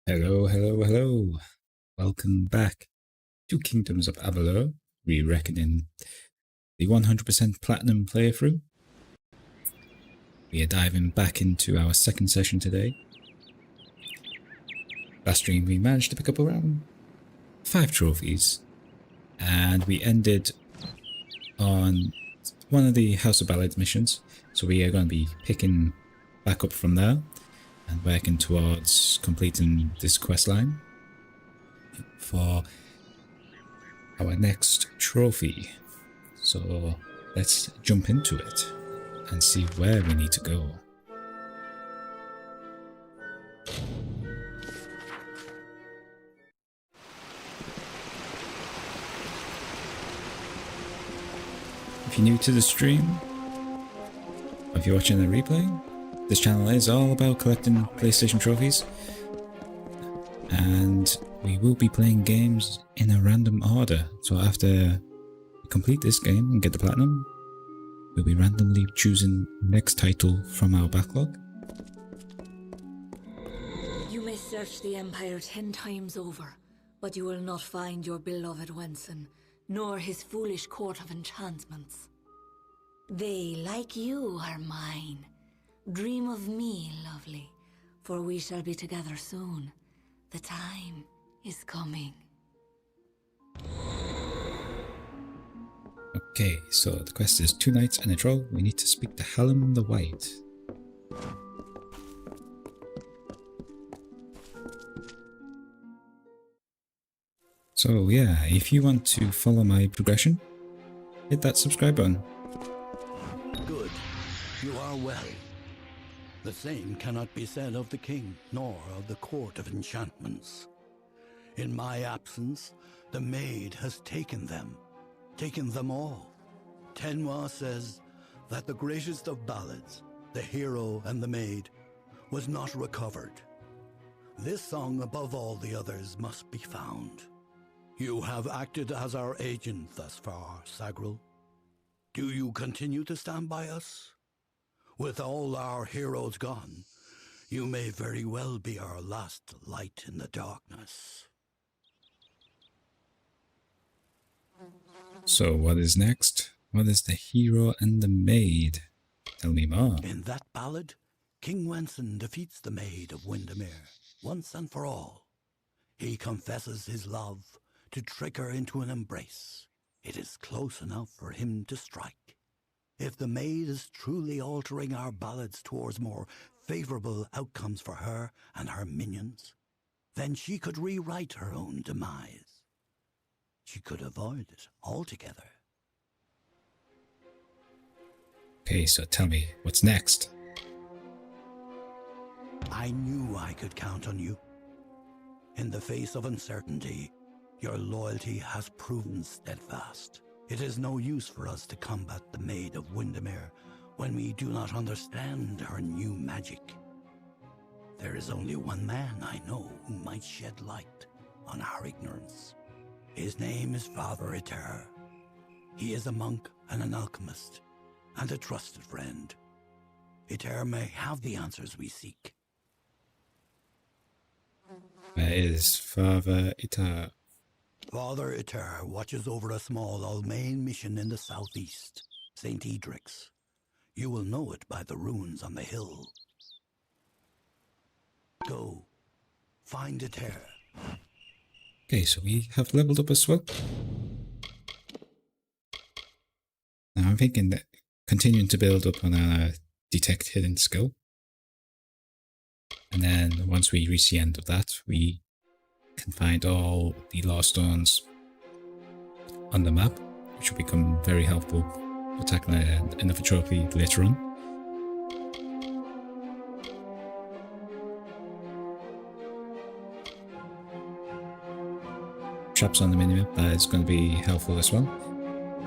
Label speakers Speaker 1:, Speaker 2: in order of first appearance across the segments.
Speaker 1: Hello, hello, hello. Welcome back to Kingdoms of Amalur Re-Reckoning, the 100% Platinum playthrough. We are diving back into our second session today. Last stream we managed to pick up around 5 trophies, and we ended on one of the House of Ballads missions, so we are going to be picking back up from there and working towards completing this quest line for our next trophy. So let's jump into it and see where we need to go. If you're new to the stream, or if you're watching the replay, this channel is all about collecting PlayStation trophies, and we will be playing games in a random order. So after we complete this game and get the platinum, we'll be randomly choosing next title from our backlog.
Speaker 2: You may search the Empire 10 times over, but you will not find your beloved Wenson, nor his foolish court of enchantments. They, like you, are mine. Dream of me, lovely, for we shall be together soon. The time is coming.
Speaker 1: Okay, so the quest is 2 knights and a troll. We need to speak to Hallam the White. So yeah, if you want to follow my progression, hit that subscribe button.
Speaker 3: Good. You are well. The same cannot be said of the king, nor of the court of enchantments. In my absence, the maid has taken them all. Tenwa says that the greatest of ballads, the hero and the maid, was not recovered. This song above all the others must be found. You have acted as our agent thus far, Sagril. Do you continue to stand by us? With all our heroes gone, you may very well be our last light in the darkness.
Speaker 1: So what is next? What is the hero and the maid? Tell me more.
Speaker 3: In that ballad, King Wenson defeats the maid of Windermere once and for all. He confesses his love to trick her into an embrace. It is close enough for him to strike. If the maid is truly altering our ballads towards more favorable outcomes for her and her minions, then she could rewrite her own demise. She could avoid it altogether.
Speaker 1: Okay, so tell me, what's next?
Speaker 3: I knew I could count on you. In the face of uncertainty, your loyalty has proven steadfast. It is no use for us to combat the Maid of Windermere when we do not understand her new magic. There is only one man I know who might shed light on our ignorance. His name is Father Eter. He is a monk and an alchemist, and a trusted friend. Eter may have the answers we seek.
Speaker 1: Where is Father Eter?
Speaker 3: Father Eter watches over a small Almain mission in the southeast, St. Edric's. You will know it by the runes on the hill. Go, find Eter.
Speaker 1: Okay, so we have leveled up as well. Now I'm thinking that continuing to build up on our detect hidden skill. And then once we reach the end of that, we can find all the lost stones on the map, which will become very helpful for tackling another trophy later on. Traps on the minimap, that is going to be helpful as well.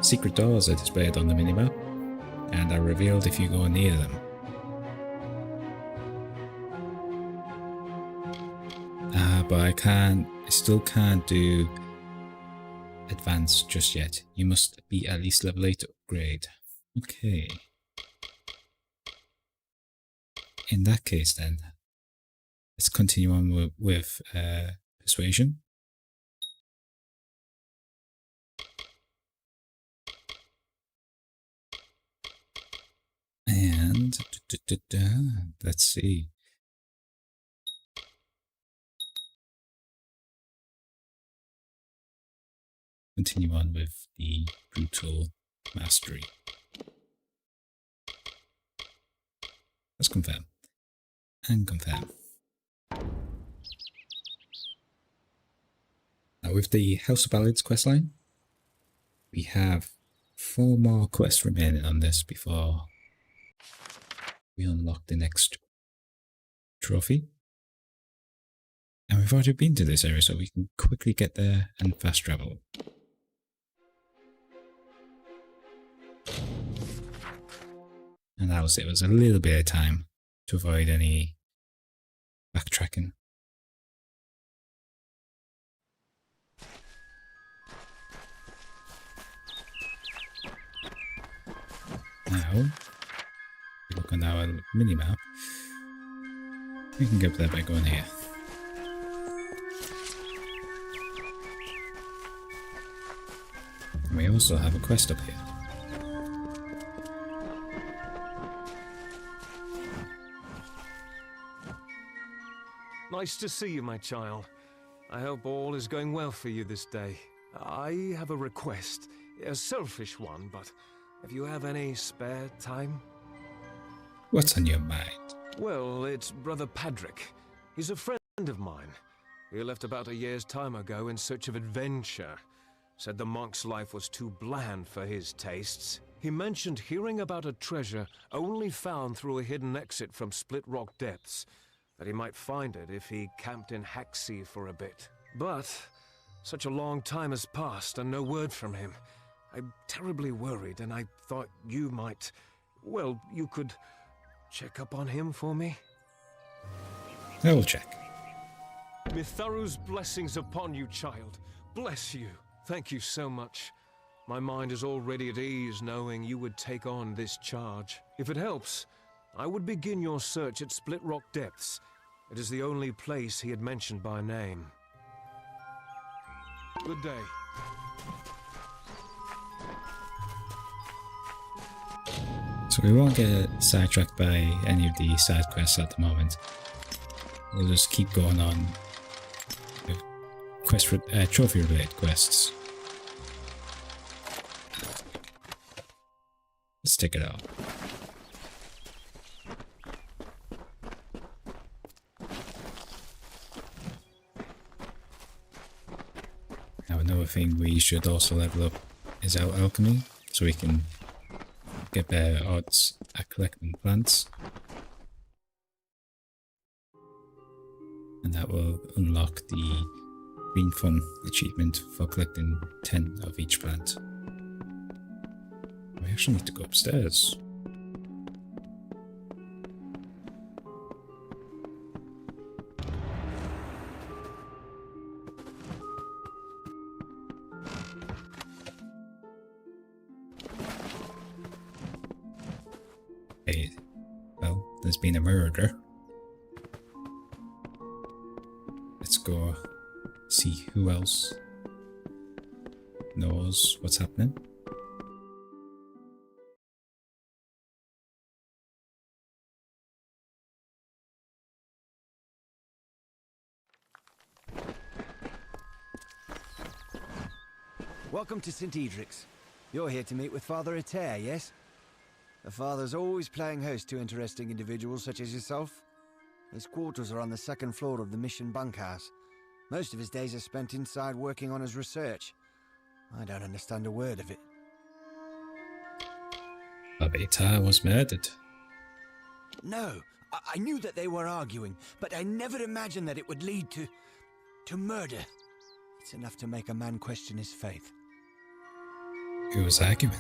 Speaker 1: Secret doors are displayed on the minimap and are revealed if you go near them. But I still can't do advanced just yet. You must be at least level 8 to upgrade. Okay. In that case then, let's continue on with persuasion. And let's see. Continue on with the brutal mastery. Let's confirm. And confirm. Now with the House of Ballads questline, we have 4 more quests remaining on this before we unlock the next trophy. And we've already been to this area, so we can quickly get there and fast travel. And that'll save us a little bit of time to avoid any backtracking. Now, if we look on our mini-map, we can get there by going here. And we also have a quest up here.
Speaker 4: Nice to see you, my child. I hope all is going well for you this day. I have a request, a selfish one, but if you have any spare time?
Speaker 1: What's on your mind?
Speaker 4: Well, it's Brother Patrick. He's a friend of mine. He left about a year's time ago in search of adventure. Said the monk's life was too bland for his tastes. He mentioned hearing about a treasure only found through a hidden exit from Split Rock Depths, that he might find it if he camped in Hacksea for a bit. But such a long time has passed and no word from him. I'm terribly worried, and I thought you might... well, you could check up on him for me?
Speaker 1: I will check.
Speaker 4: Mitharu's blessings upon you, child. Bless you. Thank you so much. My mind is already at ease knowing you would take on this charge. If it helps, I would begin your search at Split Rock Depths. It is the only place he had mentioned by name. Good day.
Speaker 1: So we won't get sidetracked by any of the side quests at the moment. We'll just keep going on with trophy related quests. Let's take it out. Now another thing we should also level up is our alchemy, so we can get better odds at collecting plants. And that will unlock the Green Fun achievement for collecting 10 of each plant. We actually need to go upstairs. Hey, well, there's been a murder. Let's go see who else knows what's happening.
Speaker 5: Welcome to St. Edric's. You're here to meet with Father Eter, yes? The Father's always playing host to interesting individuals such as yourself. His quarters are on the second floor of the mission bunkhouse. Most of his days are spent inside working on his research. I don't understand a word of it.
Speaker 1: Father Eter was murdered.
Speaker 5: No, I knew that they were arguing, but I never imagined that it would lead to murder. It's enough to make a man question his faith.
Speaker 1: Who was arguing?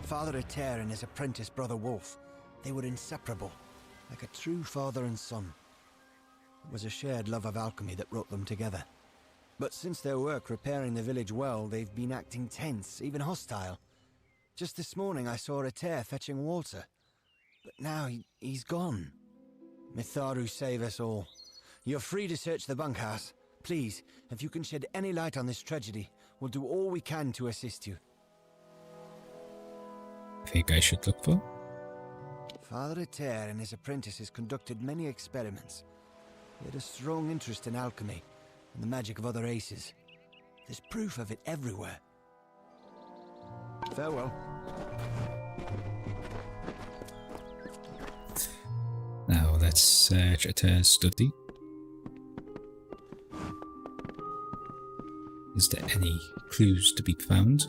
Speaker 5: Father Eter and his apprentice Brother Wolf. They were inseparable, like a true father and son. It was a shared love of alchemy that brought them together. But since their work repairing the village well, they've been acting tense, even hostile. Just this morning I saw Eter fetching water. But now he's gone. Mitharu save us all. You're free to search the bunkhouse. Please, if you can shed any light on this tragedy, we'll do all we can to assist you.
Speaker 1: I think I should look for?
Speaker 5: Father Eter and his apprentices conducted many experiments. He had a strong interest in alchemy and the magic of other races. There's proof of it everywhere. Farewell.
Speaker 1: Now let's search Eter's study. Is there any clues to be found?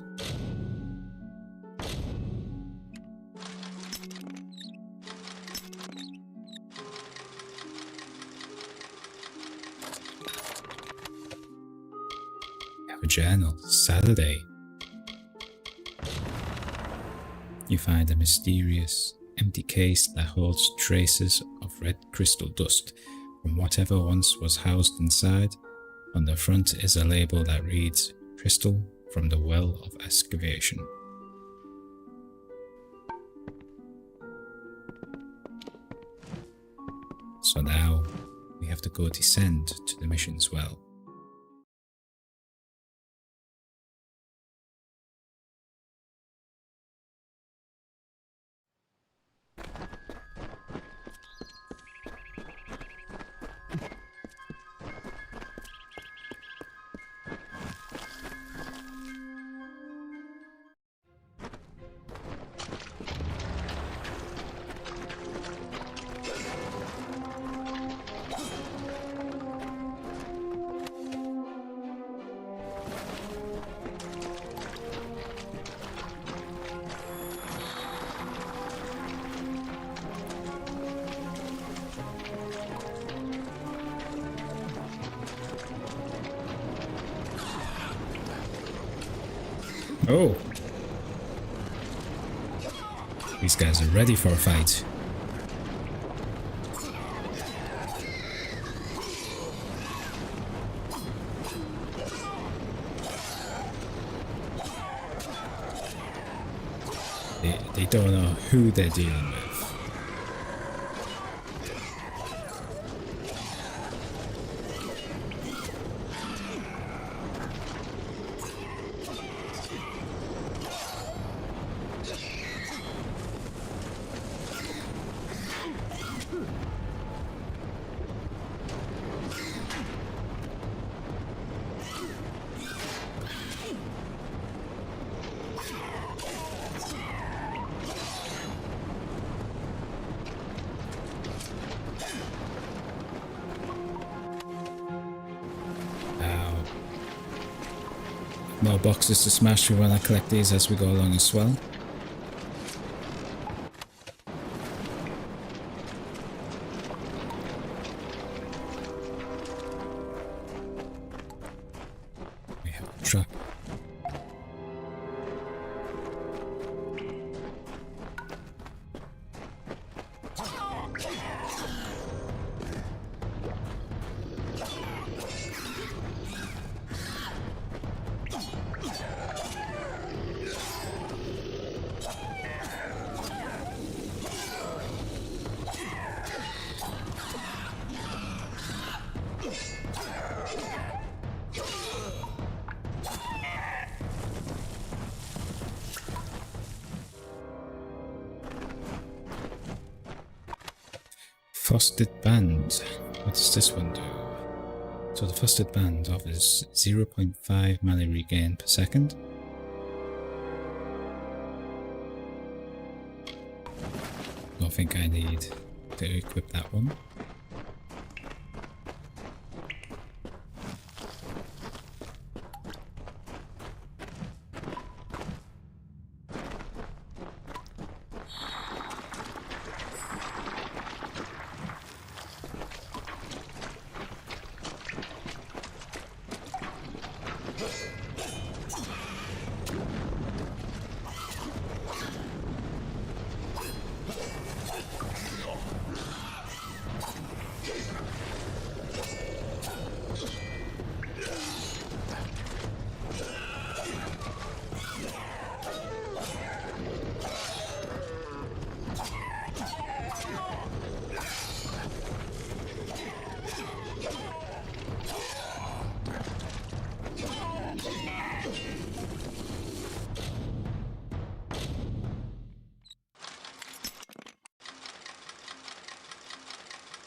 Speaker 1: Have a journal. Saturday. You find a mysterious, empty case that holds traces of red crystal dust from whatever once was housed inside. On the front is a label that reads, "Crystal from the Well of Excavation." So now we have to go descend to the mission's well. Oh! These guys are ready for a fight. They don't know who they're dealing with. More boxes to smash. We want to collect these as we go along as well. We have a trap. Frosted Band. What does this one do? So the Frosted Band offers 0.5 mana regain per second. Don't think I need to equip that one.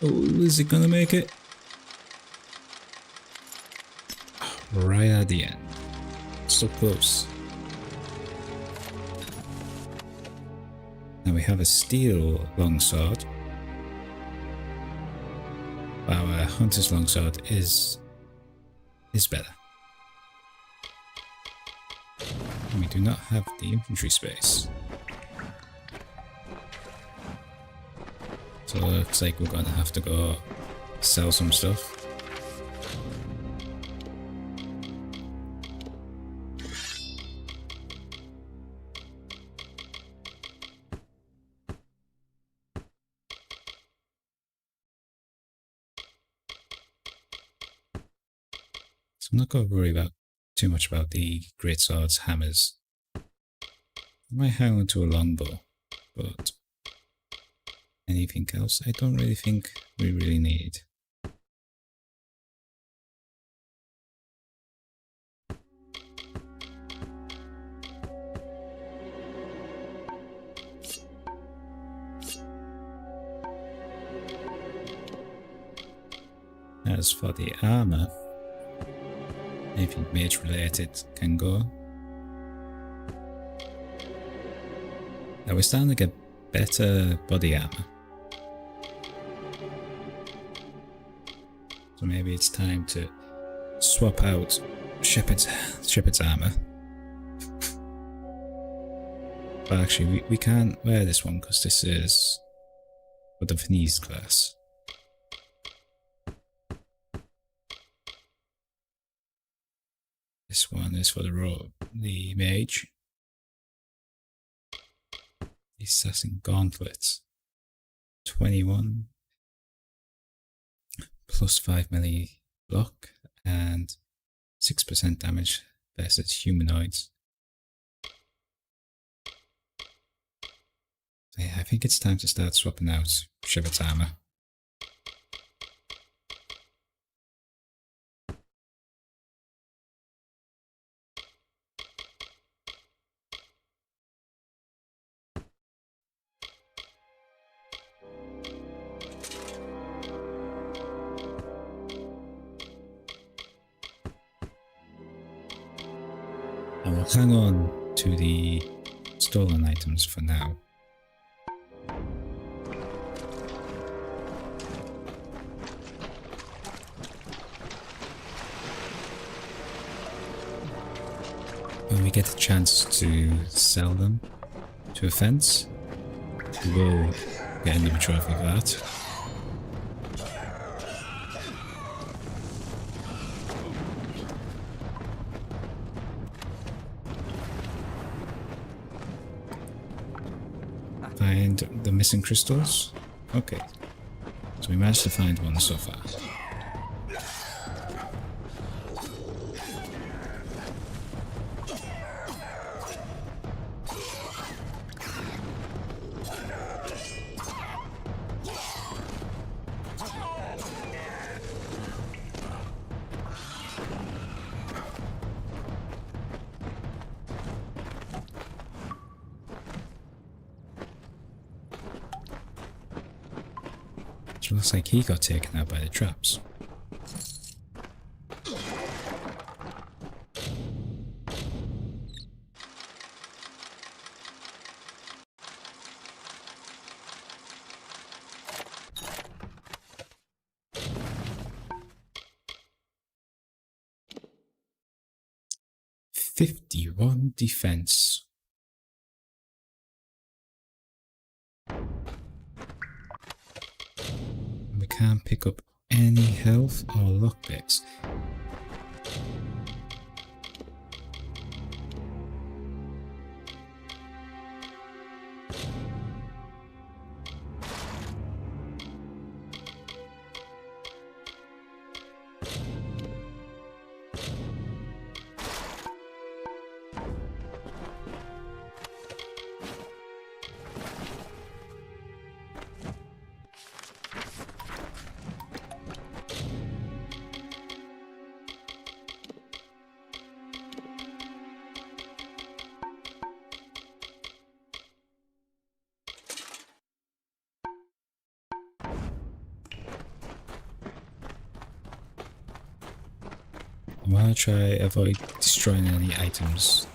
Speaker 1: Oh, is it gonna make it? Right at the end. So close. Now we have a steel longsword. Our hunter's longsword is better. And we do not have the infantry space. So it looks like we're gonna have to go sell some stuff. So I'm not going to worry about too much about the great swords, hammers. I might hang on to a longbow, but anything else I don't really think we really need. As for the armor, anything mage related can go. Now we're starting to get better body armor. So maybe it's time to swap out Shepherd's armor. But actually we can't wear this one because this is for the Venice class. This one is for the mage. The assassin gauntlets. 21 plus 5 melee block and 6% damage versus humanoids. So yeah, I think it's time to start swapping out Shepherd's armor. And we'll hang on to the stolen items for now. When we get a chance to sell them to a fence, we will get a new trophy for that. Find the missing crystals. Okay, so we managed to find one so far. It looks like he got taken out by the traps. "51 defense. We can't pick up any health or lockpicks. I want to try avoid destroying any items.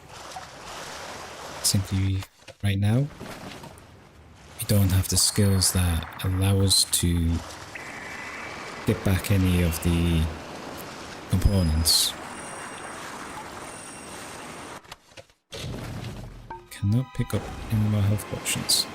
Speaker 1: Simply, right now, we don't have the skills that allow us to get back any of the components. Cannot pick up any more health potions.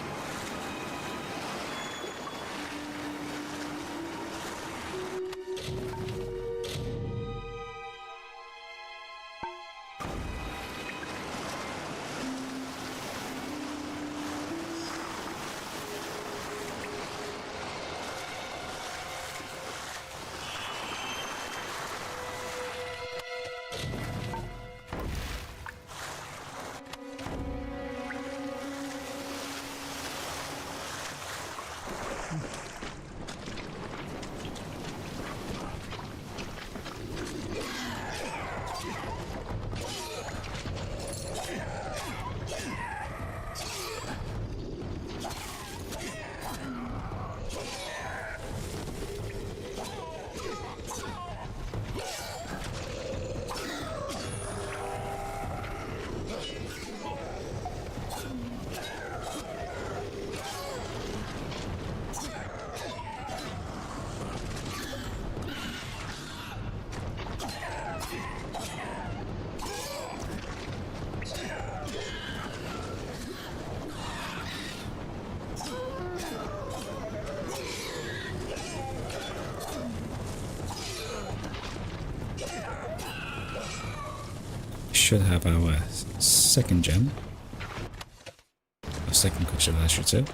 Speaker 1: Should have our second gem. Our second quicksilver, I should say.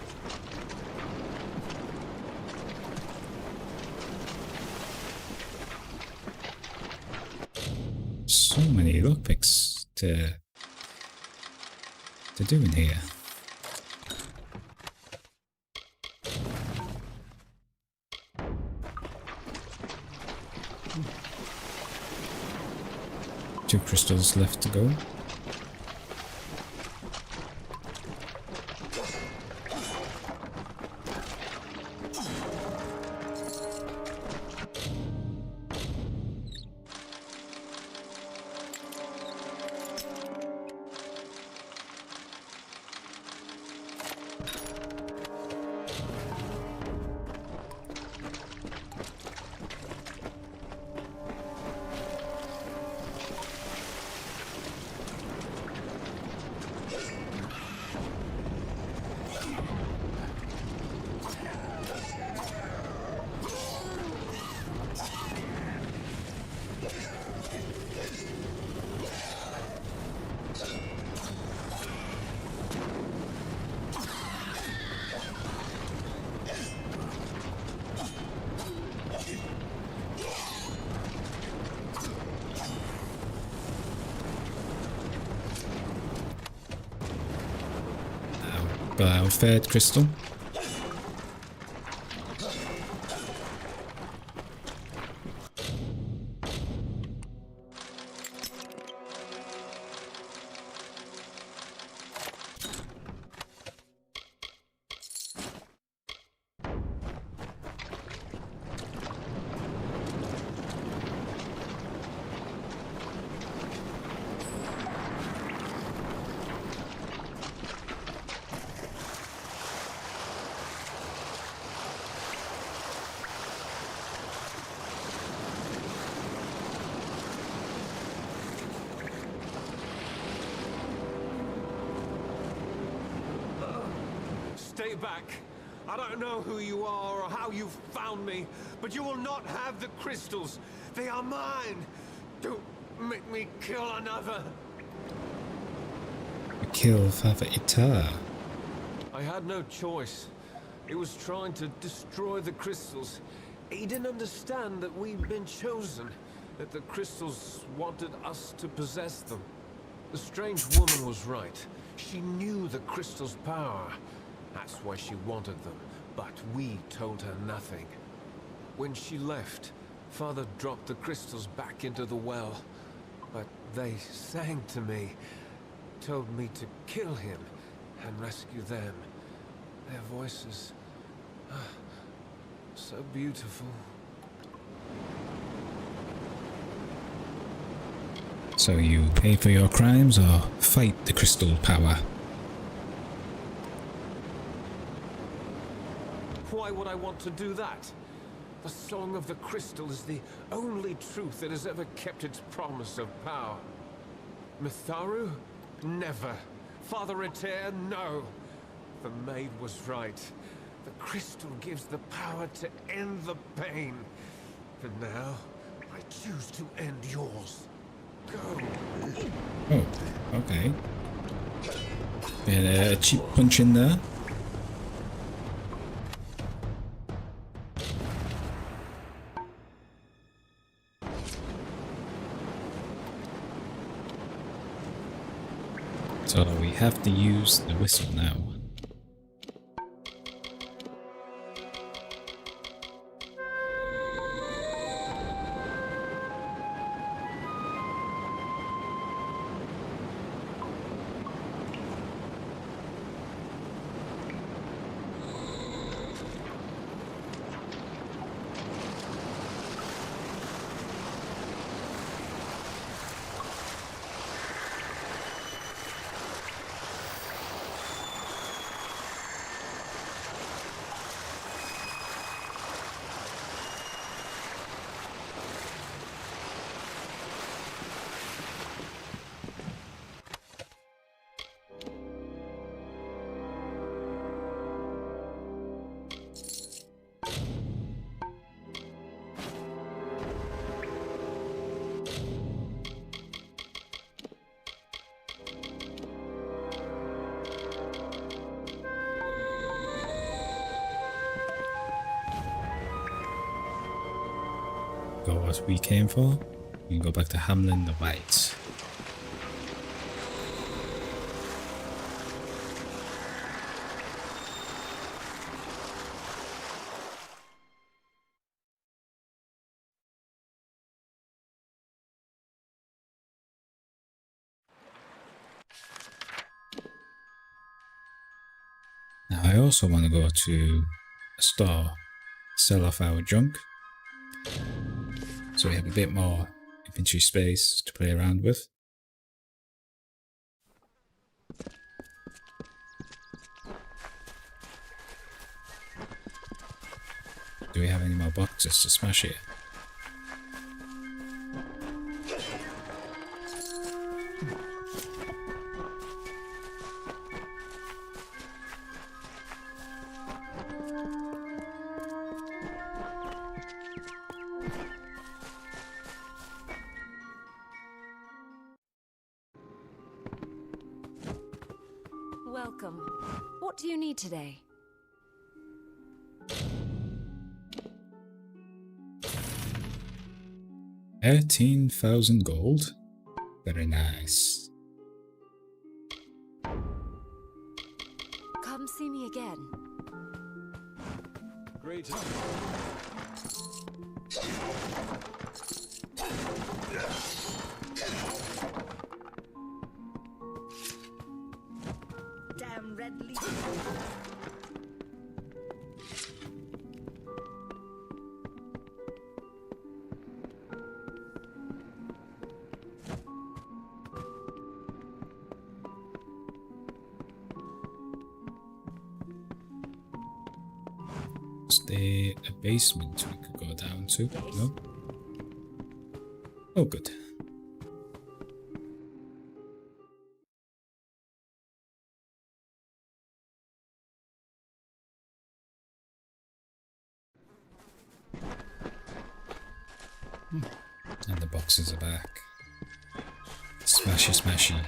Speaker 1: So many lockpicks to do in here. Two crystals left to go. Our third crystal.
Speaker 4: Stay back. I don't know who you are or how you found me, but you will not have the crystals. They are mine. Don't make me kill another.
Speaker 1: Kill Father Itar.
Speaker 4: I had no choice. He was trying to destroy the crystals. He didn't understand that we'd been chosen, that the crystals wanted us to possess them. The strange woman was right. She knew the crystal's power. That's why she wanted them, but we told her nothing. When she left, Father dropped the crystals back into the well, but they sang to me, told me to kill him and rescue them. Their voices, so beautiful.
Speaker 1: So you pay for your crimes or fight the crystal power?
Speaker 4: Why would I want to do that? The Song of the Crystal is the only truth that has ever kept its promise of power. Mitharu? Never. Father Eter? No. The maid was right. The crystal gives the power to end the pain. And now, I choose to end yours. Go.
Speaker 1: Oh, okay. And a cheap punch in there. So we have to use the whistle now. Got what we came for. We can go back to Hamlin the White. Now I also want to go to a store, sell off our junk, so we have a bit more inventory space to play around with. Do we have any more boxes to smash here?
Speaker 6: Welcome. What do you need today?
Speaker 1: $13,000 gold. Very nice.
Speaker 6: Come see me again.
Speaker 4: Great.
Speaker 2: Damn red leaf.
Speaker 1: Is there a basement we could go down to? No? Oh, good. And the boxes are back. Smashy, smashy.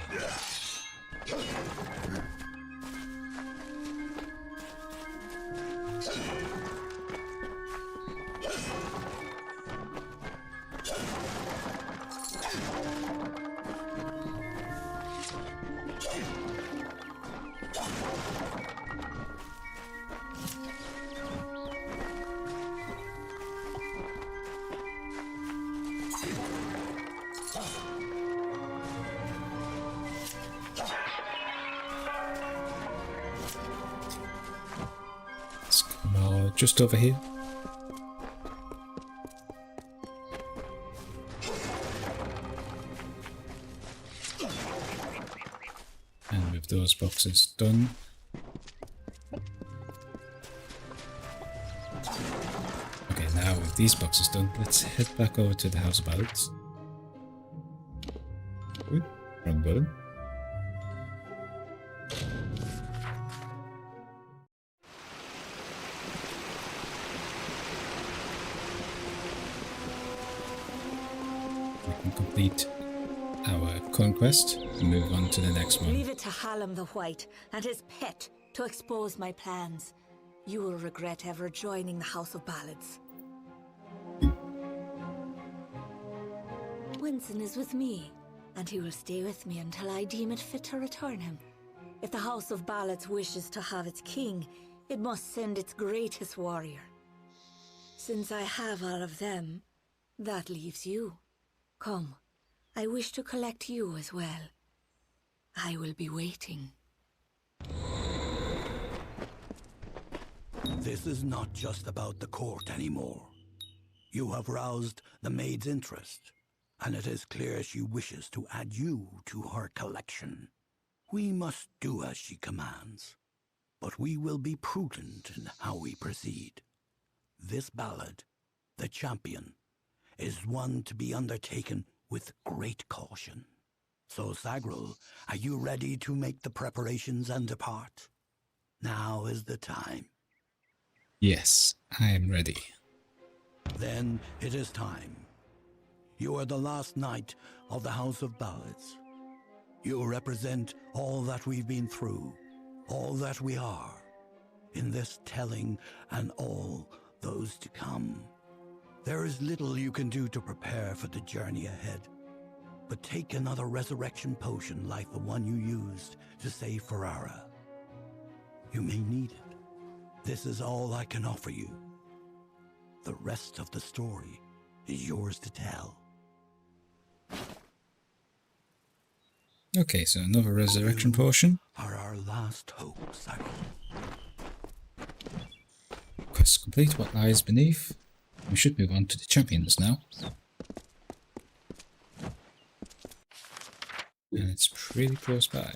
Speaker 1: Let's come more just over here. of those boxes done. Okay, now with these boxes done, let's head back over to the House of Ballads. Ooh, wrong button. We can complete our conquest and move on to the next one.
Speaker 2: Leave it to Hallam the White and his pet to expose my plans. You will regret ever joining the House of Ballads. Winston is with me, and he will stay with me until I deem it fit to return him. If the House of Ballads wishes to have its king, it must send its greatest warrior. Since I have all of them, that leaves you. Come, I wish to collect you as well. I will be waiting.
Speaker 3: This is not just about the court anymore. You have roused the maid's interest, and it is clear she wishes to add you to her collection. We must do as she commands, but we will be prudent in how we proceed. This ballad, the champion, is one to be undertaken with great caution. So, Sagril, are you ready to make the preparations and depart? Now is the time.
Speaker 1: Yes, I am ready.
Speaker 3: Then it is time. You are the last knight of the House of Ballads. You represent all that we've been through, all that we are, in this telling and all those to come. There is little you can do to prepare for the journey ahead, but take another resurrection potion like the one you used to save Ferrara. You may need it. This is all I can offer you. The rest of the story is yours to tell.
Speaker 1: Okay, so another resurrection potion.
Speaker 3: Are our last hope, Sagril.
Speaker 1: Quest complete. What lies beneath? We should move on to the champions now. And it's pretty close by.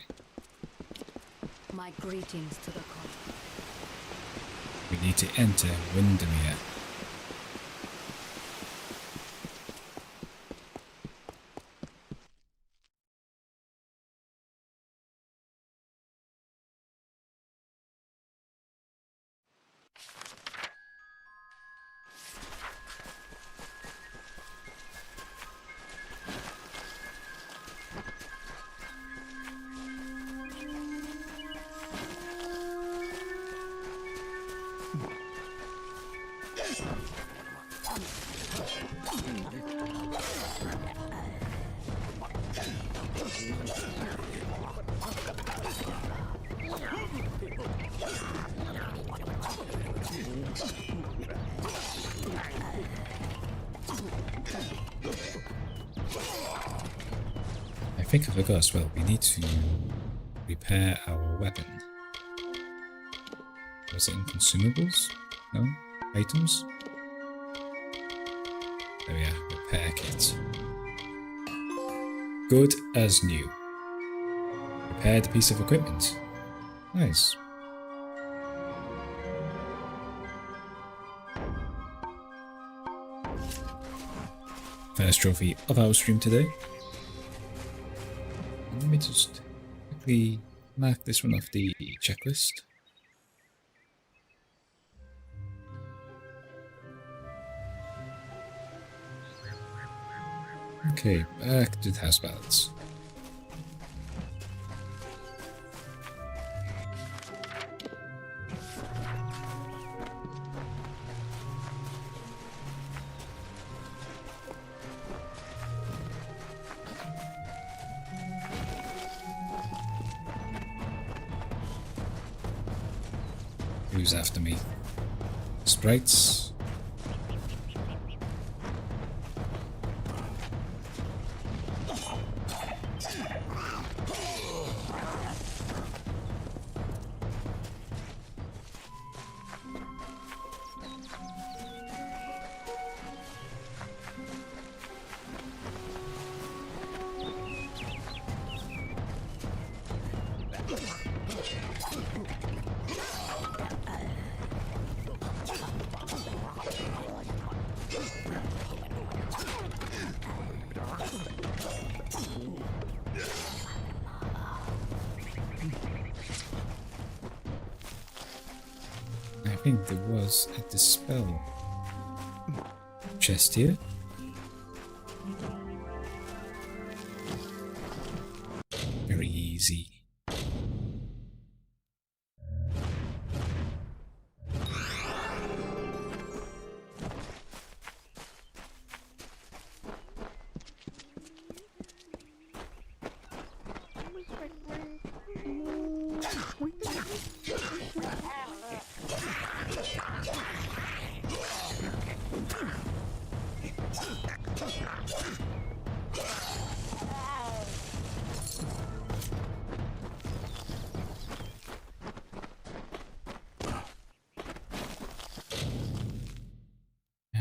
Speaker 6: My greetings to the court.
Speaker 1: We need to enter Windermere. I think I forgot as well, we need to repair our weapon. Was it in consumables? No? Items? There we are, repair kit. Good as new. Repaired piece of equipment. Nice. First trophy of our stream today. Let me just quickly mark this one off the checklist. Okay, back to the house balance. Who's after me? Sprites. think there was a dispel chest here. Very easy.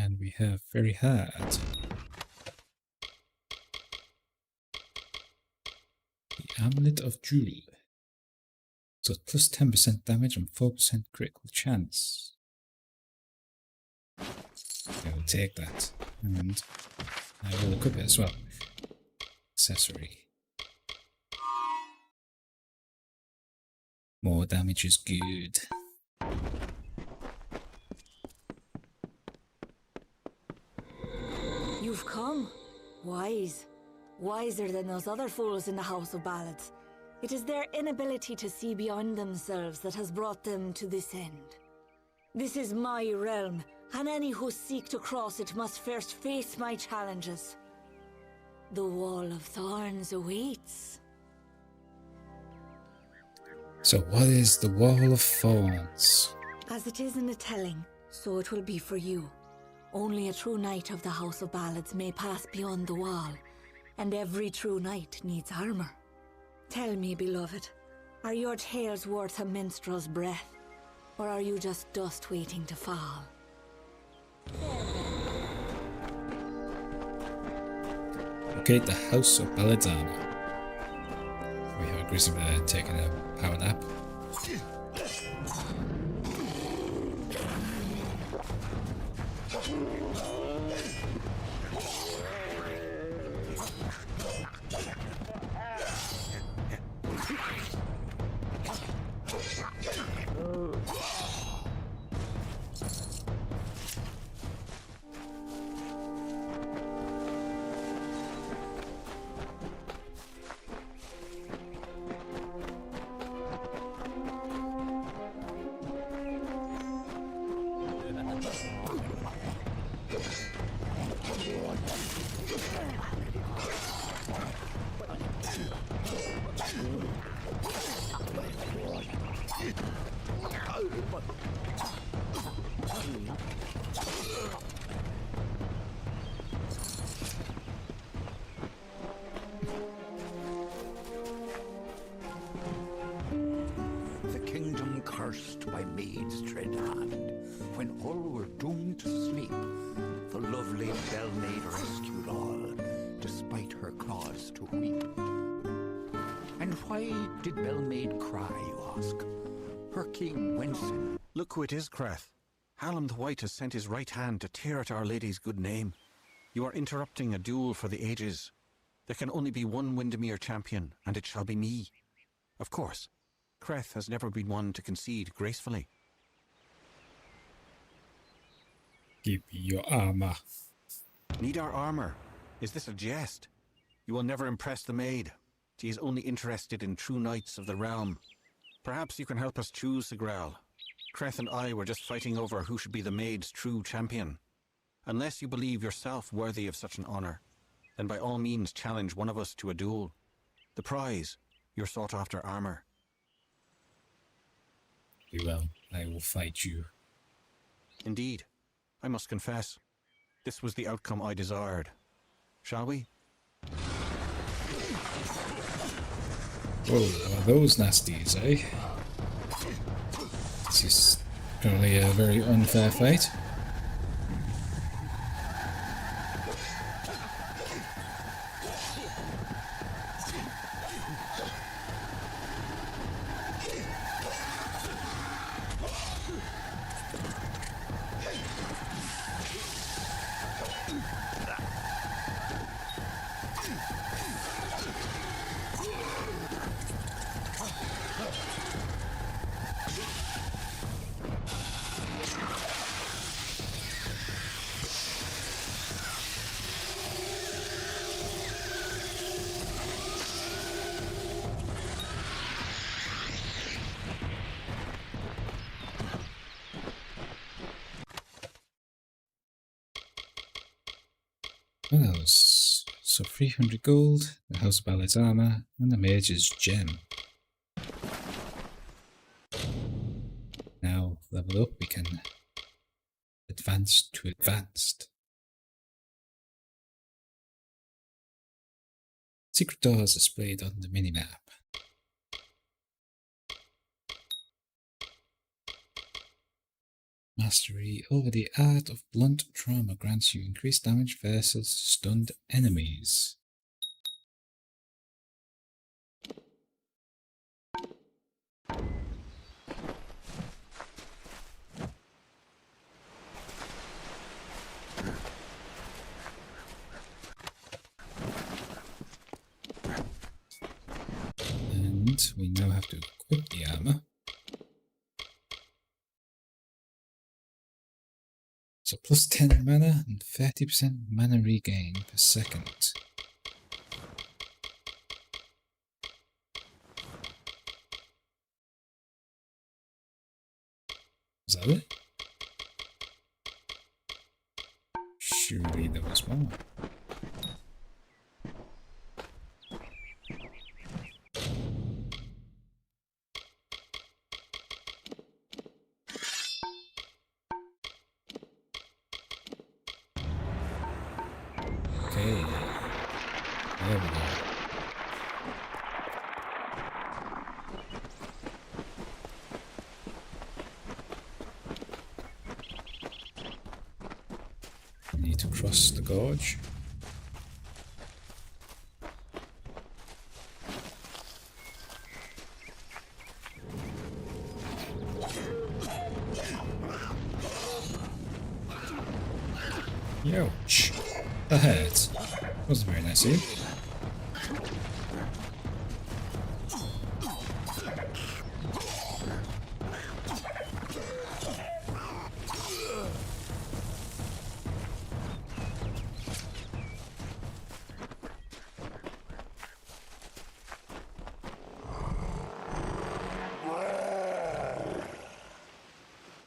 Speaker 1: And we have very hard. The Amulet of Jewel. So plus 10% damage and 4% critical chance. I will take that. And I will equip it as well. Accessory. More damage is good.
Speaker 2: You've come. Wise. Wiser than those other fools in the House of Ballads. It is their inability to see beyond themselves that has brought them to this end. This is my realm, and any who seek to cross it must first face my challenges. The Wall of Thorns awaits.
Speaker 1: So what is the Wall of Thorns?
Speaker 2: As it is in the telling, so it will be for you. Only a true knight of the House of Ballads may pass beyond the wall, and every true knight needs armor. Tell me, beloved, are your tales worth a minstrel's breath, or are you just dust waiting to fall?
Speaker 1: Locate the House of Ballads armor. We have a grizzly bear taking a power nap.
Speaker 3: The kingdom cursed by maid's tread hand, when all were doomed to sleep, the lovely Bell-maid rescued all, despite her cause to weep. And why did Bell-maid cry, you ask? Her king Wenson.
Speaker 7: Look who it is, Creth. Hallam the White has sent his right hand to tear at Our Lady's good name. You are interrupting a duel for the ages. There can only be one Windermere champion, and it shall be me. Of course, Creth has never been one to concede gracefully.
Speaker 1: Give me your armor.
Speaker 7: Need our armor? Is this a jest? You will never impress the maid. She is only interested in true knights of the realm. Perhaps you can help us choose, Sigral. Creth and I were just fighting over who should be the maid's true champion. Unless you believe yourself worthy of such an honor, then by all means challenge one of us to a duel. The prize, your sought-after armor.
Speaker 1: Very well, I will fight you.
Speaker 7: Indeed. I must confess, this was the outcome I desired. Shall we?
Speaker 1: Whoa, are those nasties, eh? This is currently a very unfair fight. So 300 gold, the House of Ballet's armor, and the Mage's gem. Now, level up, we can advance to advanced. Secret doors displayed on the minimap. Mastery over the art of blunt trauma grants you increased damage versus stunned enemies. And we now have to equip the armor. So plus 10 mana and 30% mana regain per second. Is that it? Surely there was more. Okay, there we go. We need to cross the gorge. Ouch. That hurt. Wasn't very nice of you.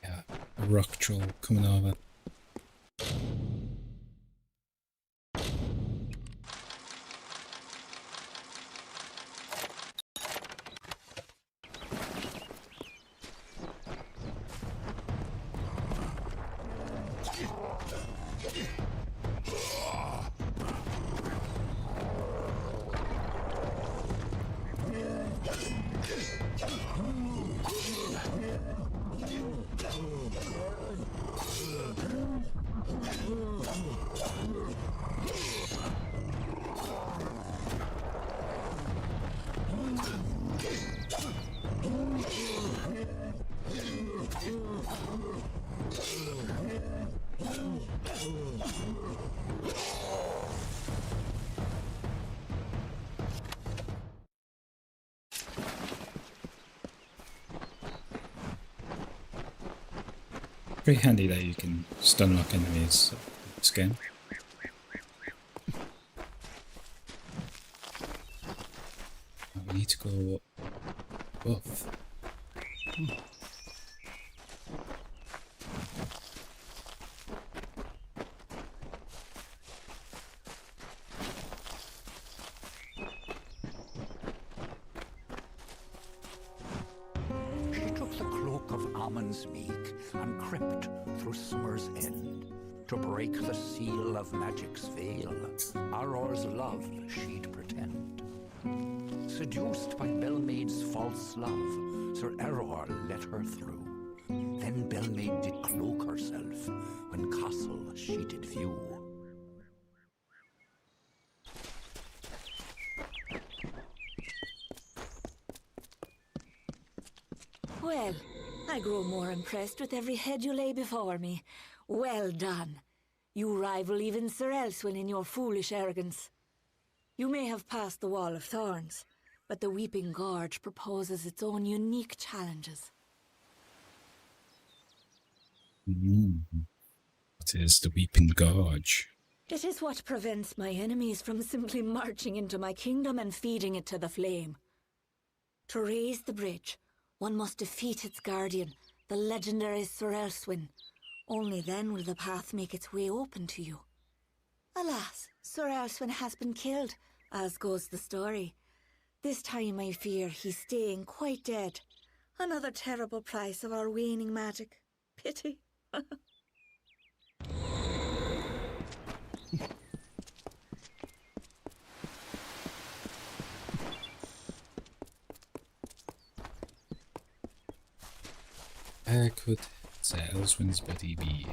Speaker 1: Yeah, a rock troll coming over. Pretty handy that you can stun lock enemies in this game. We need to go above.
Speaker 3: She took the cloak of Ammon's meek and crept through summer's end to break the seal of magic's veil. Auror's love she'd pretend. Seduced by Belmaid's false love, Sir Auror let her through. Then Belmaid did cloak herself when castle she did view.
Speaker 2: Well, I grow more impressed with every head you lay before me. Well done. You rival even Sir Elswin in your foolish arrogance. You may have passed the Wall of Thorns, but the Weeping Gorge proposes its own unique challenges.
Speaker 1: What is the Weeping Gorge?
Speaker 2: It is what prevents my enemies from simply marching into my kingdom and feeding it to the flame. To raise the bridge, one must defeat its guardian, the legendary Sir Elswin. Only then will the path make its way open to you. Alas, Sir Erswin has been killed, as goes the story. This time I fear he's staying quite dead. Another terrible price of our waning magic. Pity.
Speaker 1: Where could Sir Elswin's body be?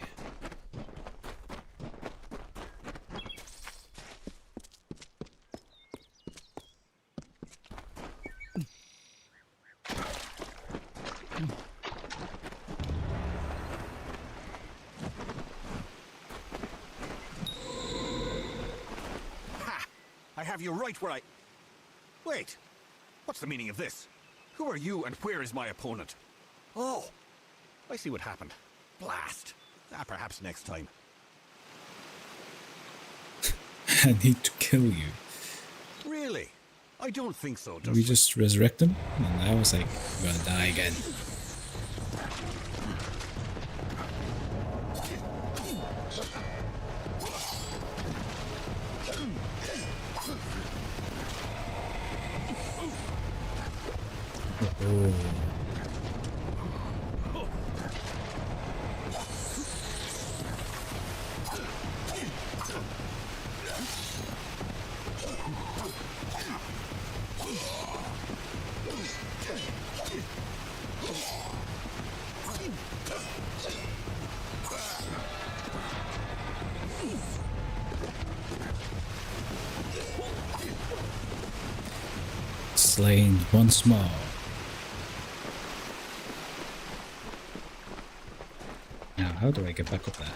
Speaker 7: I have you right where I... Wait! What's the meaning of this? Who are you and where is my opponent? Oh! I see what happened. Blast! Perhaps next time.
Speaker 1: I need to kill you.
Speaker 7: Really? I don't think so,
Speaker 1: We just resurrect him? And I was like, I'm gonna die again. Oh. Slain once more. Now, how do I get back up there?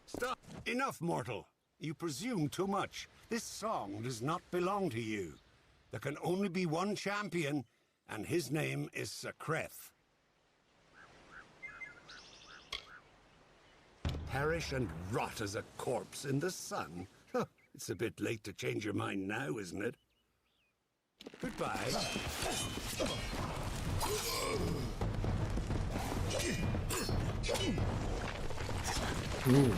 Speaker 8: Stop! Enough, mortal. You presume too much. This song does not belong to you. There can only be one champion, and his name is Sir Creth. Perish and rot as a corpse in the sun? Huh, it's a bit late to change your mind now, isn't it? Goodbye.
Speaker 1: Ooh.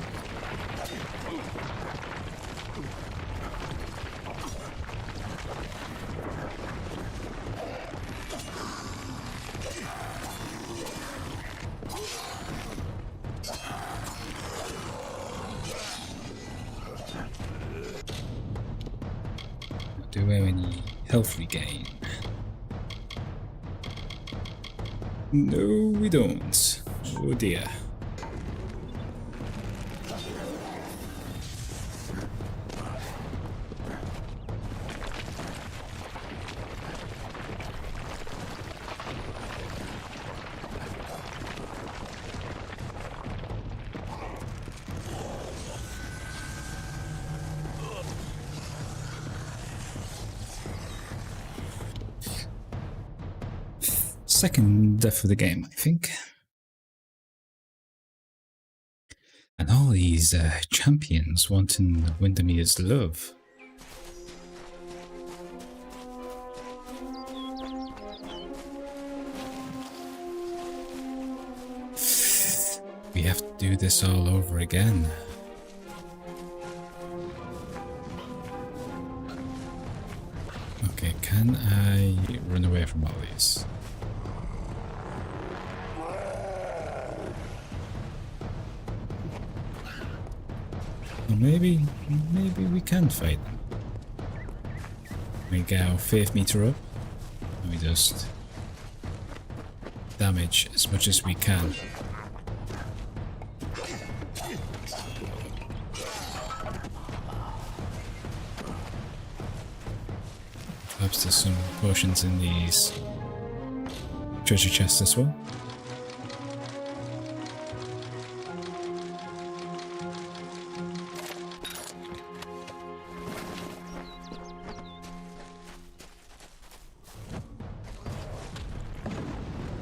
Speaker 1: Do we have any health regain? No, we don't. Oh dear. Second death of the game, I think. And all these champions wanting Windermere's love. We have to do this all over again. Okay, can I run away from all these? Well, maybe we can fight them. We get our 5th meter up, and we just damage as much as we can. perhaps there's some potions in these treasure chests as well.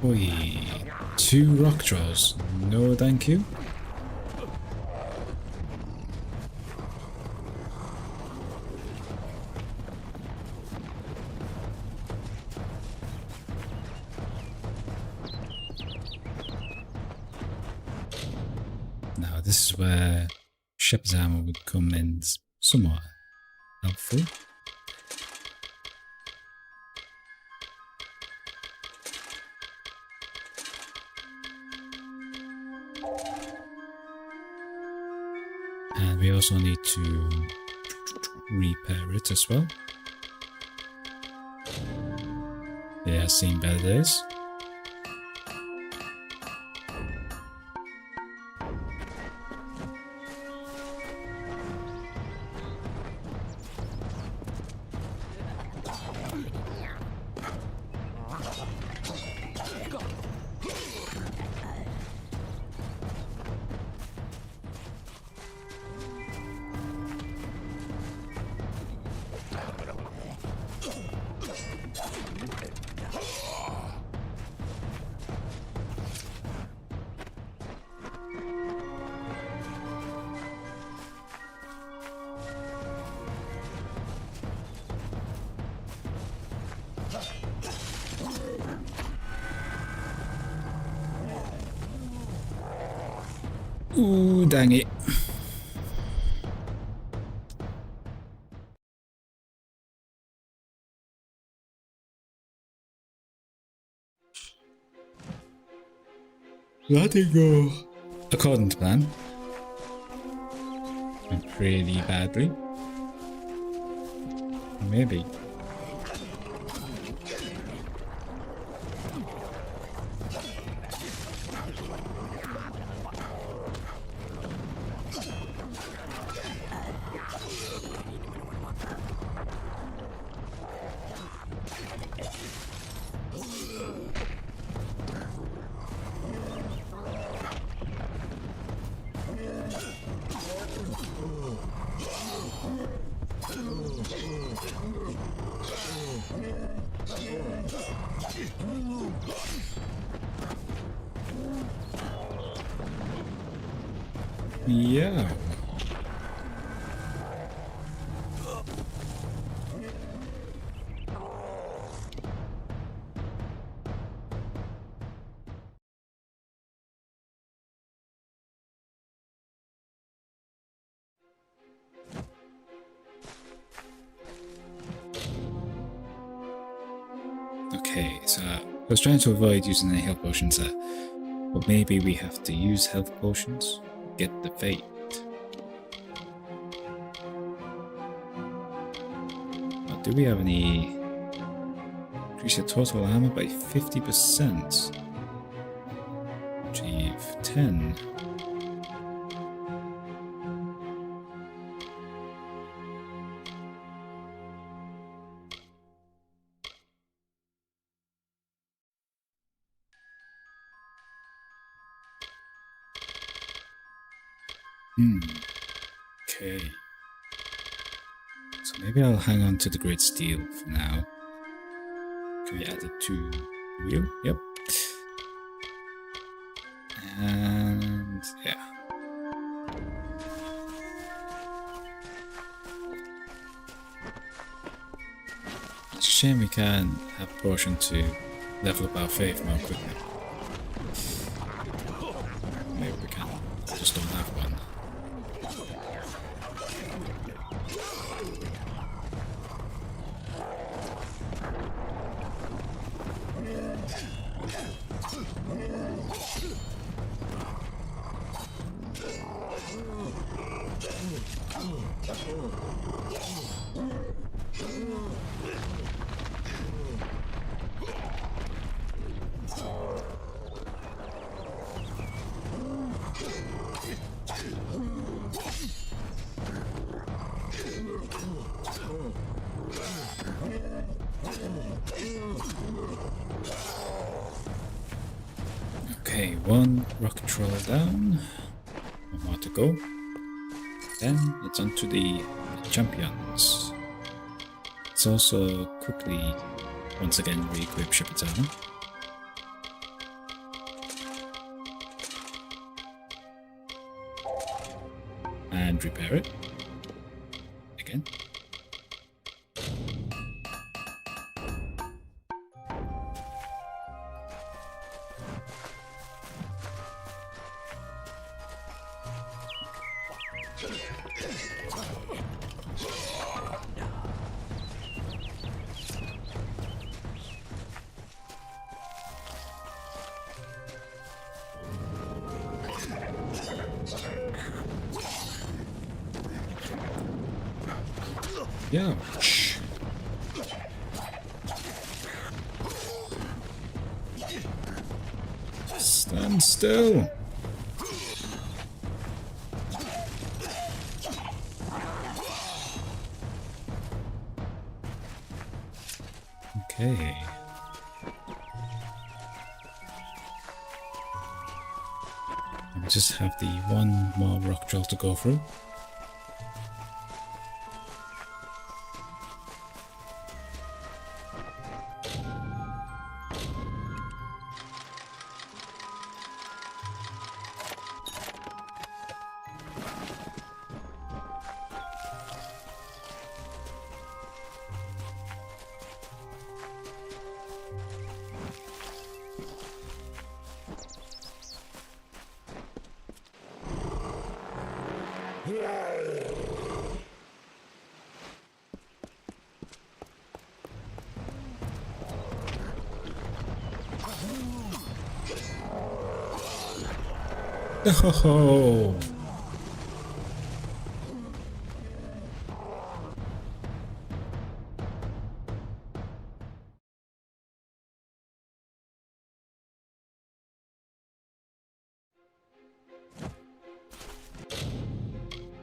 Speaker 1: Oi, 2 rock trolls. No thank you. Now this is where shepherd's armor would come in somewhat helpful. And we also need to repair it as well. Yeah, seen better days. Ooh, dang it. That didn't go according to plan. Went pretty badly. Maybe. Yeah. Okay, so I was trying to avoid using any health potions there, but maybe we have to use health potions to get the fate. But do we have any? Increase your total armor by 50%. Achieve 10. Okay. So maybe I'll hang on to the great steel for now. Can we add it to the wheel? Yep. And yeah. It's a shame we can't have a potion to level up our faith more quickly. Maybe we can. Just don't have one. Okay, one rocket troll down. One more to go. Then it's on to the champions. Let's also quickly, once again, re-equip Shepherd's Armor. And repair it. Again. Ouch. Stand still. Okay. We just have the one more rock drill to go through. Oh.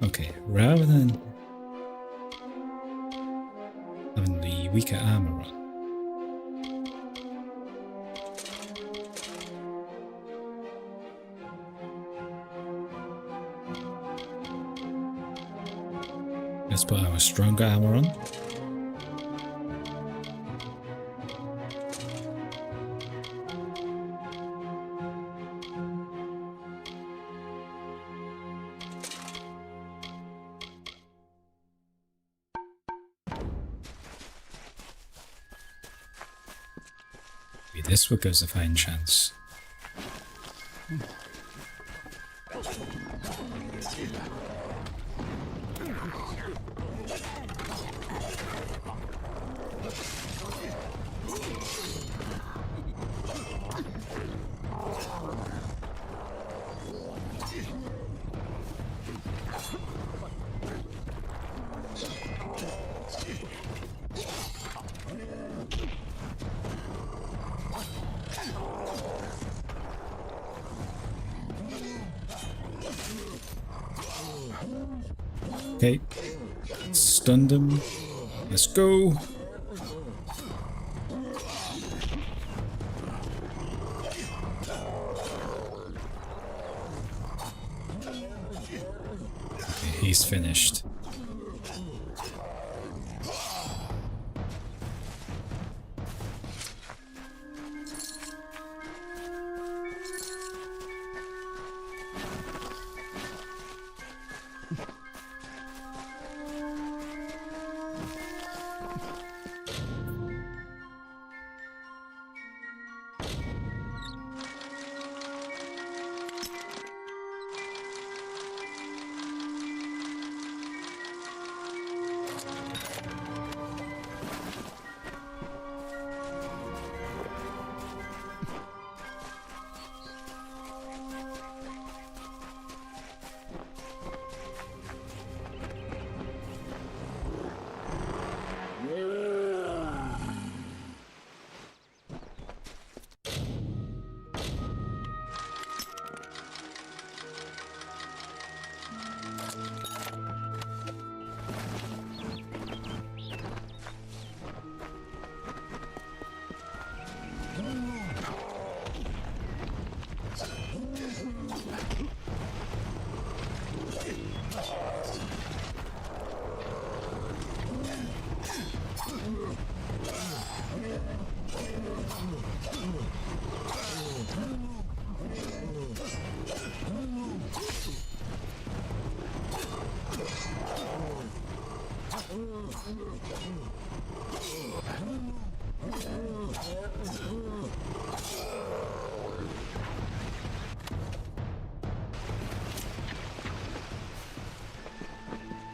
Speaker 1: Okay, rather than having the weaker armor on, let's put our stronger armor on. Maybe this will give us a fine chance. Okay, stunned him. Let's go. Okay, he's finished.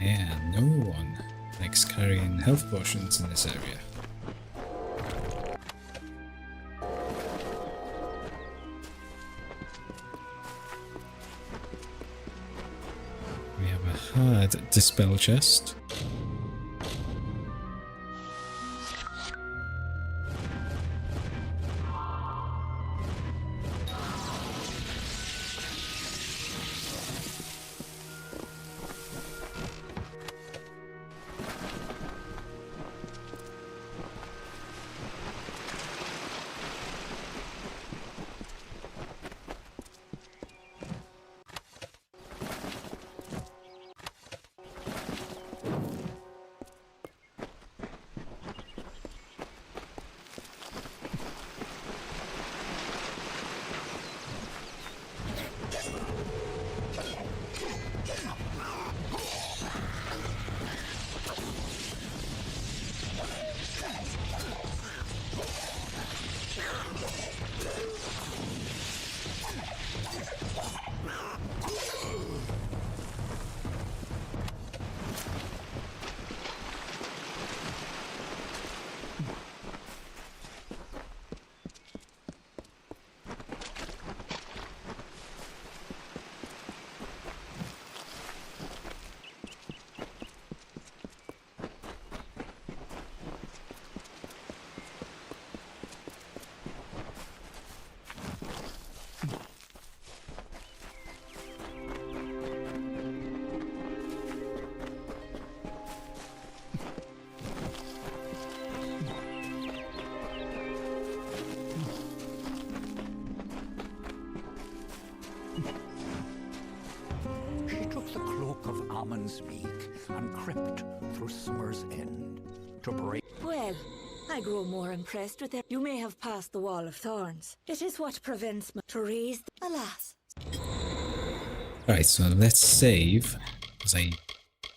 Speaker 1: And no one likes carrying health potions in this area. We have a hard dispel chest.
Speaker 3: She took the cloak of Ammon's beak and crept through summer's end to break.
Speaker 2: Well, I grow more impressed with it. You may have passed the wall of thorns. It is what prevents me to raise the... Alas.
Speaker 1: Alright, so let's save, because I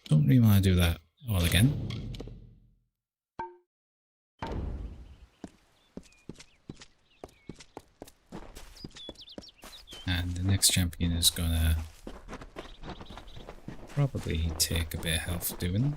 Speaker 1: don't really want to do that all again. And the next champion is gonna probably take a bit of health doing.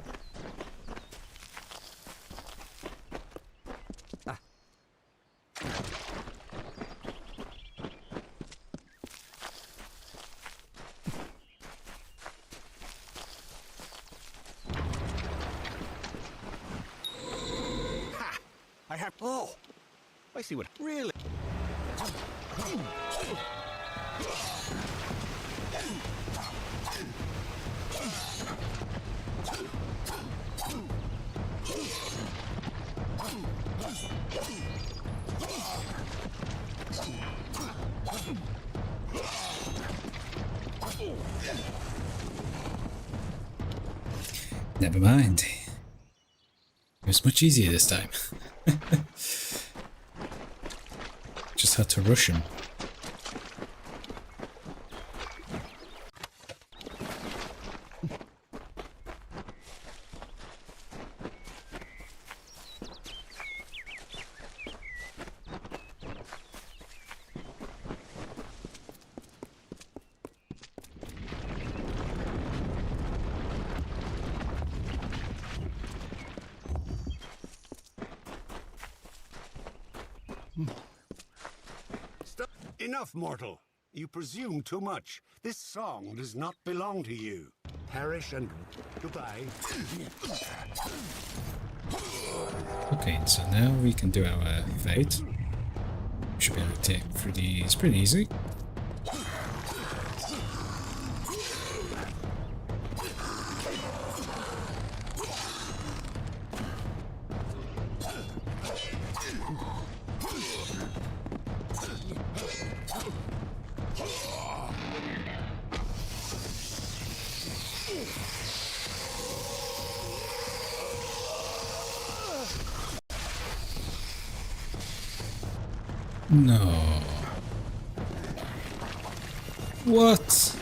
Speaker 7: I have. Oh! I see what. Really?
Speaker 1: Never mind. It was much easier this time. Just had to rush him.
Speaker 8: Stop. Enough, mortal. You presume too much. This song does not belong to you. Perish and goodbye.
Speaker 1: Okay, so now we can do our fight. Should be able to take through these pretty easy. No. What?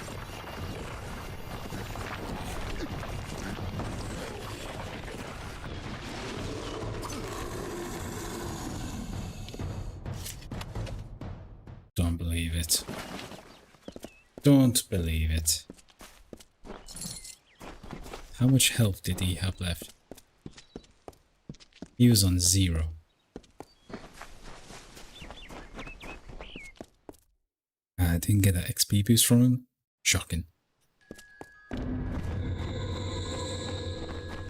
Speaker 1: Don't believe it. Don't believe it. How much health did he have left? He was on 0. I didn't get an XP boost from him. Shocking.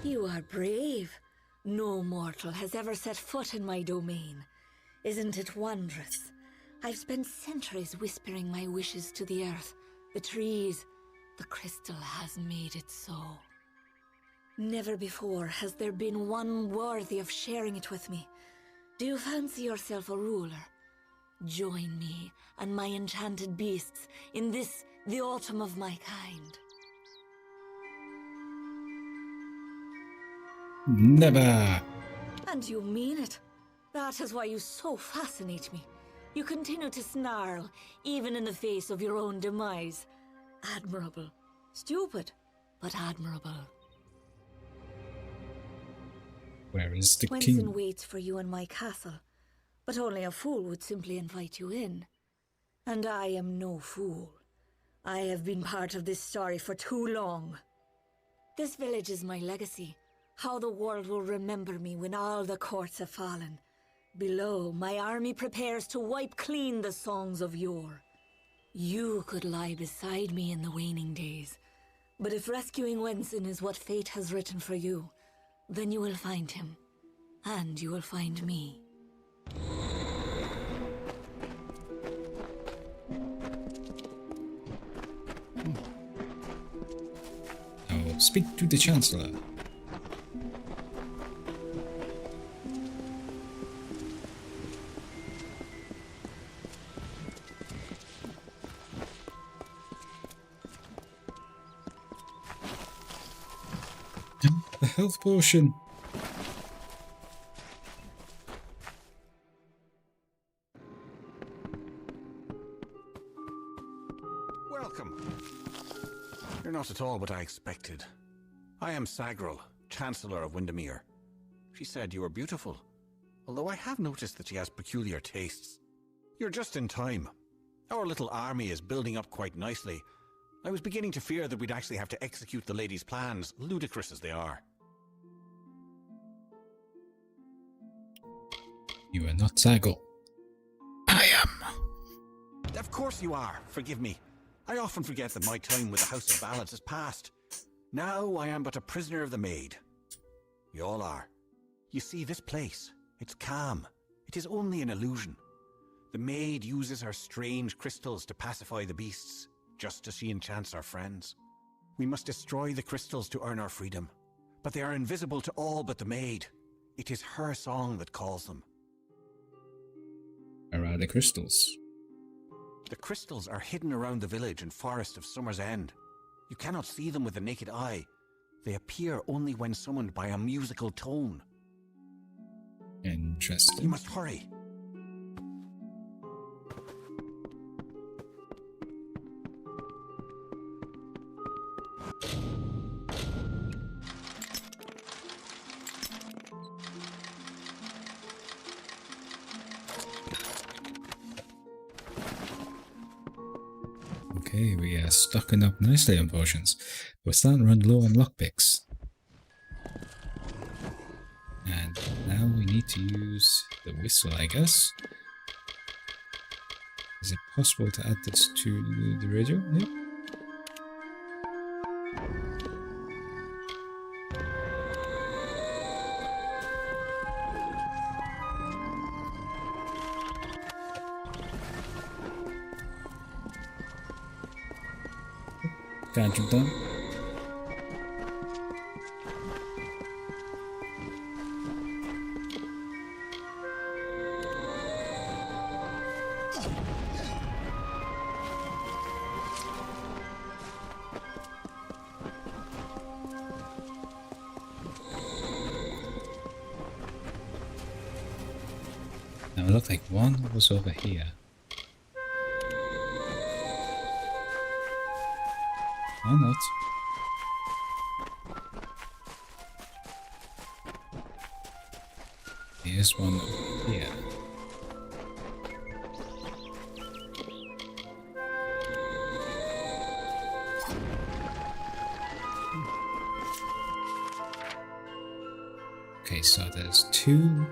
Speaker 2: You are brave. No mortal has ever set foot in my domain. Isn't it wondrous? I've spent centuries whispering my wishes to the earth, the trees. The crystal has made it so. Never before has there been one worthy of sharing it with me. Do you fancy yourself a ruler? Join me and my enchanted beasts in this, the autumn of my kind.
Speaker 1: Never!
Speaker 2: And you mean it. That is why you so fascinate me. You continue to snarl, even in the face of your own demise. Admirable. Stupid, but admirable.
Speaker 1: Where is the
Speaker 2: Wenson
Speaker 1: king?
Speaker 2: waits for you in my castle, but only a fool would simply invite you in. And I am no fool. I have been part of this story for too long. This village is my legacy, how the world will remember me when all the courts have fallen. Below, my army prepares to wipe clean the songs of yore. You could lie beside me in the waning days, but if rescuing Wenson is what fate has written for you, then you will find him, and you will find me.
Speaker 1: Now speak to the Chancellor. The health potion.
Speaker 7: Welcome. You're not at all what I expected. I am Sagril, Chancellor of Windermere. She said you were beautiful, although I have noticed that she has peculiar tastes. You're just in time. Our little army is building up quite nicely. I was beginning to fear that we'd actually have to execute the lady's plans, ludicrous as they are.
Speaker 1: You are not Sagril. I am.
Speaker 7: Of course you are. Forgive me. I often forget that my time with the House of Ballads has passed. Now I am but a prisoner of the maid. We all are. You see, this place, it's calm. It is only an illusion. The maid uses her strange crystals to pacify the beasts, just as she enchants our friends. We must destroy the crystals to earn our freedom. But they are invisible to all but the maid. It is her song that calls them.
Speaker 1: Where are the crystals?
Speaker 7: The crystals are hidden around the village and forest of Summer's End. You cannot see them with the naked eye. They appear only when summoned by a musical tone.
Speaker 1: Interesting.
Speaker 7: You must hurry.
Speaker 1: Okay, we are stocking up nicely on potions. We're starting to run low on lockpicks. And now we need to use the whistle, I guess. Is it possible to add this to the radio? Yep. Can't jump down. Now it looked like one was over here. Why not? Here's one over here. so there's 2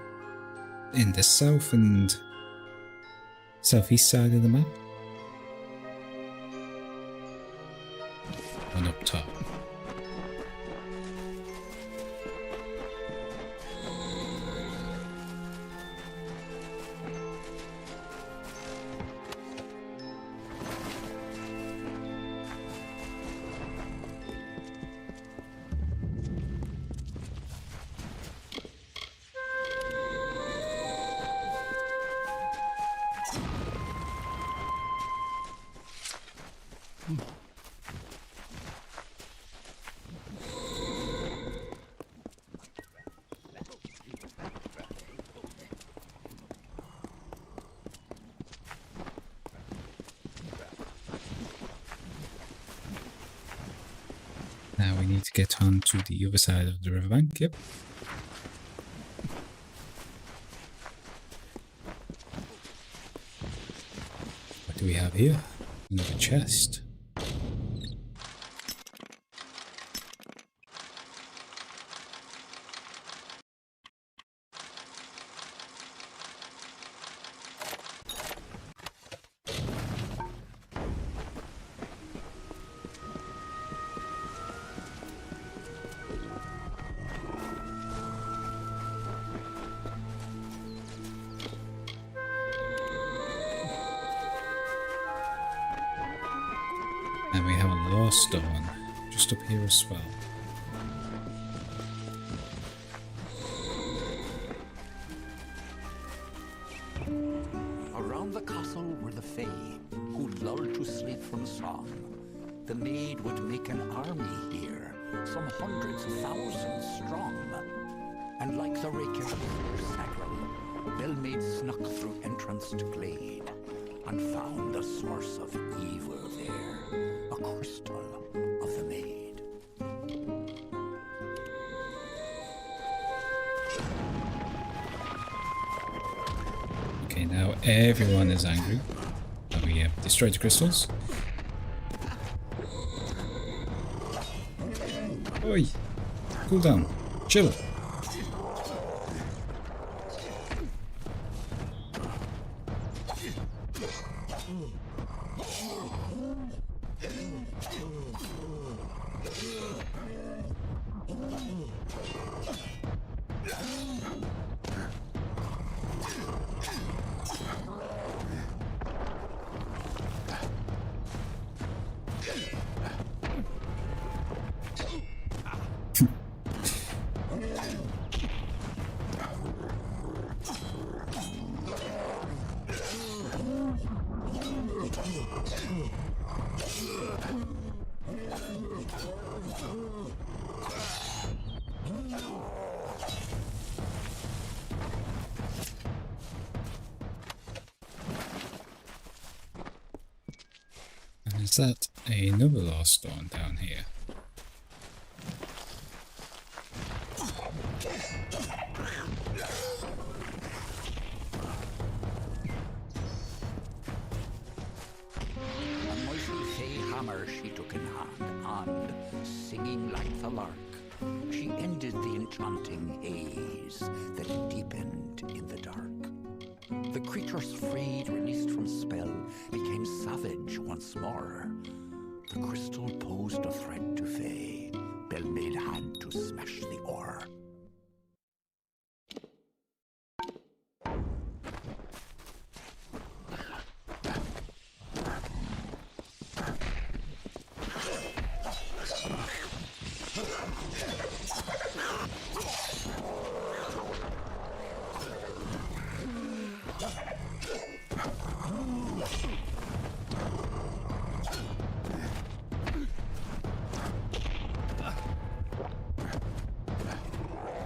Speaker 1: in the south and southeast side of the map. One up top. Now we need to get on to the other side of the riverbank, yep. What do we have here? Another chest. And we have a lost one just up here as well.
Speaker 3: Around the castle were the Fae, who lulled to sleep from song. The maid would make an army here, some hundreds of thousands strong. And like the rakish snaggle, Bell maid snuck through entrance to glade, and found the source of evil there, a crystal of the maid.
Speaker 1: Okay, now everyone is angry that we have destroyed the crystals. Oi! Cool down. Chill. Is that another lost stone down here?
Speaker 3: A mighty Fay hammer she took in hand, and, singing like the lark, she ended the enchanting haze that deepened in the dark. The creatures freed, released from spell, became savage once more. The crystal posed a threat to Fae. Bell made hand to smash the ore.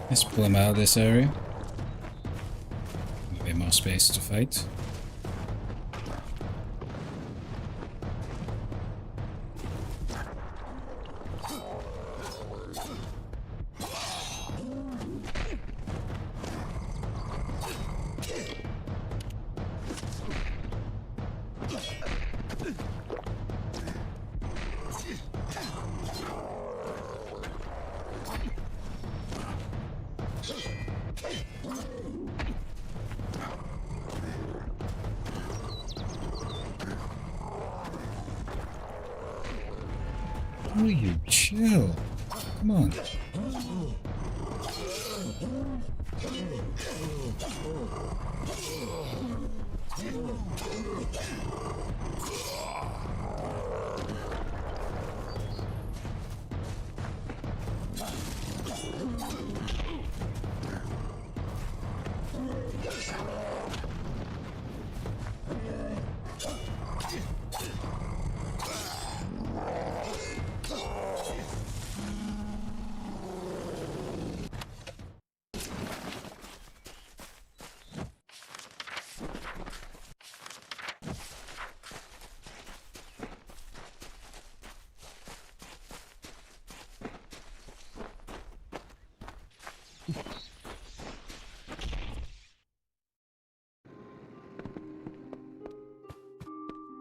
Speaker 1: Let's pull them out of this area. A bit more space to fight. Screw you, chill. Come on.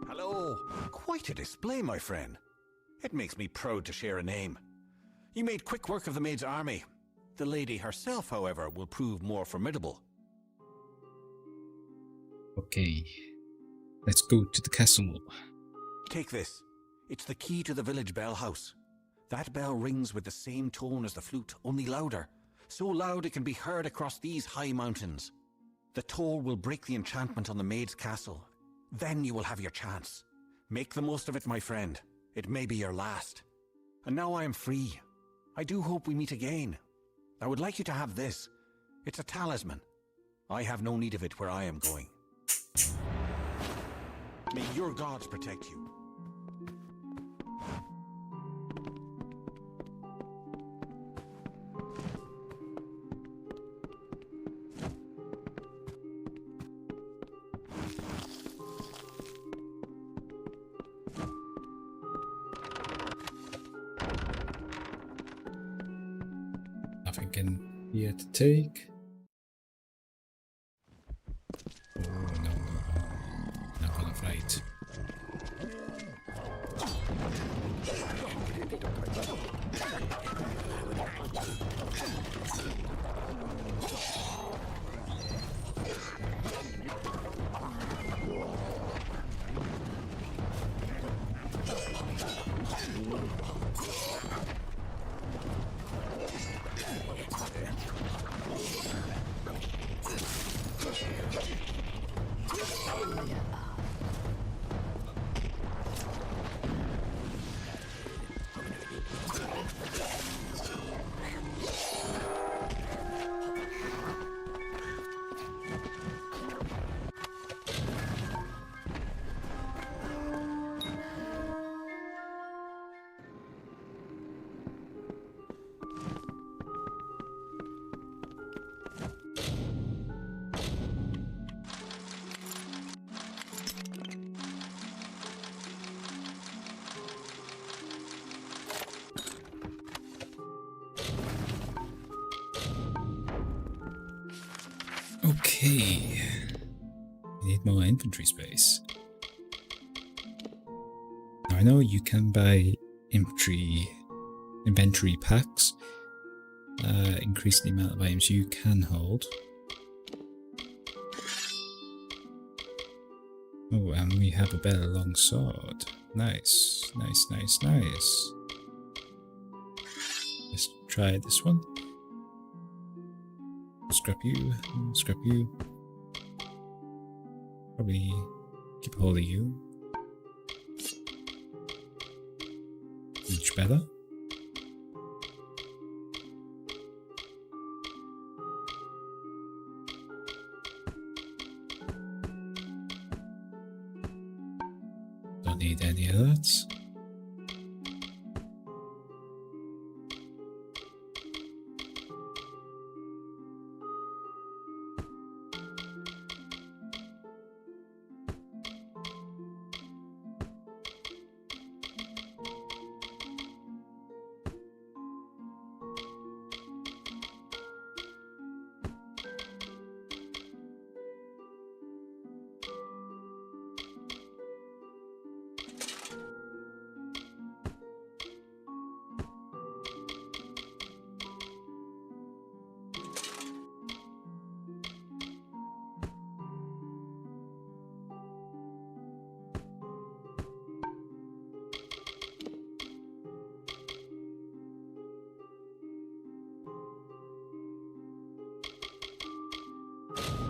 Speaker 7: Hello. Quite a display, my friend. It makes me proud to share a name. You made quick work of the maid's army. The lady herself, however, will prove more formidable.
Speaker 1: Okay. Let's go to the castle.
Speaker 7: Take this. It's the key to the village bell house. That bell rings with the same tone as the flute, only louder. So loud it can be heard across these high mountains. The toll will break the enchantment on the maid's castle. Then you will have your chance. Make the most of it, my friend. It may be your last. And now I am free. I do hope we meet again. I would like you to have this. It's a talisman. I have no need of it where I am going. May your gods protect you.
Speaker 1: Nothing can here to take. Oh no, not gonna fight. Okay, I need more inventory space. Now I know you can buy inventory packs, increase the amount of items you can hold. Oh, and we have a better long sword. Nice, nice, nice, nice. Let's try this one. Scrap you, scrap you. Probably keep hold of you. Much better. Don't need any of that.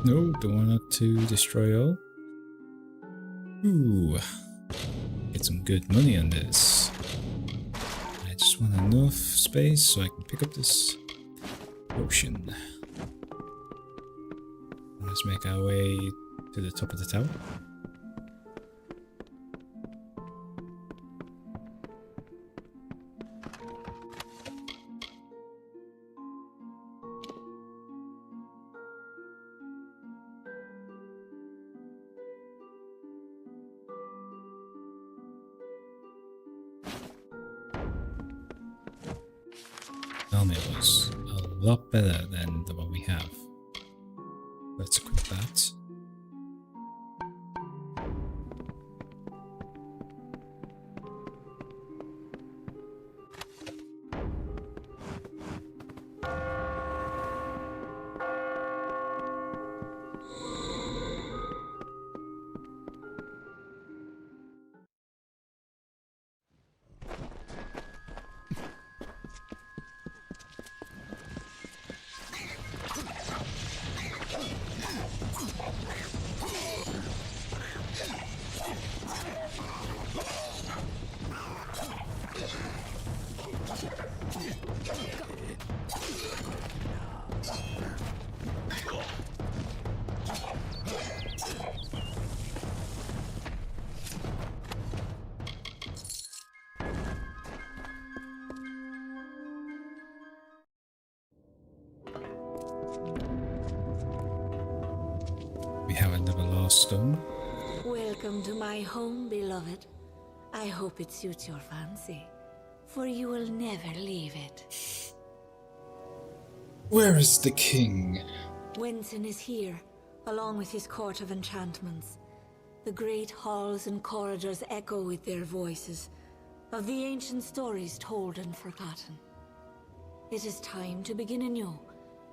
Speaker 1: No, don't want to destroy all. Ooh, get some good money on this. I just want enough space so I can pick up this potion. Let's make our way to the top of the tower. Helmet was a lot better than the one we have. Let's equip that. We have another last stone.
Speaker 2: Welcome to my home, beloved. I hope it suits your fancy, for you will never leave it.
Speaker 1: Where is the king?
Speaker 2: Wenson is here, along with his court of enchantments. The great halls and corridors echo with their voices, of the ancient stories told and forgotten. It is time to begin anew,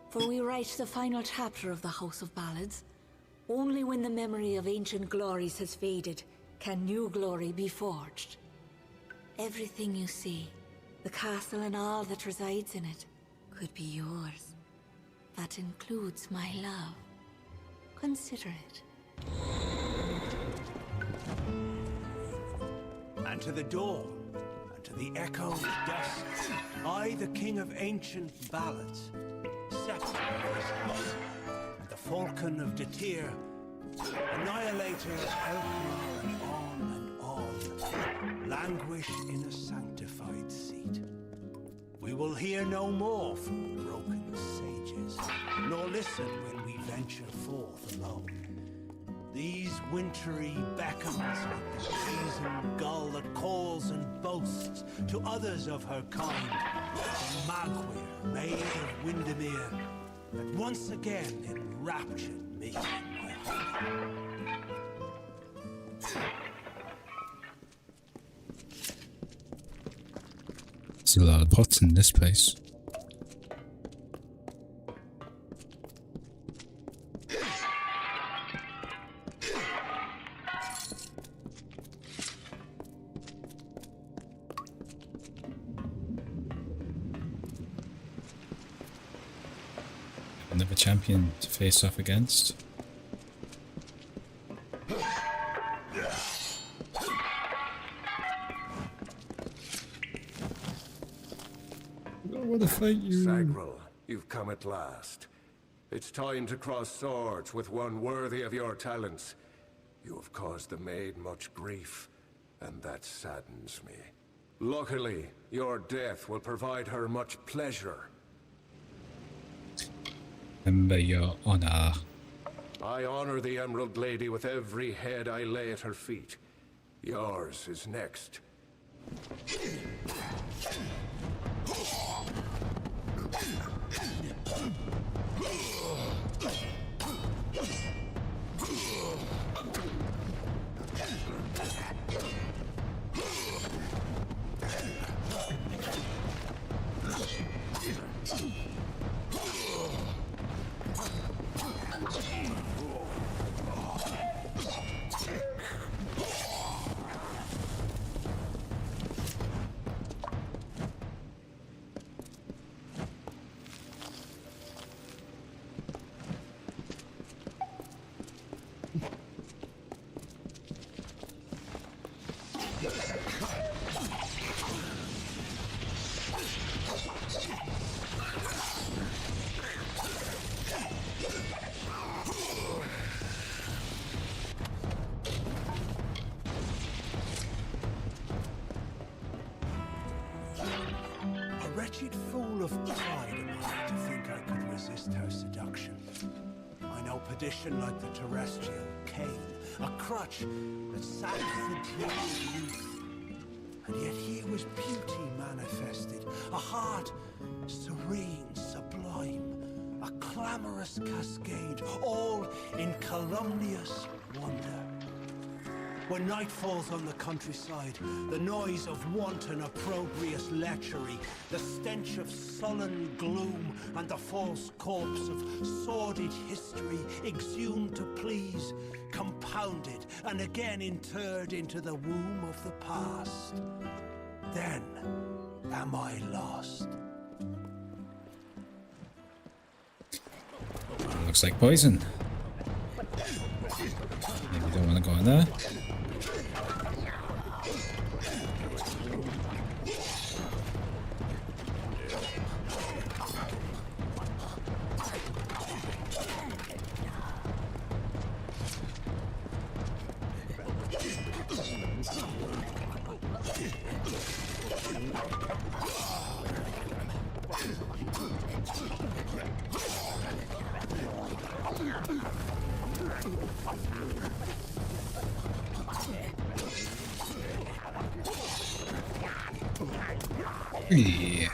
Speaker 2: for we write the final chapter of the House of Ballads. Only when the memory of ancient glories has faded can new glory be forged. Everything you see, the castle and all that resides in it, could be yours. That includes my love. Consider it.
Speaker 9: And to the dawn, and to the echoed dusk, I, the king of ancient ballads, scepter of this house, and the falcon of Detir, annihilator of Elknar, and on, languish in a sanctified seat. We will hear no more from broken sages, nor listen when we venture forth alone. These wintry beckons like the brazen gull that calls and boasts to others of her kind, the Magwir, maid of Windermere, that once again enraptured me in my home.
Speaker 1: There's a lot of pots in this place. Another champion to face off against. I want to fight you.
Speaker 10: Sagril, you've come at last. It's time to cross swords with one worthy of your talents. You have caused the maid much grief, and that saddens me. Luckily, your death will provide her much pleasure.
Speaker 1: Remember your honor.
Speaker 10: I honor the Emerald Lady with every head I lay at her feet. Yours is next.
Speaker 9: full of pride am I to think I could resist her seduction. I know perdition like the terrestrial Cain, a crutch that saps the joy of youth. And yet here was beauty manifested, a heart serene, sublime, a clamorous cascade, all in calumnious wonder. When night falls on the countryside, the noise of wanton opprobrious lechery, the stench of sullen gloom, and the false corpse of sordid history exhumed to please, compounded and again interred into the womb of the past. Then am I lost.
Speaker 1: Looks like poison. Maybe we don't want to go in there. Yeah.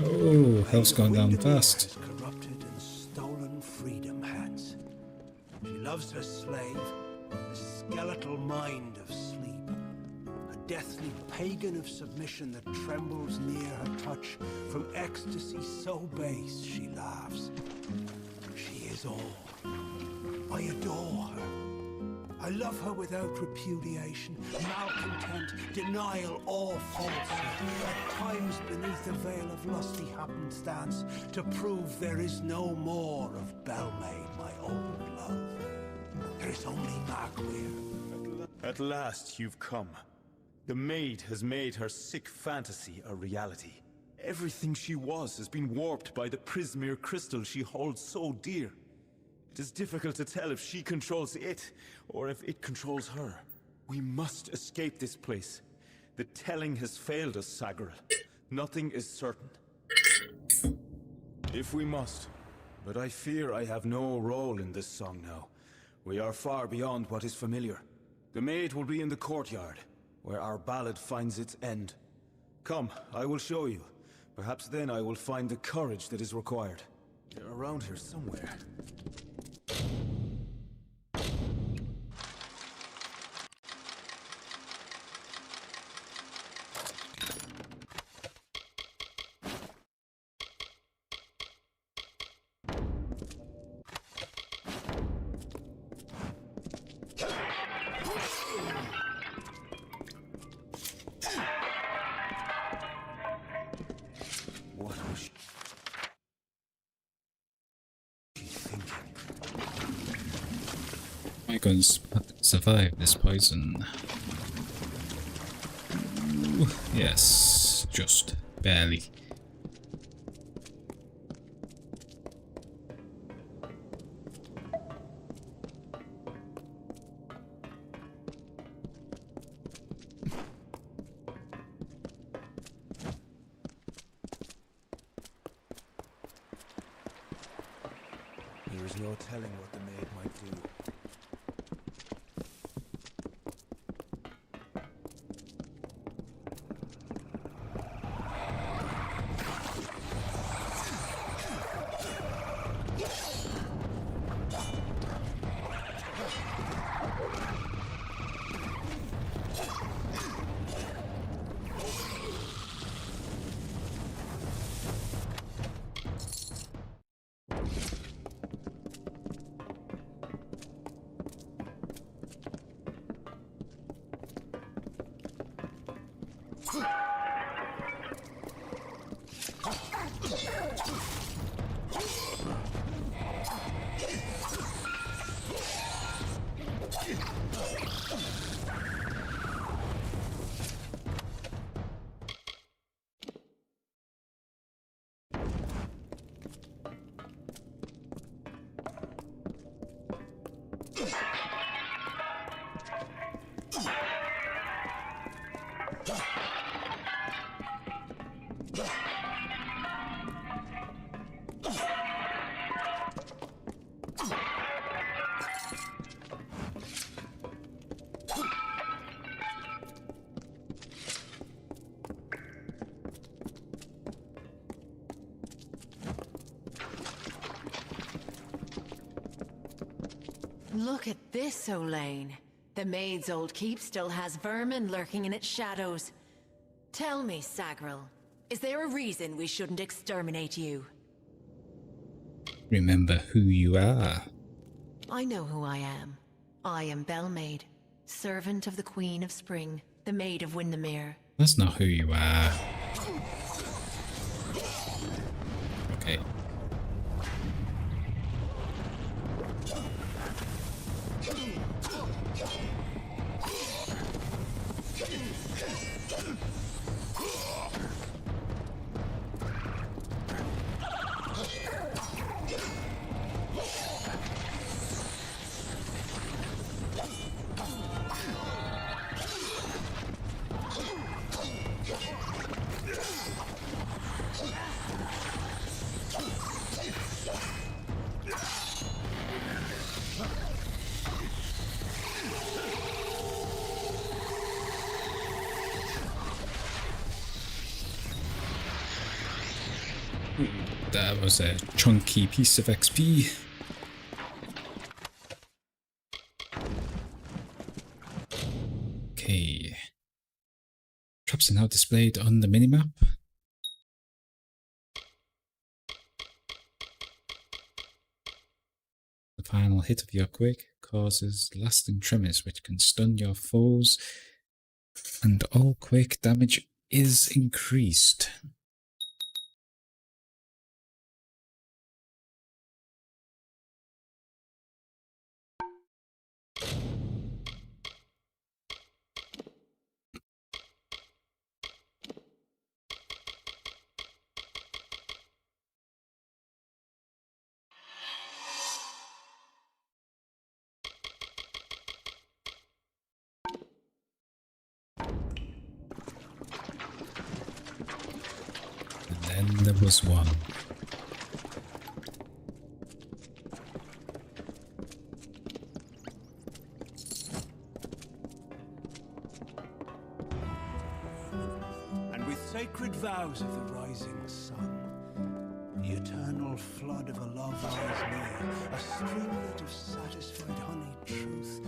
Speaker 1: Oh, hell's gone down fast.
Speaker 9: Corrupted and stolen freedom hands. She loves her slave, the skeletal mind of sleep. A deathly pagan of submission that trembles near her touch. From ecstasy so base she laughs. She is all. I adore her. I love her without repudiation, malcontent, denial, or falsehood. At times beneath a veil of lusty happenstance, to prove there is no more of Belmaid, my old love. There is only Markweir.
Speaker 11: At last you've come. The maid has made her sick fantasy a reality. Everything she was has been warped by the Prismere crystal she holds so dear. It is difficult to tell if she controls it, or if it controls her. We must escape this place. The telling has failed us, Sagril. Nothing is certain. If we must. But I fear I have no role in this song now. We are far beyond what is familiar. The maid will be in the courtyard, where our ballad finds its end. Come, I will show you. Perhaps then I will find the courage that is required. They're around here somewhere. What was she thinking?
Speaker 1: going to survive this poison? Ooh, yes, just barely.
Speaker 9: There is no telling what the maid might do.
Speaker 6: Look at this, Olaine. The maid's old keep still has vermin lurking in its shadows. Tell me, Sagril, is there a reason we shouldn't exterminate you?
Speaker 1: Remember who you are.
Speaker 6: I know who I am. I am Bellmaid, servant of the Queen of Spring, the Maid of Windermere.
Speaker 1: That's not who you are. Okay. That was a chunky piece of XP. Okay. Traps are now displayed on the minimap. The final hit of your quake causes lasting tremors which can stun your foes, and all quake damage is increased. And then there was one.
Speaker 9: And with sacred vows of the rising sun, the eternal flood of a love lies near, a streamlet of satisfied honeyed truth,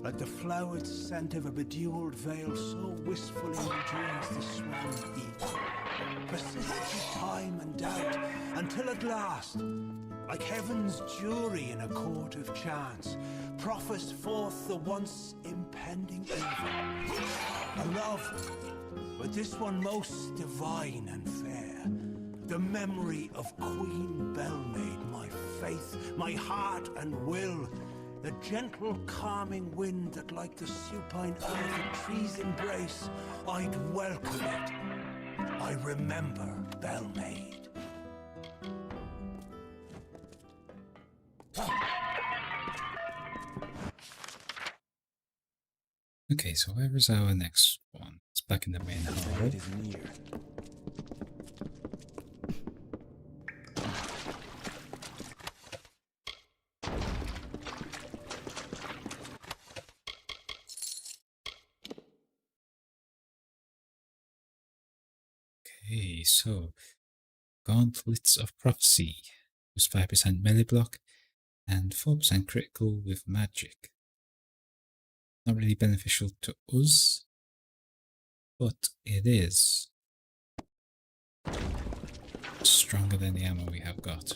Speaker 9: like the flowered scent of a bedewed veil, so wistfully endures the swan heat. Persists through time and doubt, until at last, like heaven's jury in a court of chance, proffers forth the once impending evil. A love, but this one most divine and fair. The memory of Queen Bellmaid, my faith, my heart and will, The gentle, calming wind that like the supine earth a tree's embrace, I'd welcome it. I remember Bellmaid.
Speaker 1: Okay, so where is our next one? It's back in the main hall.
Speaker 11: It is near.
Speaker 1: Okay, so Gauntlets of Prophecy was 5% melee block and 4% critical with magic. Not really beneficial to us, but it is stronger than the ammo we have got.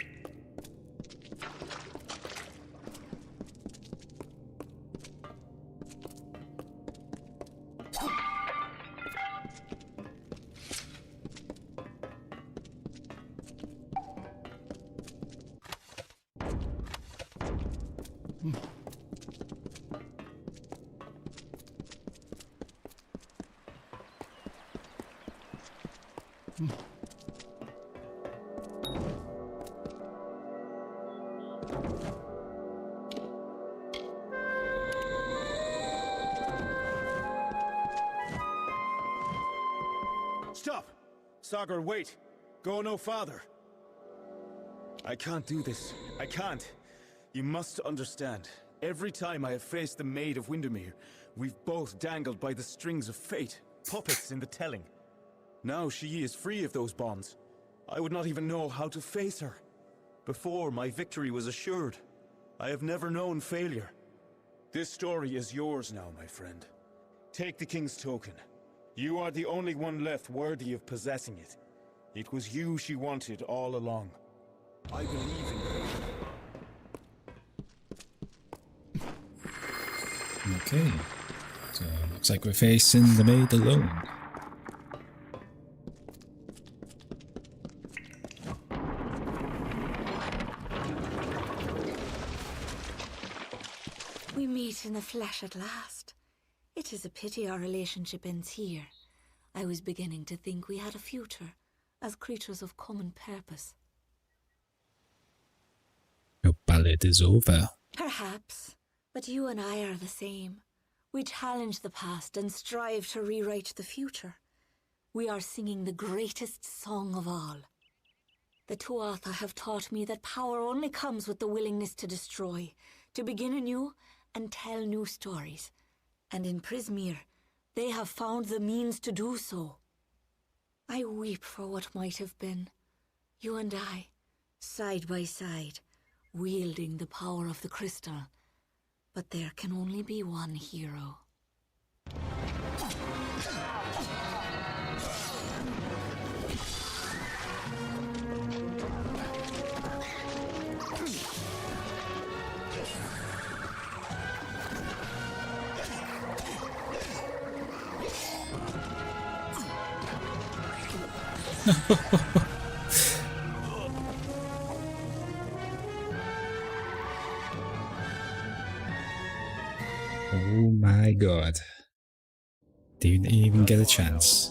Speaker 11: Stop! Sagar, wait! Go no farther! I can't do this. I can't. You must understand. Every time I have faced the Maid of Windermere, we've both dangled by the strings of fate. Puppets in the telling. Now she is free of those bonds. I would not even know how to face her. Before, my victory was assured. I have never known failure. This story is yours now, my friend. Take the King's token. You are the only one left worthy of possessing it. It was you she wanted all along. I believe in you.
Speaker 1: Okay, so looks like we're facing the maid alone.
Speaker 2: We meet in the flesh at last. It is a pity our relationship ends here. I was beginning to think we had a future, as creatures of common purpose.
Speaker 1: Your ballad is over.
Speaker 2: Perhaps, but you and I are the same. We challenge the past and strive to rewrite the future. We are singing the greatest song of all. The Tuatha have taught me that power only comes with the willingness to destroy, to begin anew and tell new stories. And in Prismeer, they have found the means to do so. I weep for what might have been. You and I, side by side, wielding the power of the crystal. But there can only be one hero.
Speaker 1: Oh my god. Didn't even get a chance.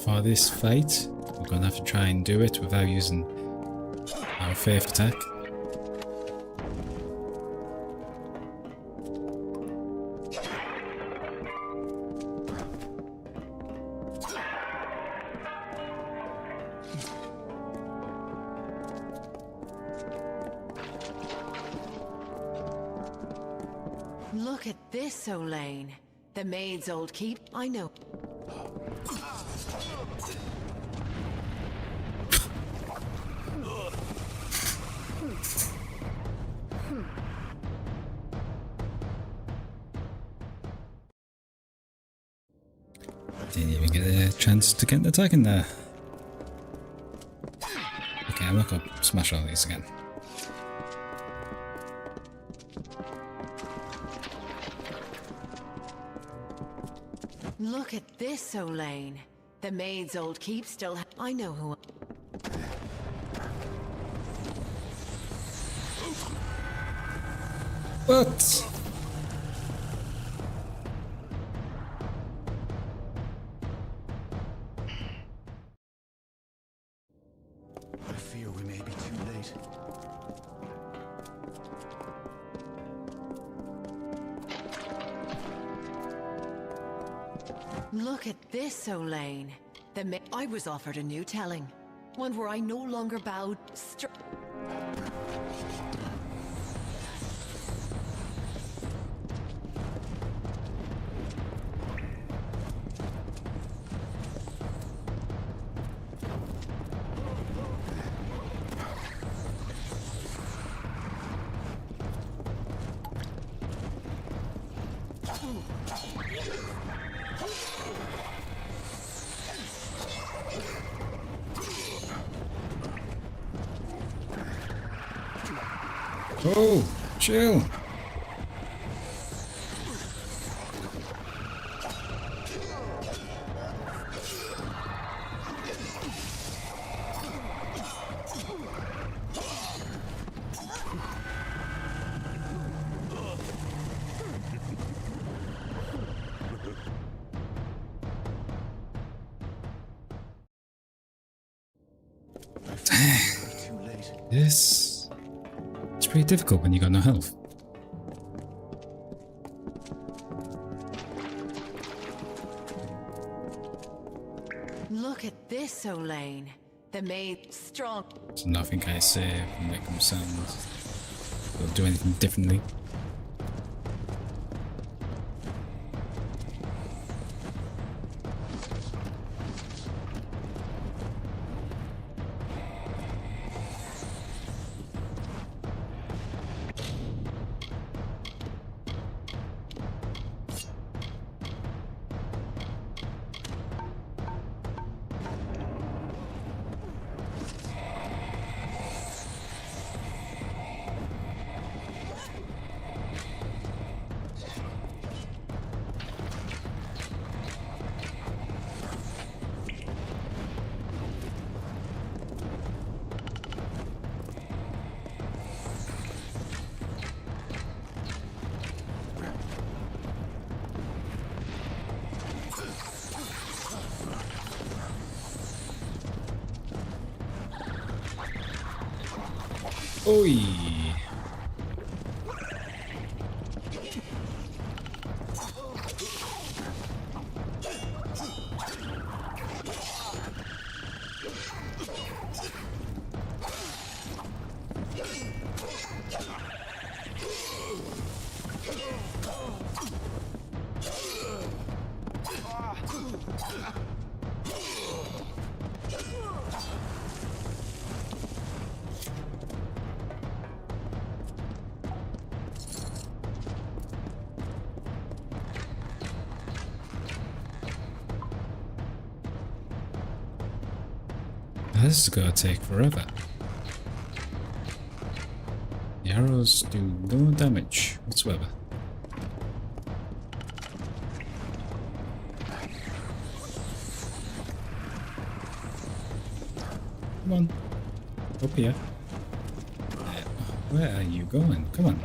Speaker 1: For this fight, we're gonna have to try and do it without using our faith attack.
Speaker 6: Look at this, Olaine. The maid's old keep. I know.
Speaker 1: Didn't even get a chance to get an attack in there. Okay, Yeah, I'm not gonna smash all these again.
Speaker 6: Look at this, Olaine. The maid's old keep still I know who...
Speaker 1: What?
Speaker 5: I fear we may be too late.
Speaker 6: Look at this, Olaine. I was offered a new telling. One where I no longer bowed
Speaker 1: Oh, chill. This... It's pretty difficult when you got no health.
Speaker 6: Look at this, Olaine. The maid strong.
Speaker 1: There's nothing I say will make them sound... or do anything differently. Oi! This is gonna take forever. The arrows do no damage whatsoever. Come on. Up here. Where are you going? Come on.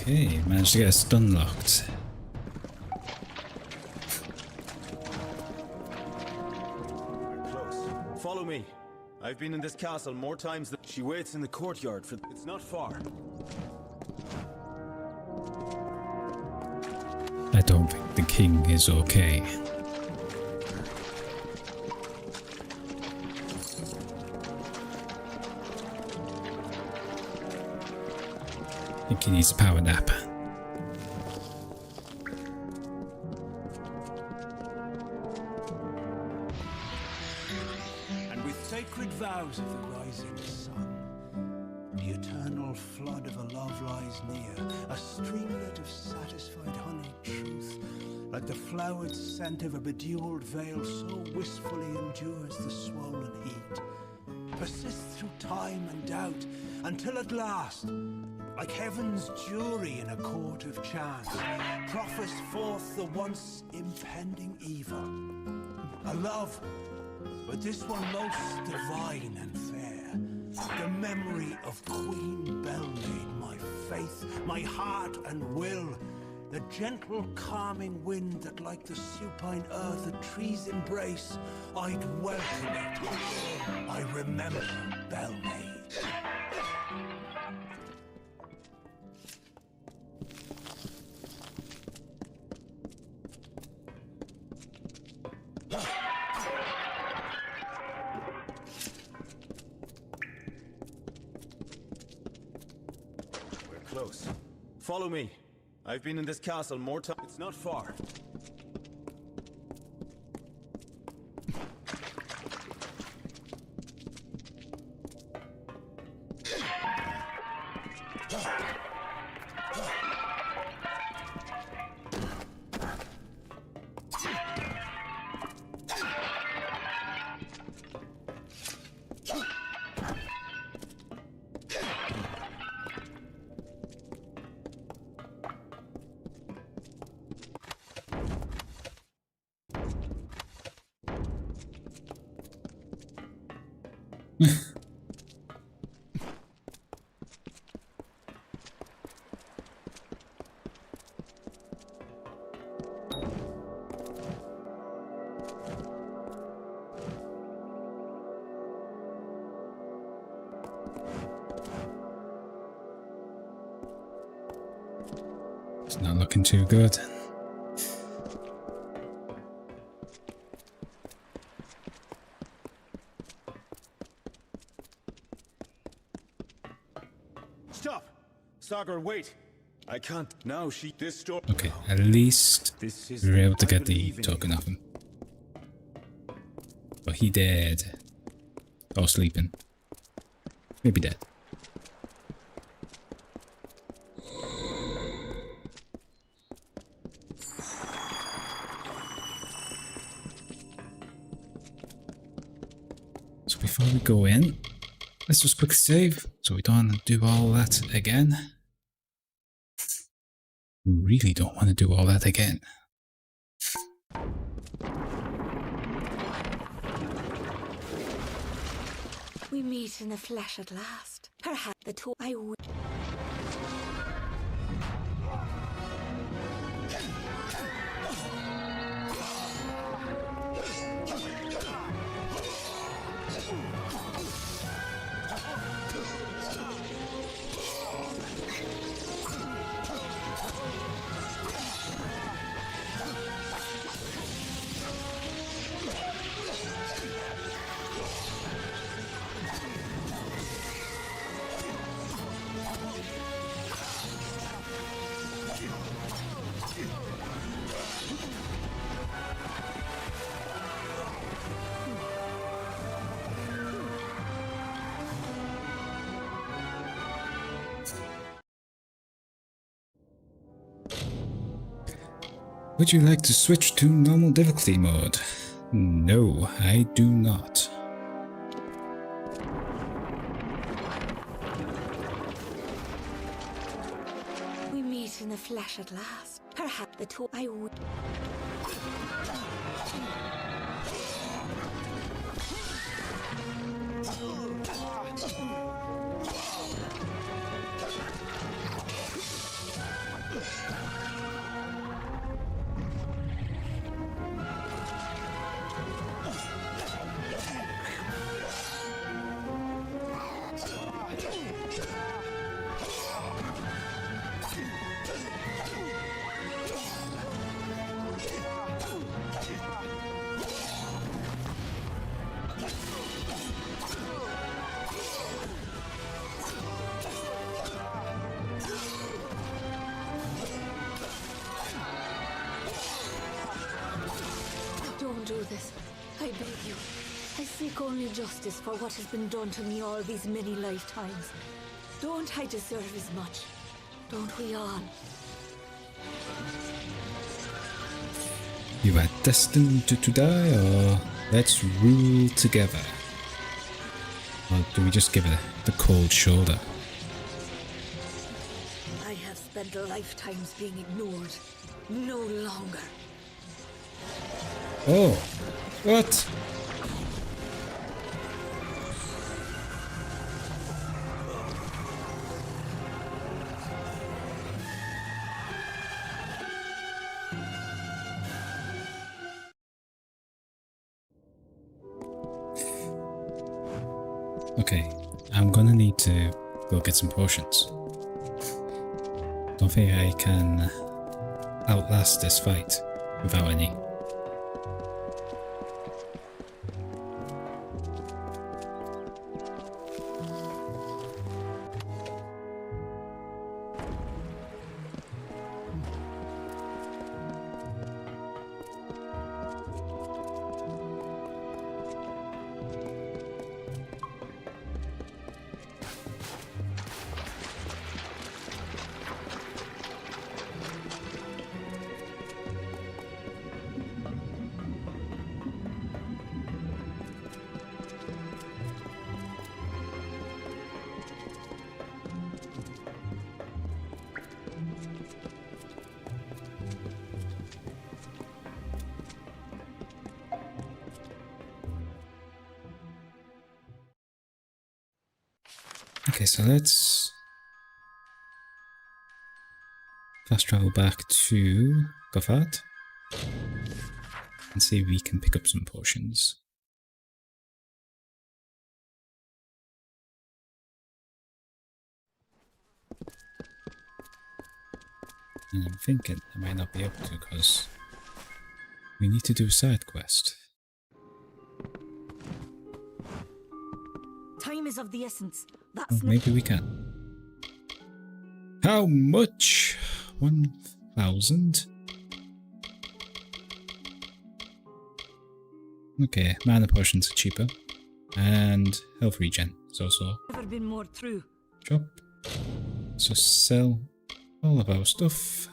Speaker 1: Okay, managed to get a stun locked.
Speaker 11: We're close. Follow me. I've been in this castle more times than... She waits in the courtyard for... It's not far.
Speaker 1: I don't think the king is okay. I think he needs a power nap.
Speaker 9: And with sacred vows of the rising sun, the eternal flood of a love lies near, a streamlet of satisfied honeyed truth, like the flowered scent of a bedewled veil, so wistfully endures the swollen heat, persists through time and doubt, until at last, like heaven's jury in a court of chance, proffers forth the once impending evil. A love, but this one most divine and fair. The memory of Queen Belmaid, my faith, my heart and will. The gentle calming wind that like the supine earth a tree's embrace, I'd welcome it. I remember Belmaid.
Speaker 11: Close. Follow me. I've been in this castle more times. It's not far.
Speaker 1: It's not looking too good.
Speaker 11: Stop! Sagar, wait! I can't now. This door.
Speaker 1: Okay, at least
Speaker 11: This is
Speaker 1: we were able to
Speaker 11: I
Speaker 1: get the
Speaker 11: believe in
Speaker 1: token
Speaker 11: you.
Speaker 1: of him. But he dead. Or sleeping. Maybe dead. So before we go in, let's just quick save so we don't do all that again. Really don't want to do all that again.
Speaker 2: We meet in the flesh at last. Perhaps the two I would.
Speaker 1: Would you like to switch to normal difficulty mode? No, I do not.
Speaker 2: We meet in the flesh at last. Perhaps the two I would. seek only justice for what has been done to me all these many lifetimes. Don't I deserve as much? Don't we all?
Speaker 1: You are destined to die, or let's rule together? Or do we just give it the cold shoulder?
Speaker 2: I have spent lifetimes being ignored. No longer.
Speaker 1: Oh, what? Okay, I'm gonna need to go get some potions. Don't think I can outlast this fight without any. Okay, so let's fast travel back to Gothard and see if we can pick up some potions. And I'm thinking I might not be able to because we need to do a side quest.
Speaker 2: Time is of the essence.
Speaker 1: Oh,
Speaker 2: That's
Speaker 1: maybe we can. How much? 1,000? Okay, mana potions are cheaper. And health regen is also
Speaker 2: never been more true.
Speaker 1: drop. So sell all of our stuff.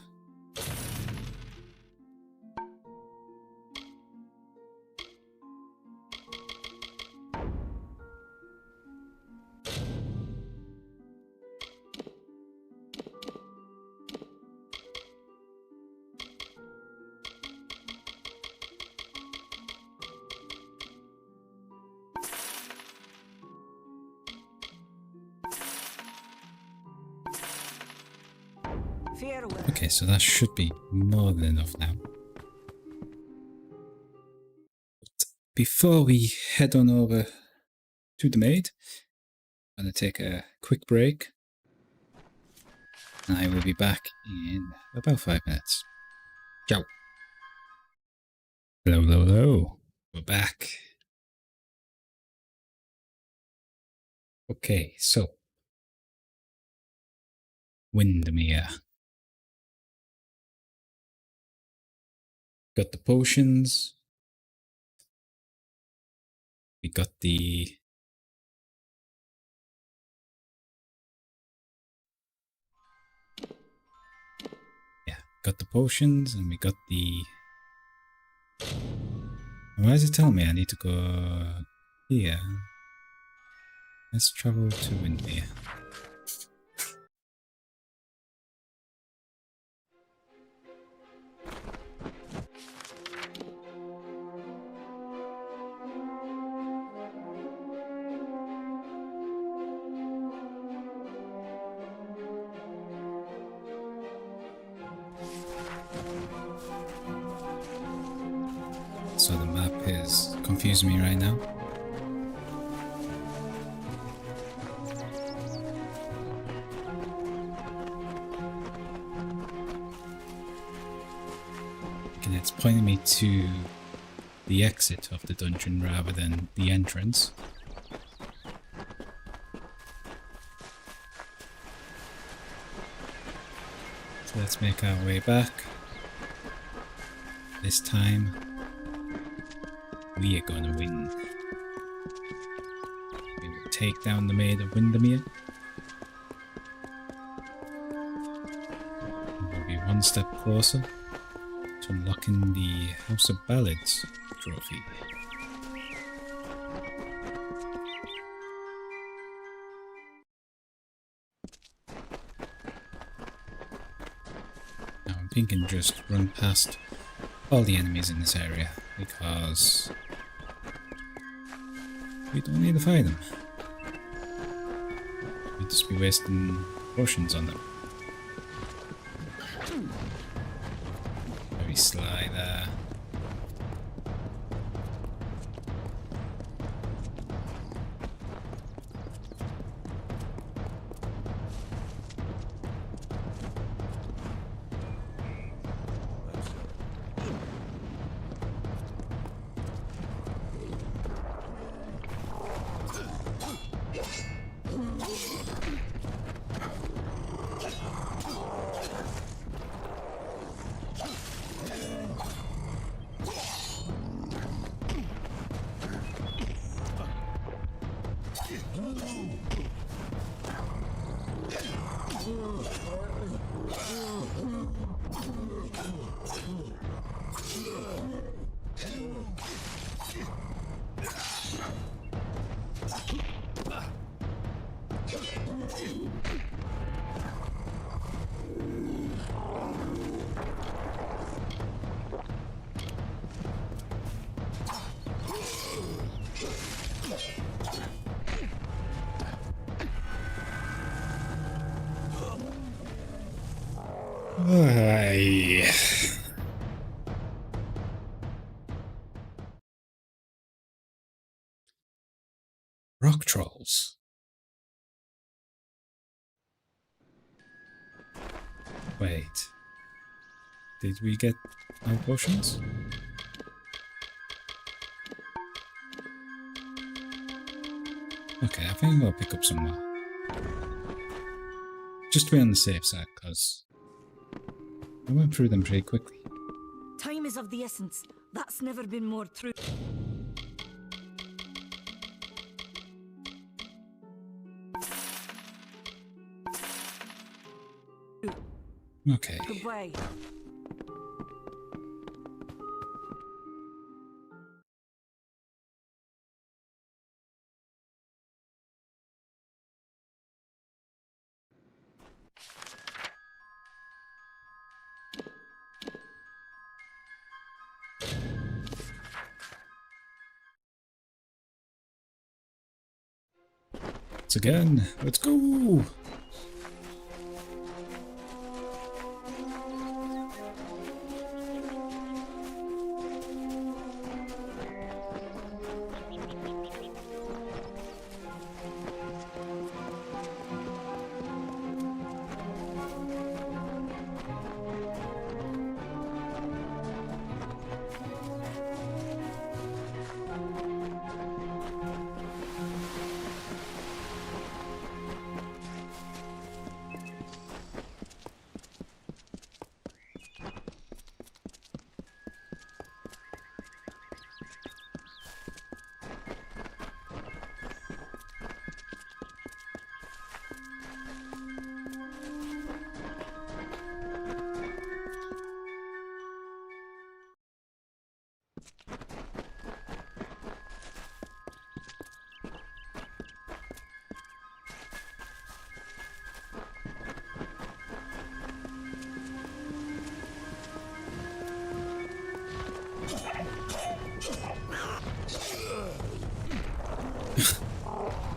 Speaker 2: Farewell.
Speaker 1: Okay, so that should be more than enough now. But before we head on over to the maid, I'm going to take a quick break. And I will be back in about 5 minutes. Ciao. Hello, hello, hello. We're back. Okay, so Windermere. Got the potions. We got the got the potions, and we got the. Why is it telling me I need to go here? Let's travel to Windermere. So the map is confusing me right now. And it's pointing me to the exit of the dungeon rather than the entrance. So let's make our way back. This time we are gonna win. take down the Maid of Windermere. We'll be one step closer to unlocking the House of Ballads trophy. Now I'm thinking just run past all the enemies in this area because we don't need to fight them. We'd just be wasting potions on them. Very sly there. Aye. Rock trolls. Wait. Did we get our potions? Okay, I think I'm gonna pick up some more. Just to be on the safe side, because I went through them pretty quickly.
Speaker 2: Time is of the essence. That's never been more true.
Speaker 1: Okay.
Speaker 2: Goodbye.
Speaker 1: Once again, let's go!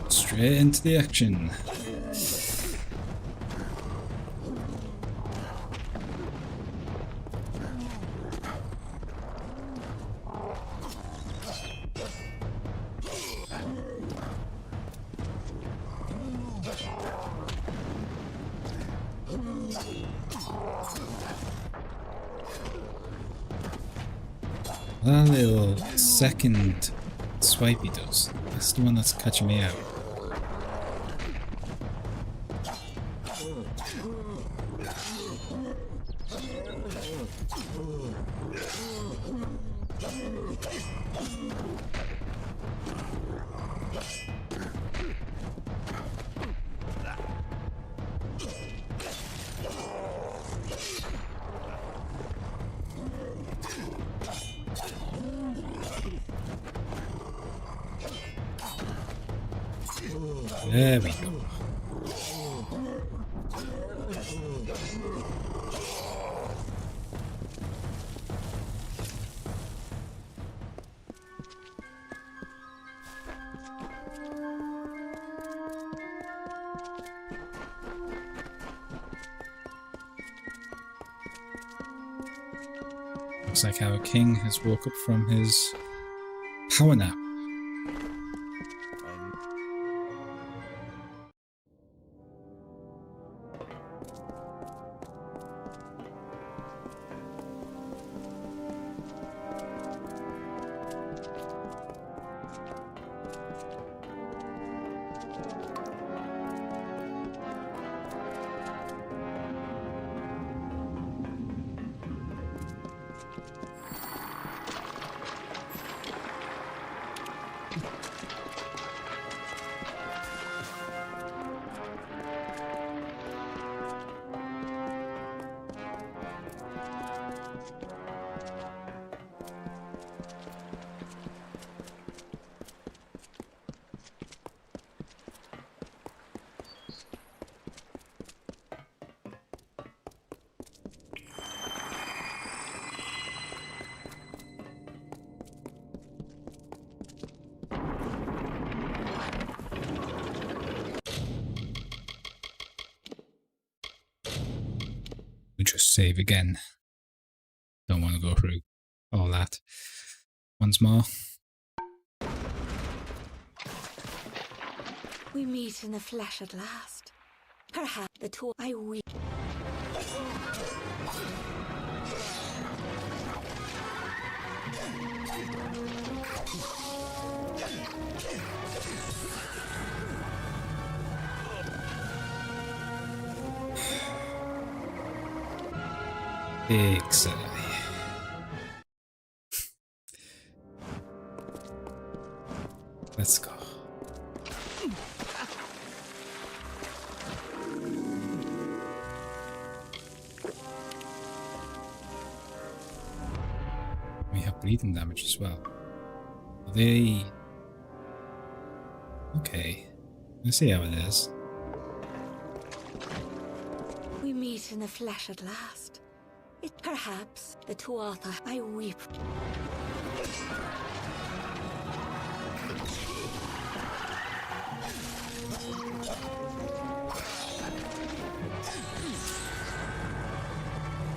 Speaker 1: Straight into the action. That little second swipe he does, that's the one that's catching me out. There we go. Looks like our king has woke up from his power nap. We just save again. Don't want to go through all that once more.
Speaker 2: We meet in the flesh at last. Perhaps the two I weep.
Speaker 1: Big sigh. Let's go. We have bleeding damage as well. Are they... Okay. Let's see how it is.
Speaker 2: We meet in the flesh at last. It perhaps the two author I weep.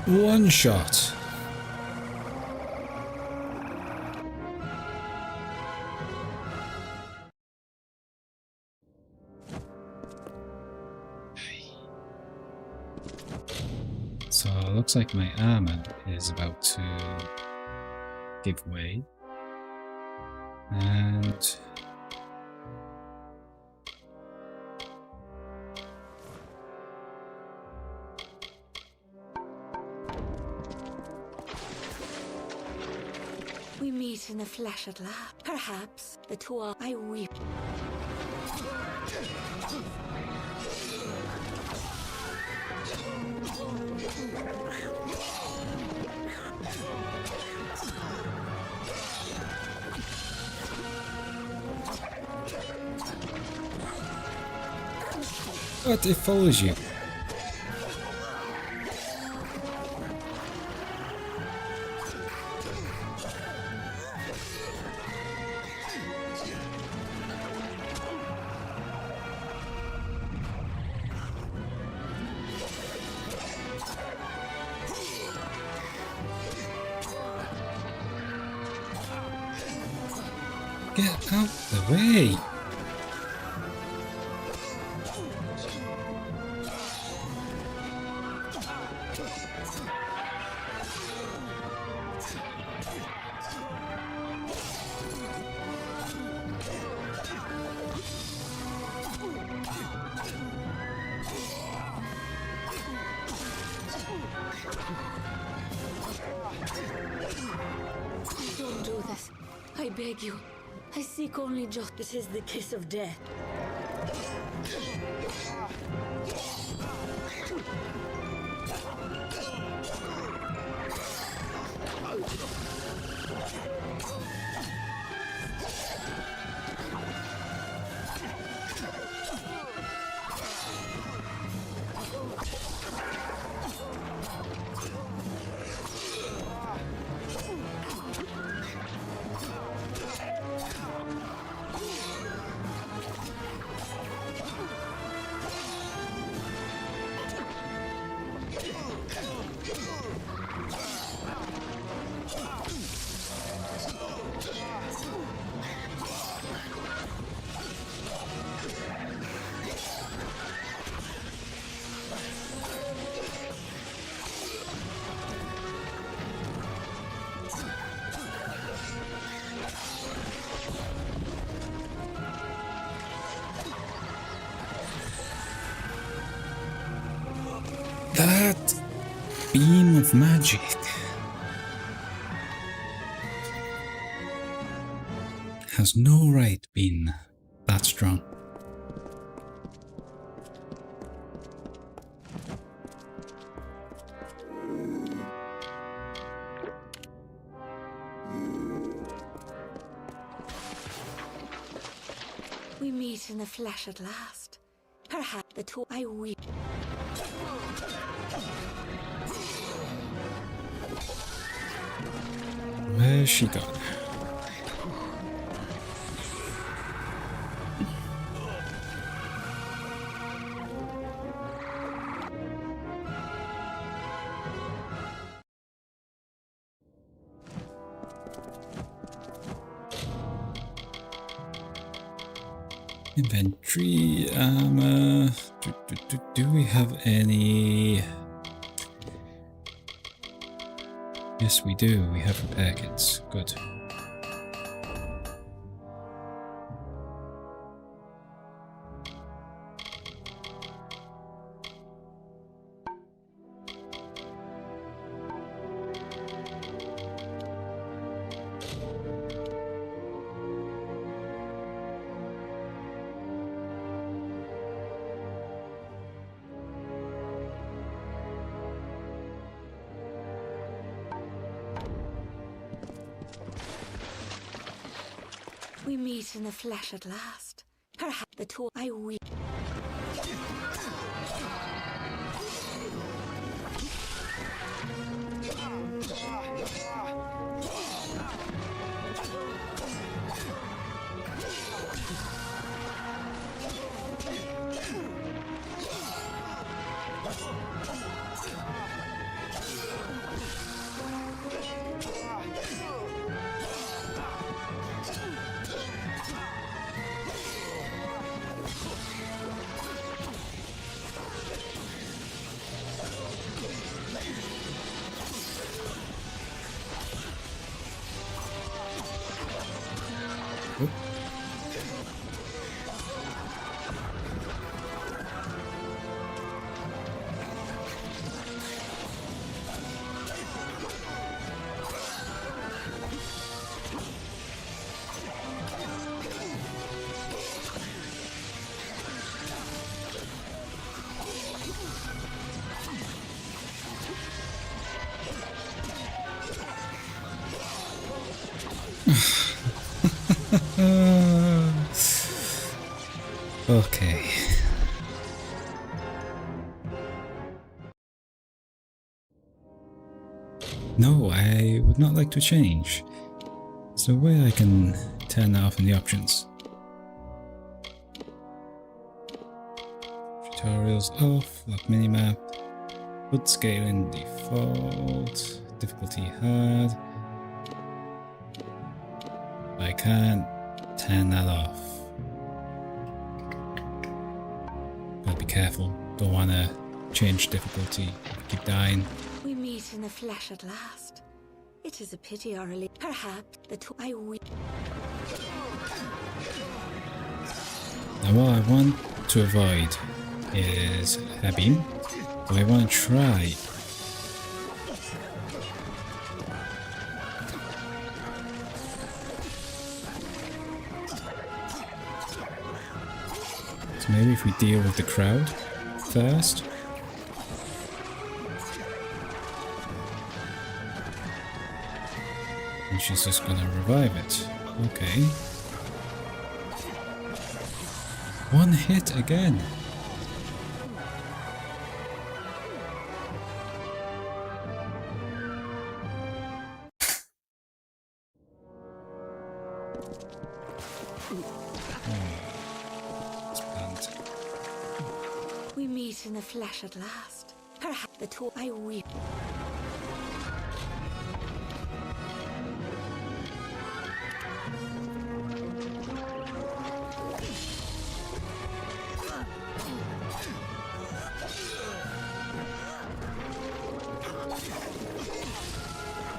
Speaker 1: One shot. So it looks like my armor is about to give way. And
Speaker 2: We meet in the flesh at last. Perhaps the two are I weep.
Speaker 1: what? It follows you. Get out the way!
Speaker 2: Don't do this. I beg you. I seek only justice. It is the kiss of death.
Speaker 1: beam of magic. Has no right being that strong.
Speaker 2: We meet in the flesh at last. Perhaps the two I weep.
Speaker 1: Where's she gone? Inventory, do we have any? Yes, we do. We have repair kits. Good.
Speaker 2: We meet in the flesh at last. Perhaps the two I weep. Okay. No, I would not like to change. Is there a way I can turn that off in the options? Tutorials off, lock minimap, put scaling default, difficulty hard. I can't turn that off. Gotta be careful, don't wanna change difficulty, keep dying. We meet in the flesh at last. It is a pity our perhaps the two I weep.
Speaker 1: Now what I want to avoid is a beam, but I want to try. So maybe if we deal with the crowd first. And she's just gonna revive it. Okay. One hit again.
Speaker 2: We meet in the flesh at last. Perhaps the two I weep.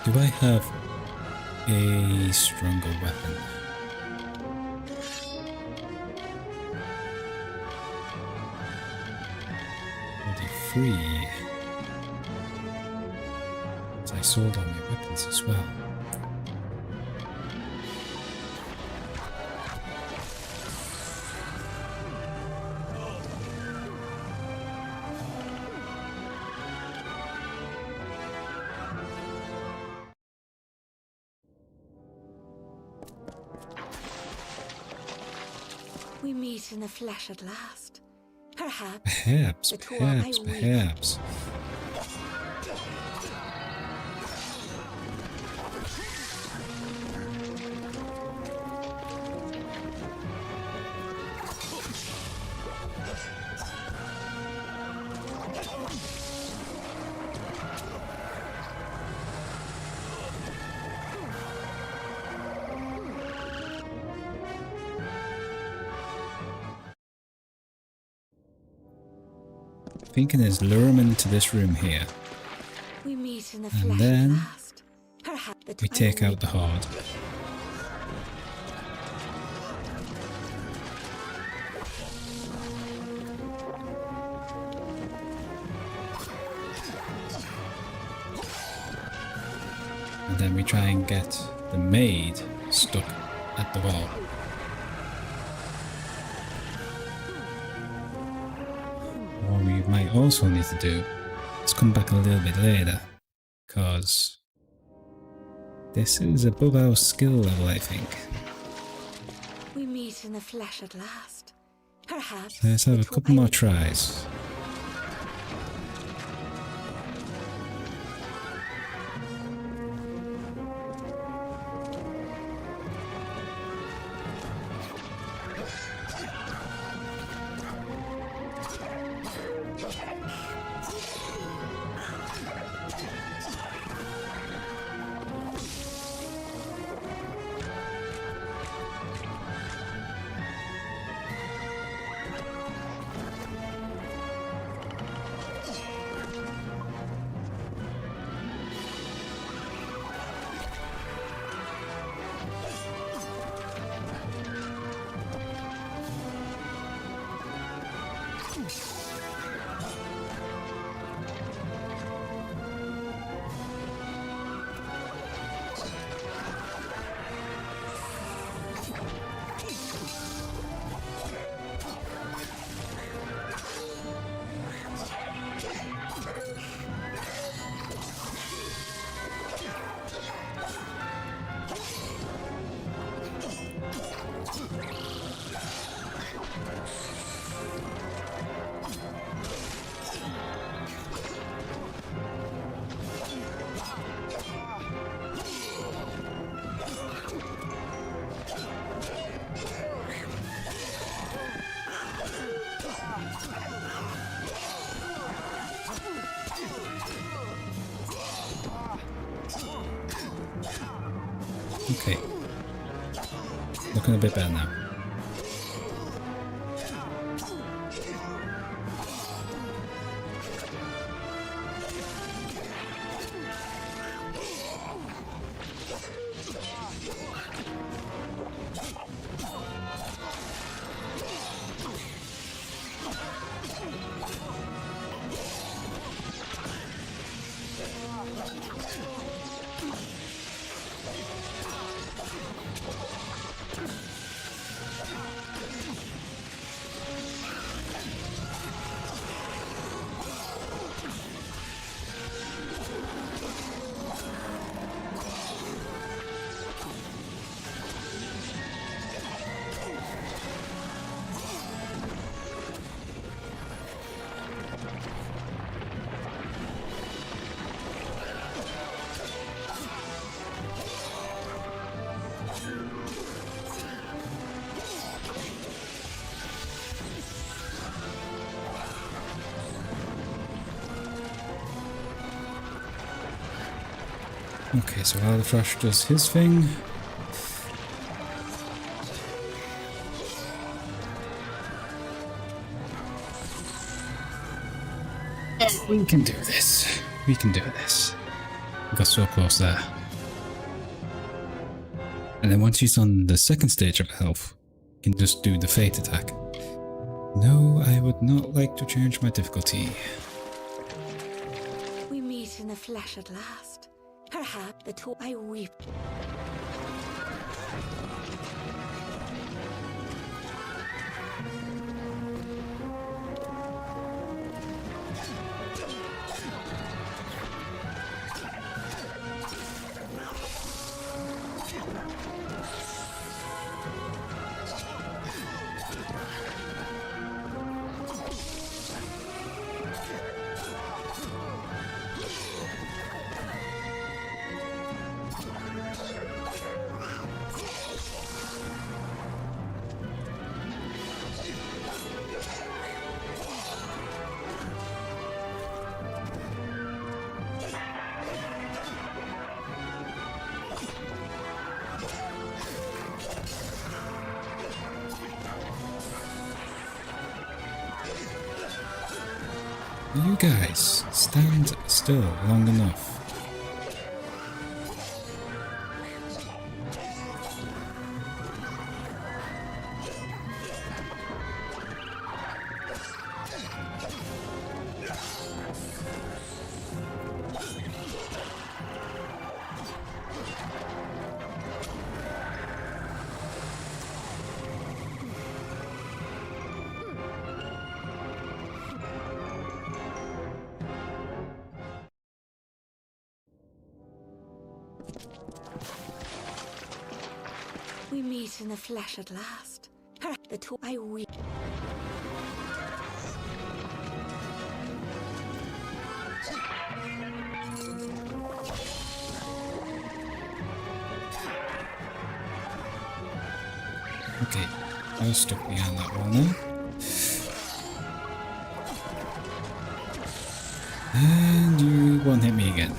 Speaker 1: Do I have a stronger weapon? Free. I sold all my weapons as well.
Speaker 2: We meet in the flesh at last. Perhaps.
Speaker 1: Perhaps,
Speaker 2: the two of my
Speaker 1: perhaps,
Speaker 2: weak-
Speaker 1: perhaps. Thinking is lure him into this room here.
Speaker 2: We meet in the
Speaker 1: And
Speaker 2: flesh
Speaker 1: then
Speaker 2: at last. Perhaps the
Speaker 1: we
Speaker 2: two
Speaker 1: take
Speaker 2: I
Speaker 1: out the horde. And then we try and get the maid stuck at the wall. What we might also need to do is come back a little bit later, because this is above our skill level, I think.
Speaker 2: We meet in the flesh at last. Perhaps.
Speaker 1: Let's have
Speaker 2: the
Speaker 1: a
Speaker 2: two
Speaker 1: couple
Speaker 2: I
Speaker 1: more
Speaker 2: weak-
Speaker 1: tries. Okay. Looking a bit better now. Okay, so while the Thrush does his thing, we can do this. We can do this. We got so close there. And then once he's on the second stage of health, you can just do the Fate attack. No, I would not like to change my difficulty.
Speaker 2: We meet in the flesh at last. Perhaps the two I weep.
Speaker 1: You guys, stand still long enough.
Speaker 2: We meet in the flesh at last. The two I weep.
Speaker 1: Okay, I was stuck behind that wall now. And you won't hit me again.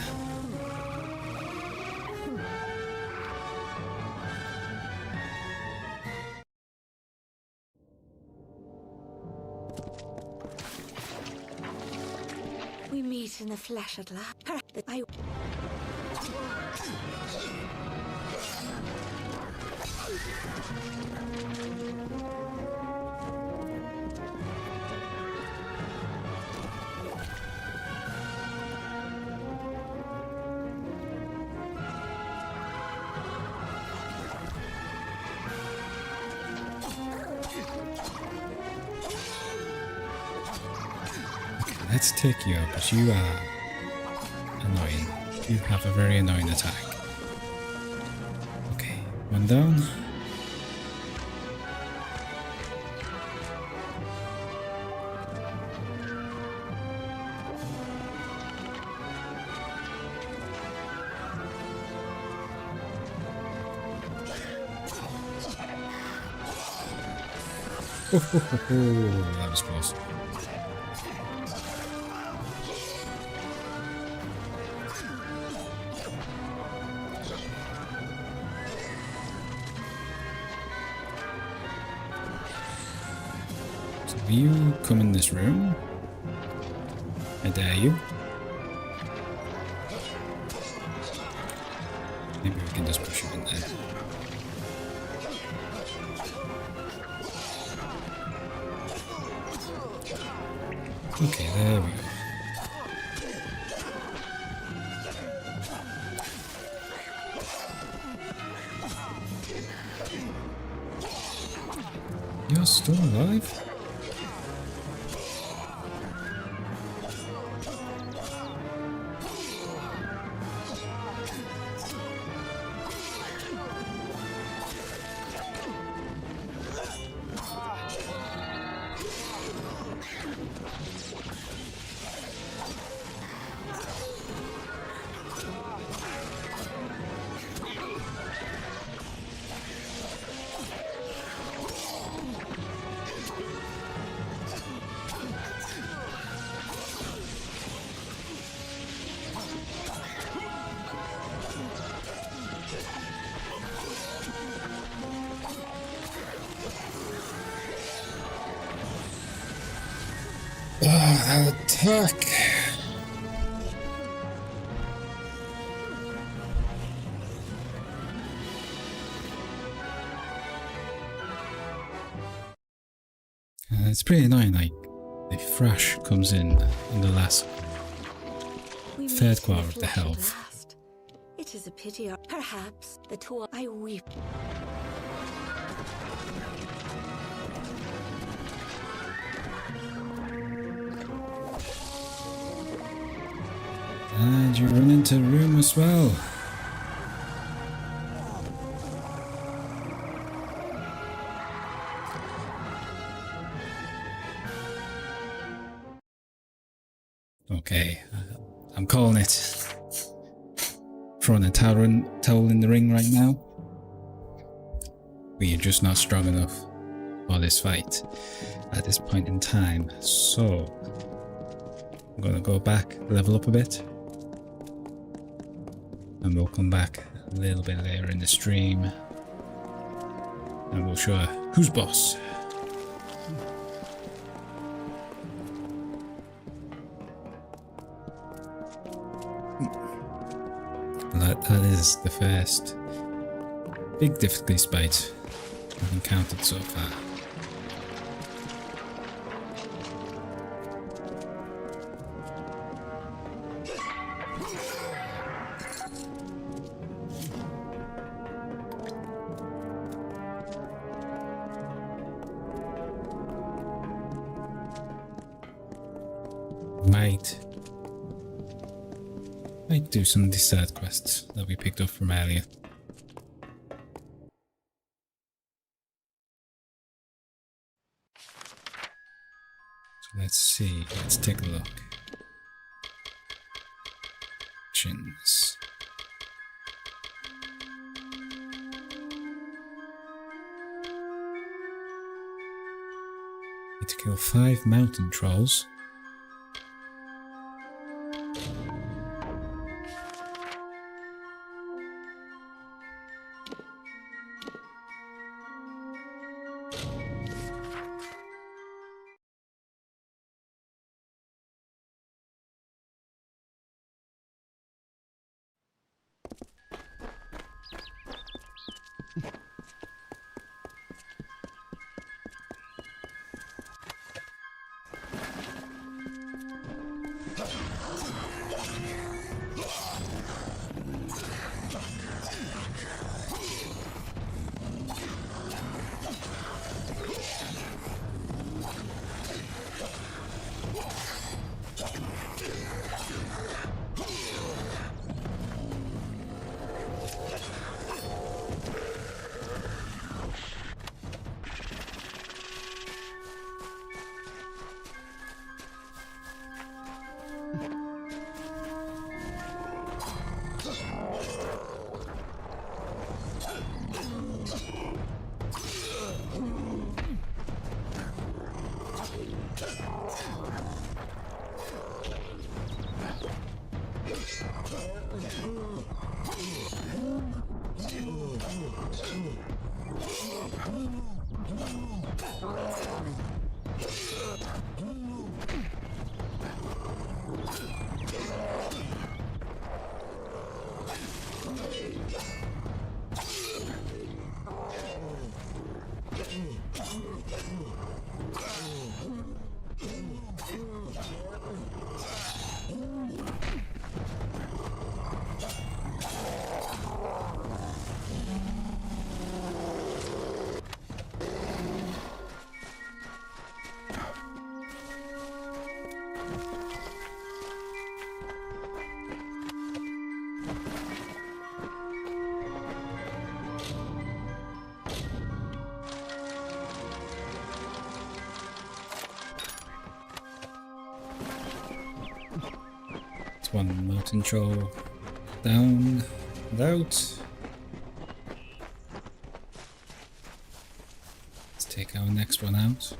Speaker 2: We meet in the flesh at last. I
Speaker 1: Let's take you out, but you are annoying. You have a very annoying attack. Okay, one down. Oh, that was close. You come in this room. I dare you. Maybe we can just push him in there. Okay, there we go. You're still alive? Oh, that attack! It's pretty annoying, like, the thrash comes in the last third quarter of the health.
Speaker 2: 'tis a pity, or perhaps the two I weep.
Speaker 1: And you run into a room as well. Okay, I'm calling it. Throwing a towel in the ring right now. We are just not strong enough for this fight at this point in time. So I'm gonna go back, level up a bit, and we'll come back a little bit later in the stream and we'll show who's boss. That is the first big difficulty spite I've encountered so far. Might do some of the side quests that we picked up from earlier. So let's see, let's take a look. Actions. Need to kill 5 mountain trolls. One mountain troll down and out. Let's take our next one out.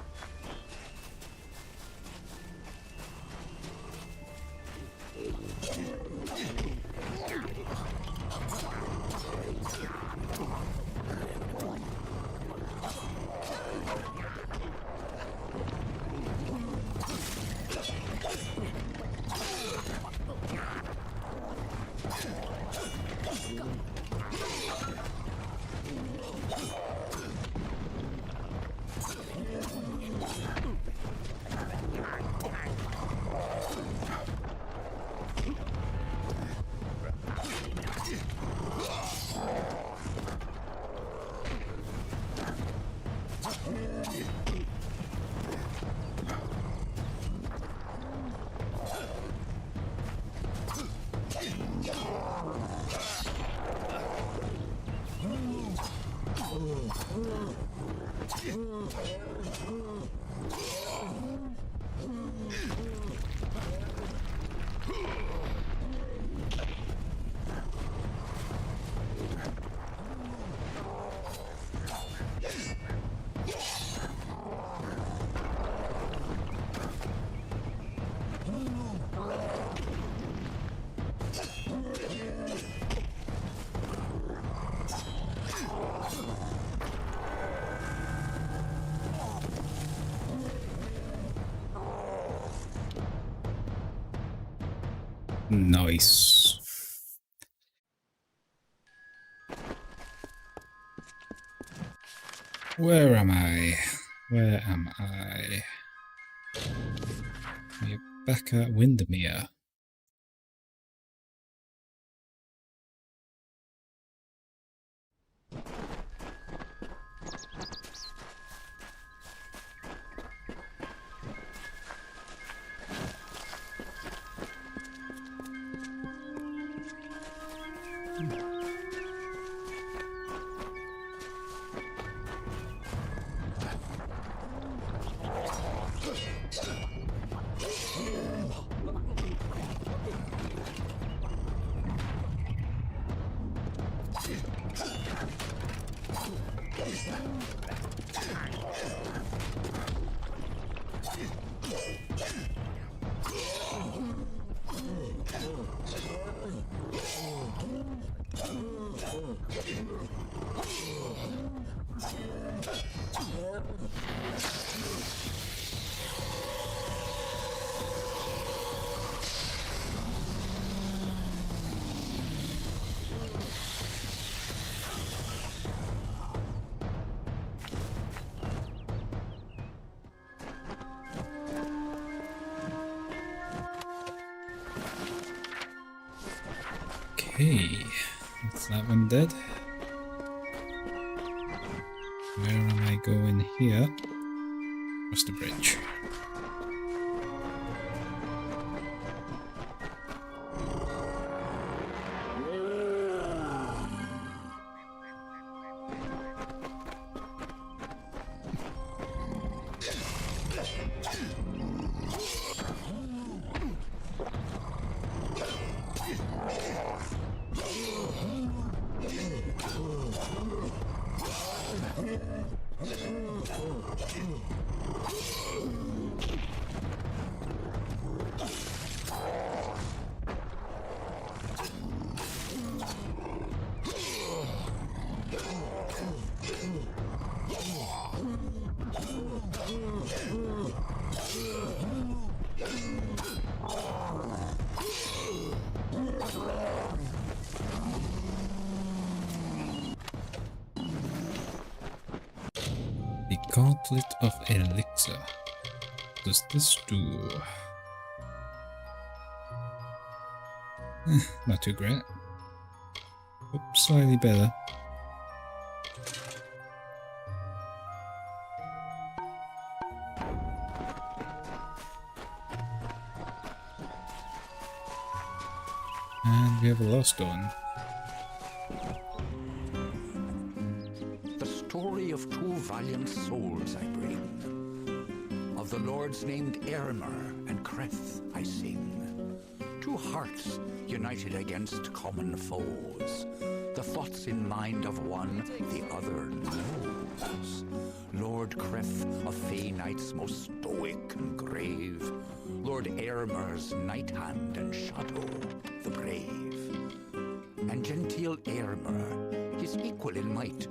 Speaker 1: Nice. Where am I? Where am I? We're back at Windermere. Okay, that's that one dead. Where am I going here? Across the bridge. The Gauntlet of Elixir. What does this do? Not too great. But slightly better. And we have a lost one.
Speaker 3: The story of two valiant souls I bring. Of the lords named Eremer and Creth I sing. Two hearts united against common foes. The thoughts in mind of one, the other knows. Lord Creth, of Fey Knights most stoic and grave. Lord Eremer's night hand and shadow, the brave. And genteel Eremer, his equal in might.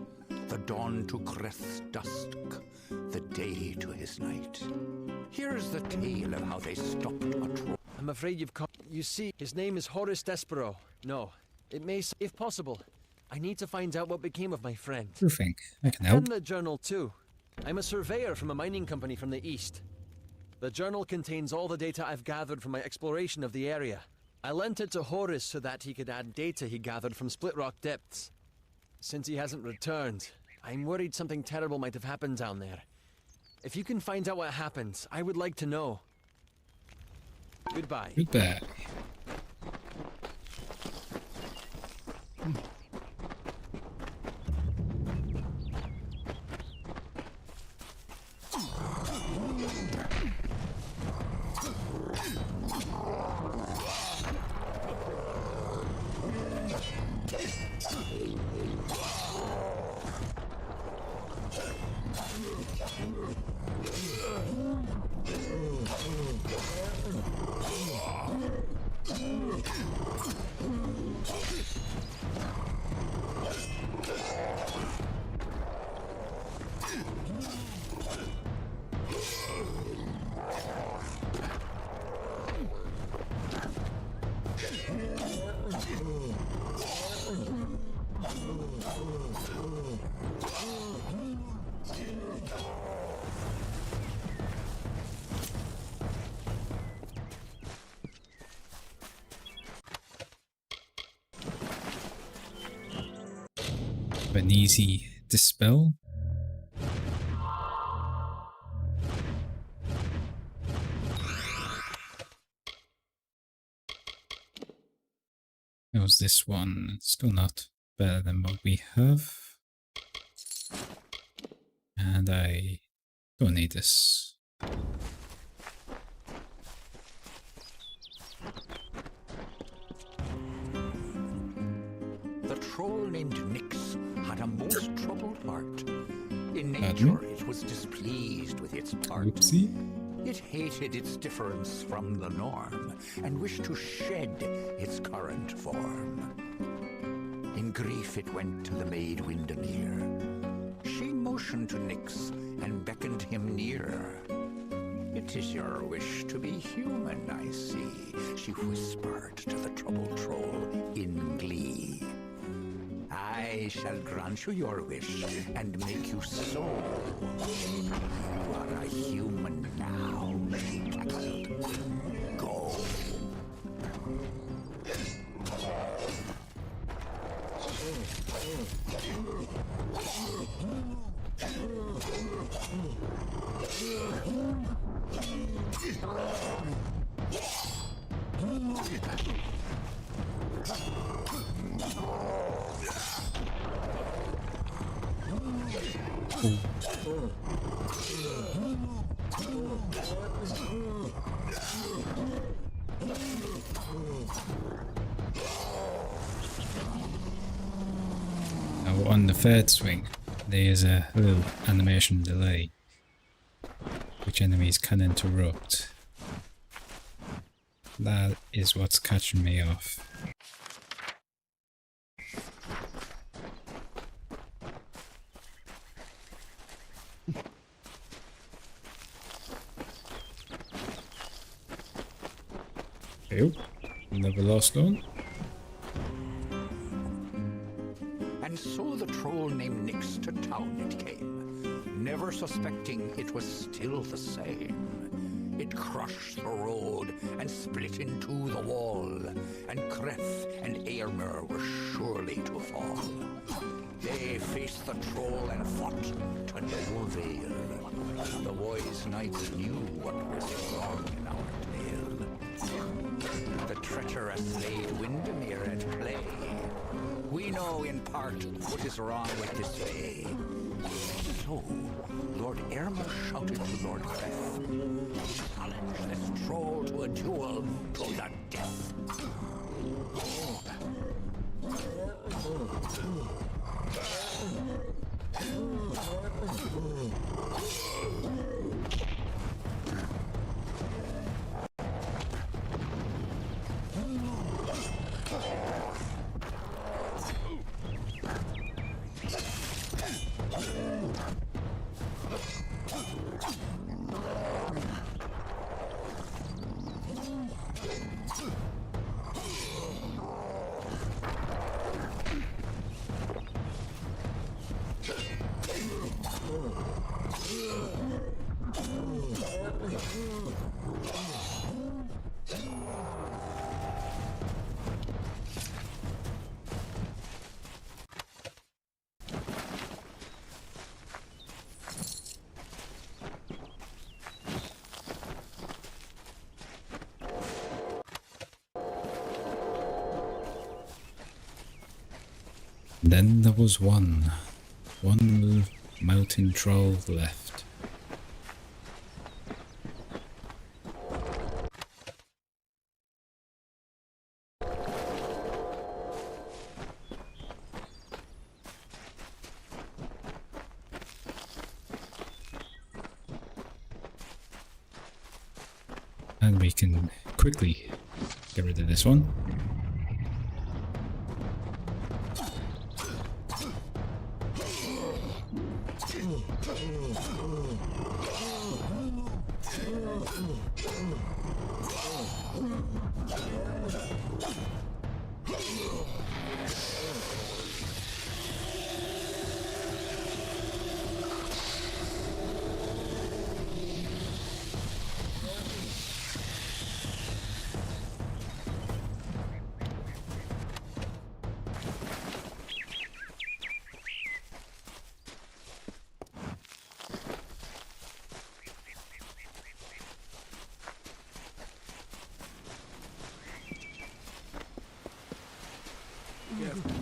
Speaker 3: The dawn to Creth's dusk, the day to his night. Here's the tale of how they stopped a troll.
Speaker 12: I'm afraid you've come. You see, his name is Horace Despero. No, it may, if possible. I need to find out what became of my friend.
Speaker 1: You think I can help?
Speaker 12: And the journal too. I'm a surveyor from a mining company from the east. The journal contains all the data I've gathered from my exploration of the area. I lent it to Horace so that he could add data he gathered from Split Rock depths. Since he hasn't returned, I'm worried something terrible might have happened down there. If you can find out what happened, I would like to know. Goodbye.
Speaker 1: Goodbye. An easy dispel. How's this one? Still not better than what we have. And I don't need this.
Speaker 13: The troll named Nyx had a most troubled heart. In nature, it was displeased with its part.
Speaker 1: Oopsie.
Speaker 13: It hated its difference from the norm, and wished to shed its current form. In grief it went to the maid Windermere. She motioned to Nyx and beckoned him near. It is your wish to be human, I see, she whispered to the troubled troll in glee. I shall grant you your wish and make you so. You are a human now, she cackled. Go.
Speaker 1: Now on the third swing, there's a little animation delay, which enemies can interrupt. That is what's catching me off. Oh, never lost one.
Speaker 13: And so the troll named Nyx to town it came, never suspecting it was still the same. It crushed the road and split in two the wall, and Creth and Eärmer were surely to fall. They faced the troll and fought to no avail. The wise knights knew what was wrong in our tale. The treacherous Lady Windermere at play. We know in part what is wrong with this way. So, Lord Eärmer shouted to Lord Creth, challenge this troll to a duel to the death.
Speaker 1: Then there was one little mountain troll left. And we can quickly get rid of this one.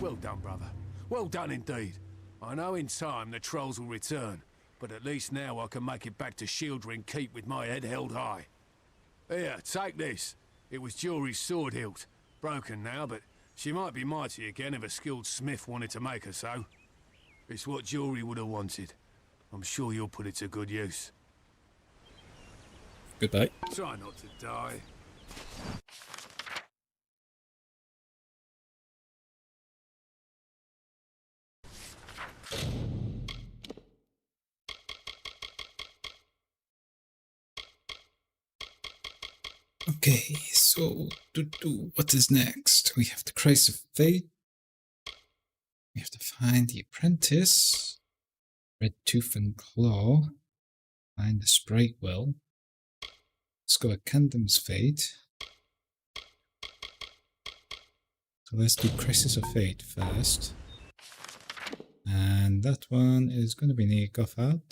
Speaker 9: Well done, brother. Well done indeed. I know in time the trolls will return, but at least now I can make it back to Shieldring Keep with my head held high. Here, take this. It was Jewelry's sword hilt. Broken now, but she might be mighty again if a skilled smith wanted to make her so. It's what Jewelry would have wanted. I'm sure you'll put it to good use.
Speaker 1: Goodbye.
Speaker 9: Try not to die.
Speaker 1: Okay, so what is next? We have the Crisis of Fate. We have to find the apprentice. Red Tooth and Claw. Find the Sprite Well. Let's go at Kingdoms of Fate. So let's do Crisis of Fate first. And that one is going to be near Gothard.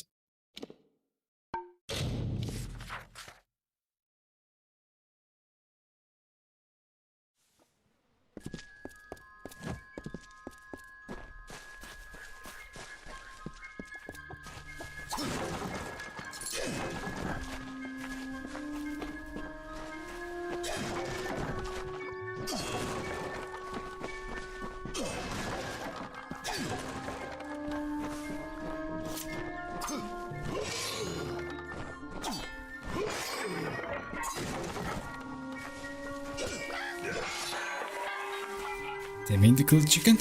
Speaker 1: They mean to kill the chicken?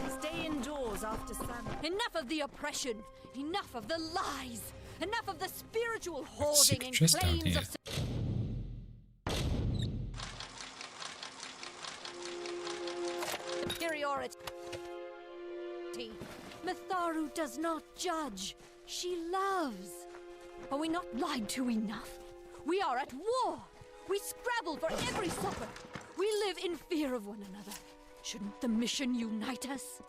Speaker 14: Stay indoors after sun. Enough of the oppression. Enough of the lies. Enough of the spiritual hoarding and claims of superiority. Matharu does not judge. She loves. Are we not lied to enough? We are at war. We scrabble for every supper. We live in fear of one another. Shouldn't the mission unite us?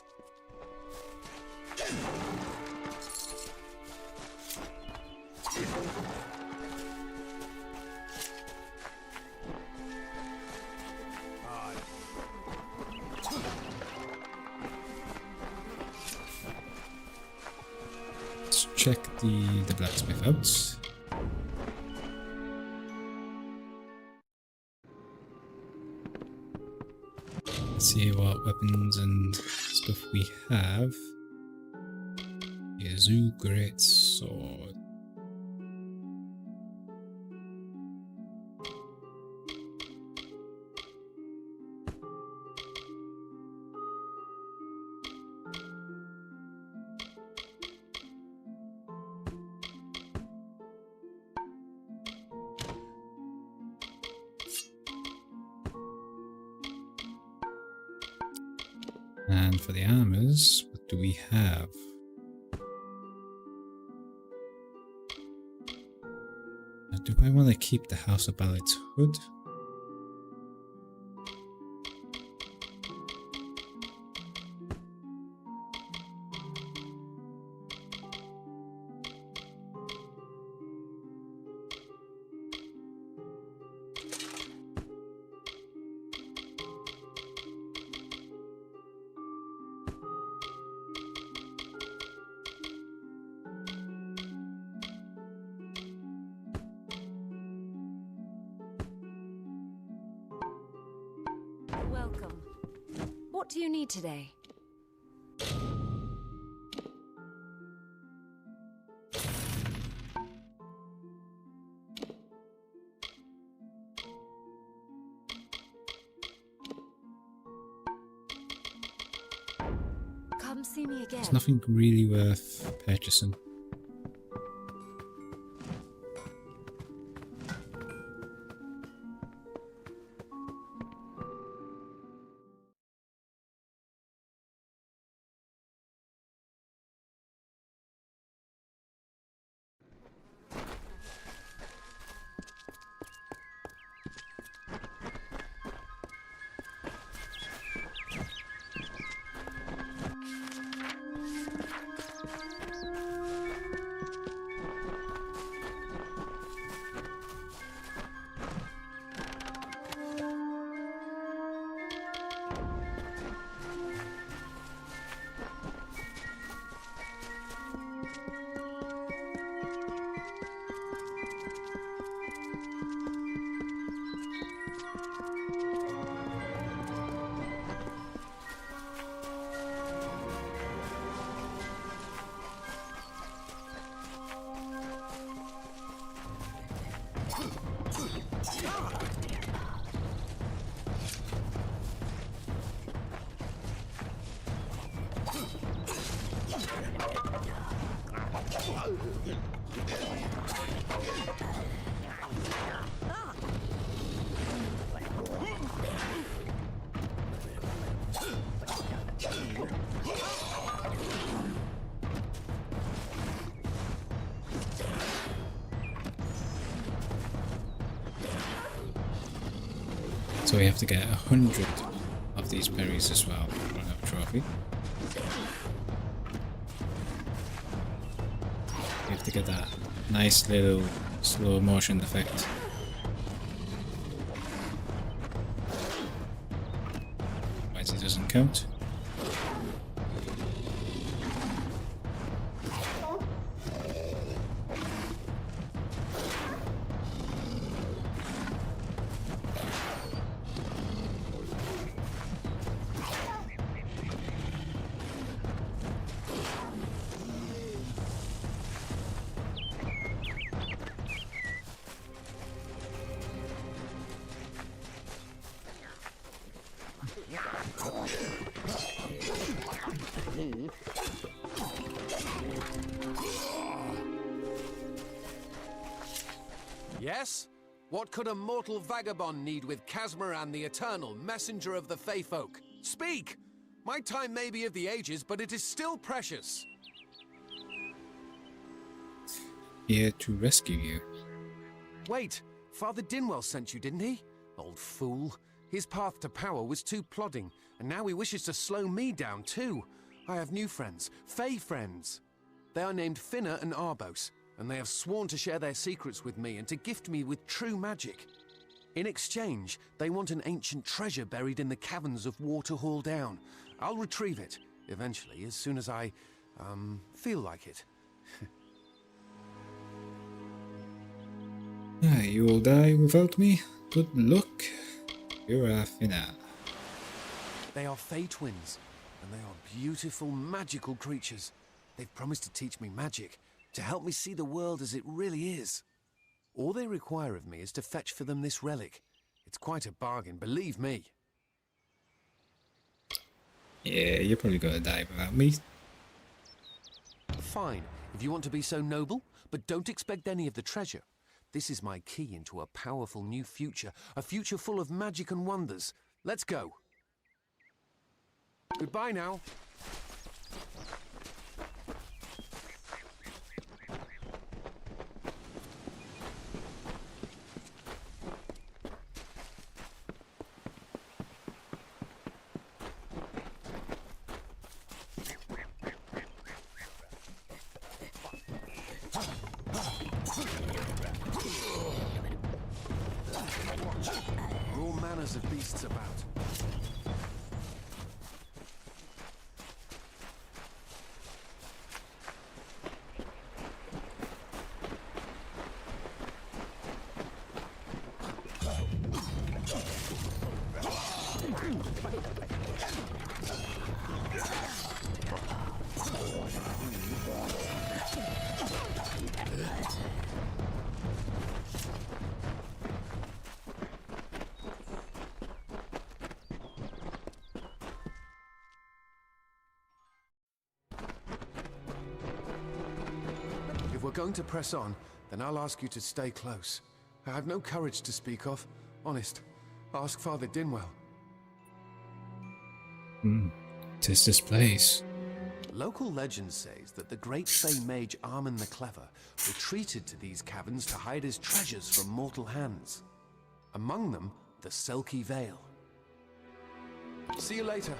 Speaker 1: Let's check the blacksmith out. Let's see what weapons and stuff we have. Yazoo Great Sword. And for the armors, what do we have? Now, do I want to keep the House of Ballet's hood?
Speaker 14: Welcome. What do you need today? Come see me again.
Speaker 1: There's nothing really worth purchasing. So we have to get 100 of these berries as well for another trophy. We have to get that nice little slow motion effect. Otherwise it doesn't count.
Speaker 15: Yes? What could a mortal vagabond need with Casmaran the Eternal, messenger of the Fey folk? Speak! My time may be of the ages, but it is still precious.
Speaker 1: Here to rescue you.
Speaker 15: Wait, Father Dinwell sent you, didn't he? Old fool. His path to power was too plodding, and now he wishes to slow me down too. I have new friends, Fey friends. They are named Finna and Arbos, and they have sworn to share their secrets with me and to gift me with true magic. In exchange, they want an ancient treasure buried in the caverns of Waterhall Down. I'll retrieve it, eventually, as soon as I, feel like it.
Speaker 1: You will die without me. Good luck. You're a Finna.
Speaker 15: They are Fey twins, and they are beautiful, magical creatures. They've promised to teach me magic, to help me see the world as it really is. All they require of me is to fetch for them this relic. It's quite a bargain, believe me.
Speaker 1: Yeah, you're probably gonna die without me.
Speaker 15: Fine, if you want to be so noble, but don't expect any of the treasure. This is my key into a powerful new future, a future full of magic and wonders. Let's go. Goodbye now. All manners of beasts about. If we're going to press on, then I'll ask you to stay close. I have no courage to speak of. Honest. Ask Father Dinwell.
Speaker 1: Tis this place.
Speaker 15: Local legend says that the great Fey mage Armin the Clever retreated to these caverns to hide his treasures from mortal hands. Among them, the Selkie Vale. See you later.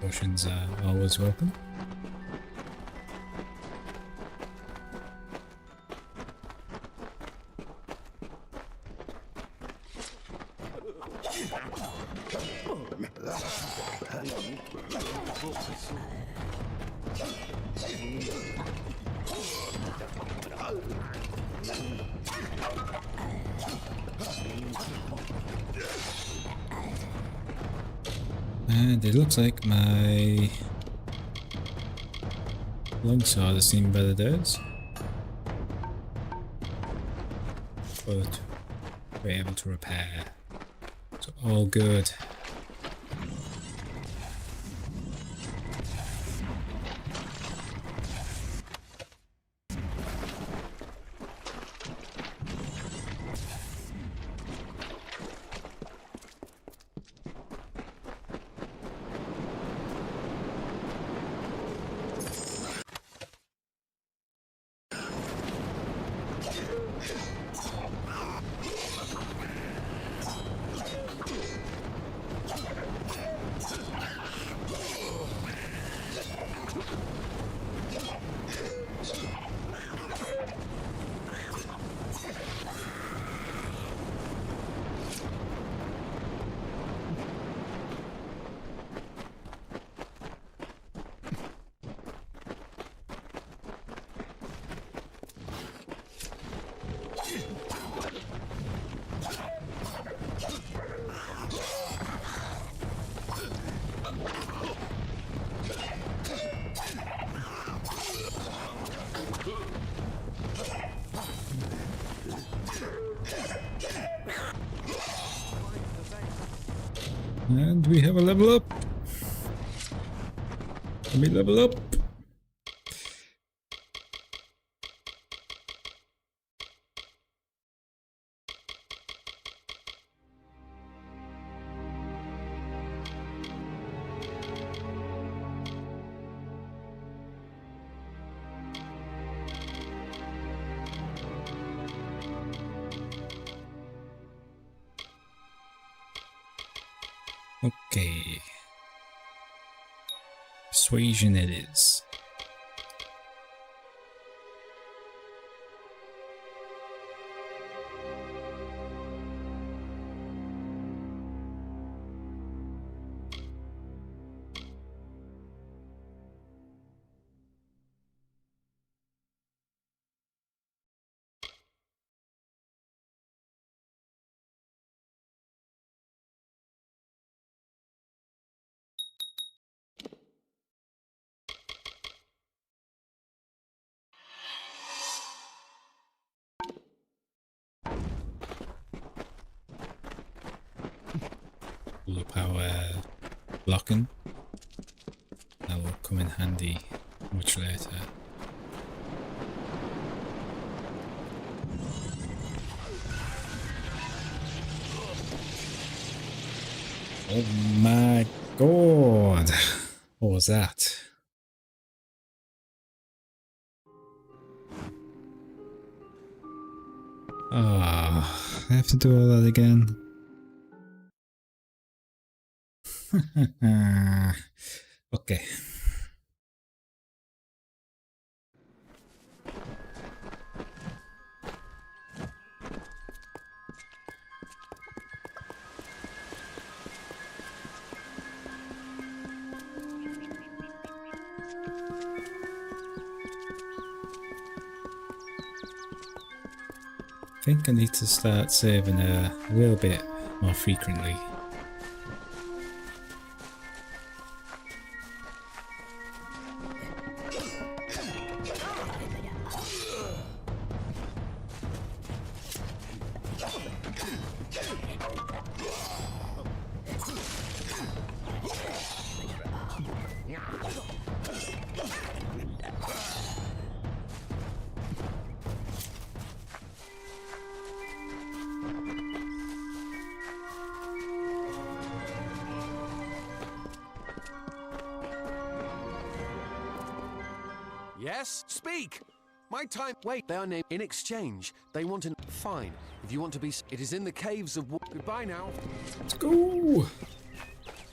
Speaker 1: Potions are always welcome. And it looks like my longsword has seen better days. but we're able to repair. So all good. And we have a level up. Let me level up. Okay. Persuasion it is. Full power blocking. That will come in handy much later. Oh my god! What was that? Ah, I have to do all that again. Okay. I think I need to start saving a little bit more frequently.
Speaker 15: Yes? Speak! My time— Wait, they are named— In exchange, they want an— Fine. If you want to be— It is in the caves of— Goodbye now.
Speaker 1: Let's go!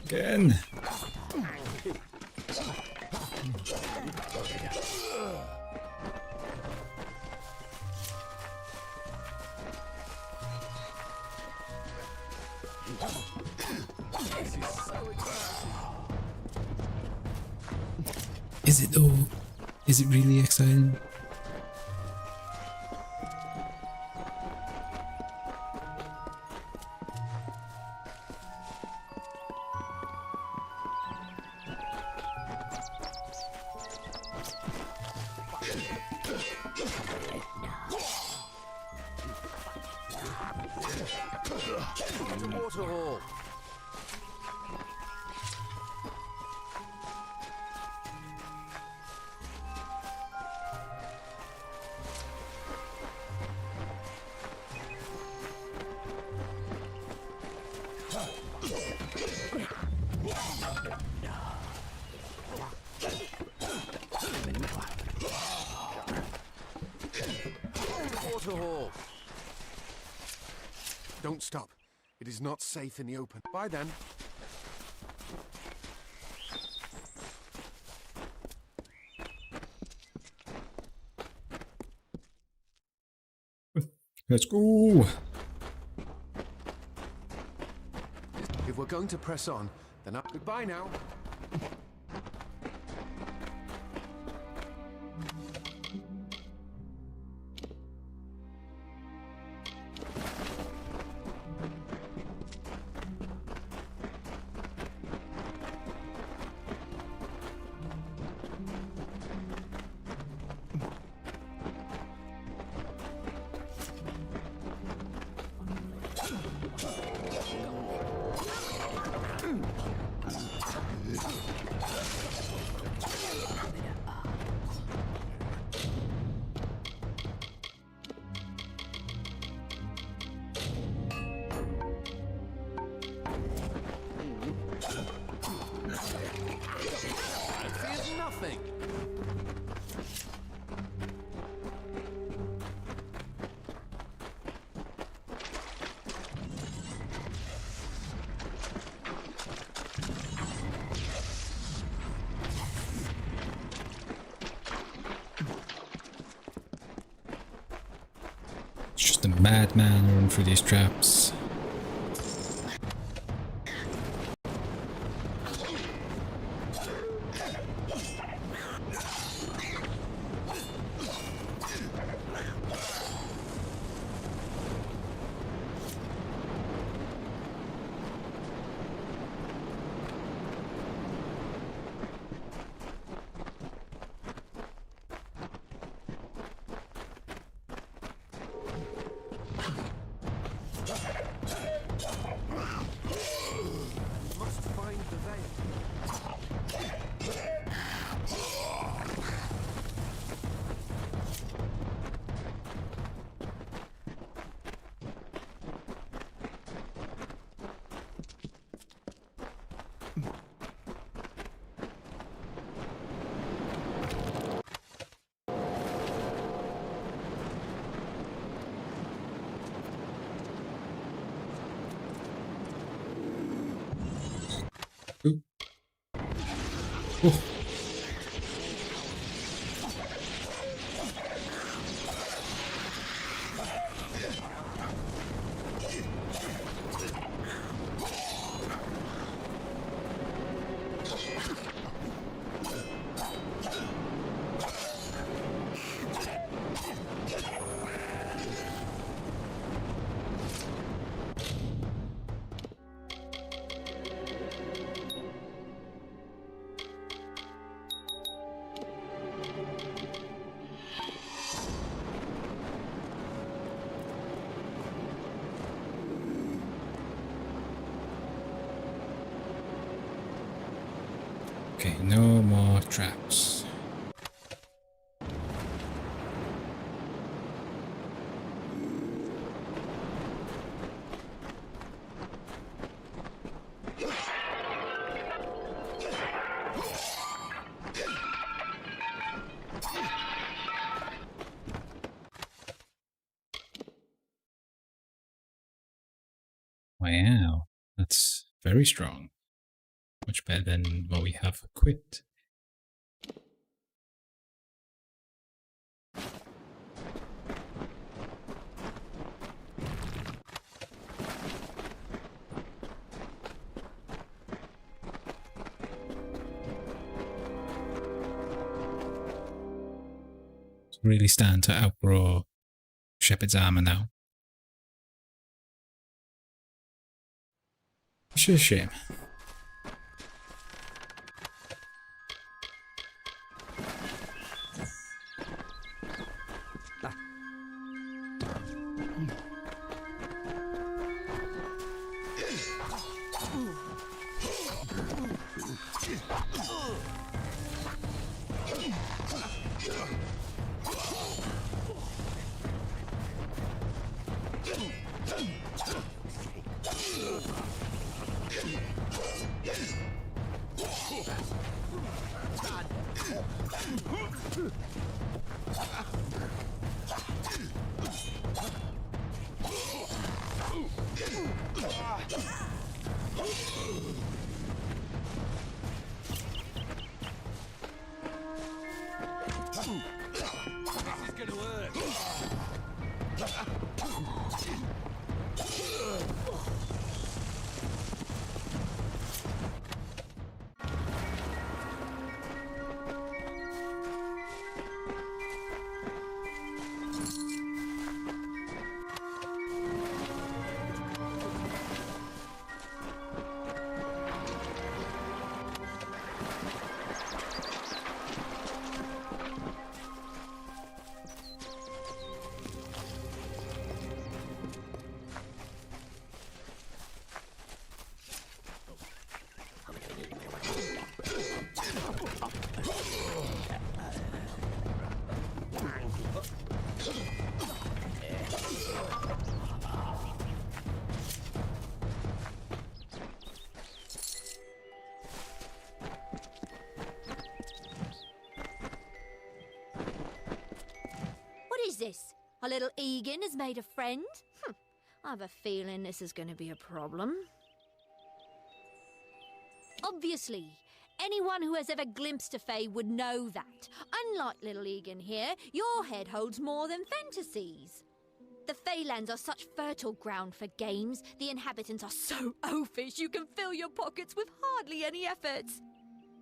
Speaker 1: Again! Is it though? Is it really exciting?
Speaker 15: the hall. Don't stop. It is not safe in the open. Bye then.
Speaker 1: Let's go.
Speaker 15: If we're going to press on, then up. Goodbye now. Fears nothing.
Speaker 1: It's just a madman running through these traps.
Speaker 15: Must find the veil.
Speaker 1: Oh. Okay, no more traps. Wow, that's very strong. Much better than what we have equipped. Really stand to outroar Shepherd's armor now. Which is a shame.
Speaker 14: this? Our little Egan has made a friend? I have a feeling this is going to be a problem. Obviously, anyone who has ever glimpsed a fae would know that. Unlike little Egan here, your head holds more than fantasies. The Feylands are such fertile ground for games. The inhabitants are so oafish you can fill your pockets with hardly any effort.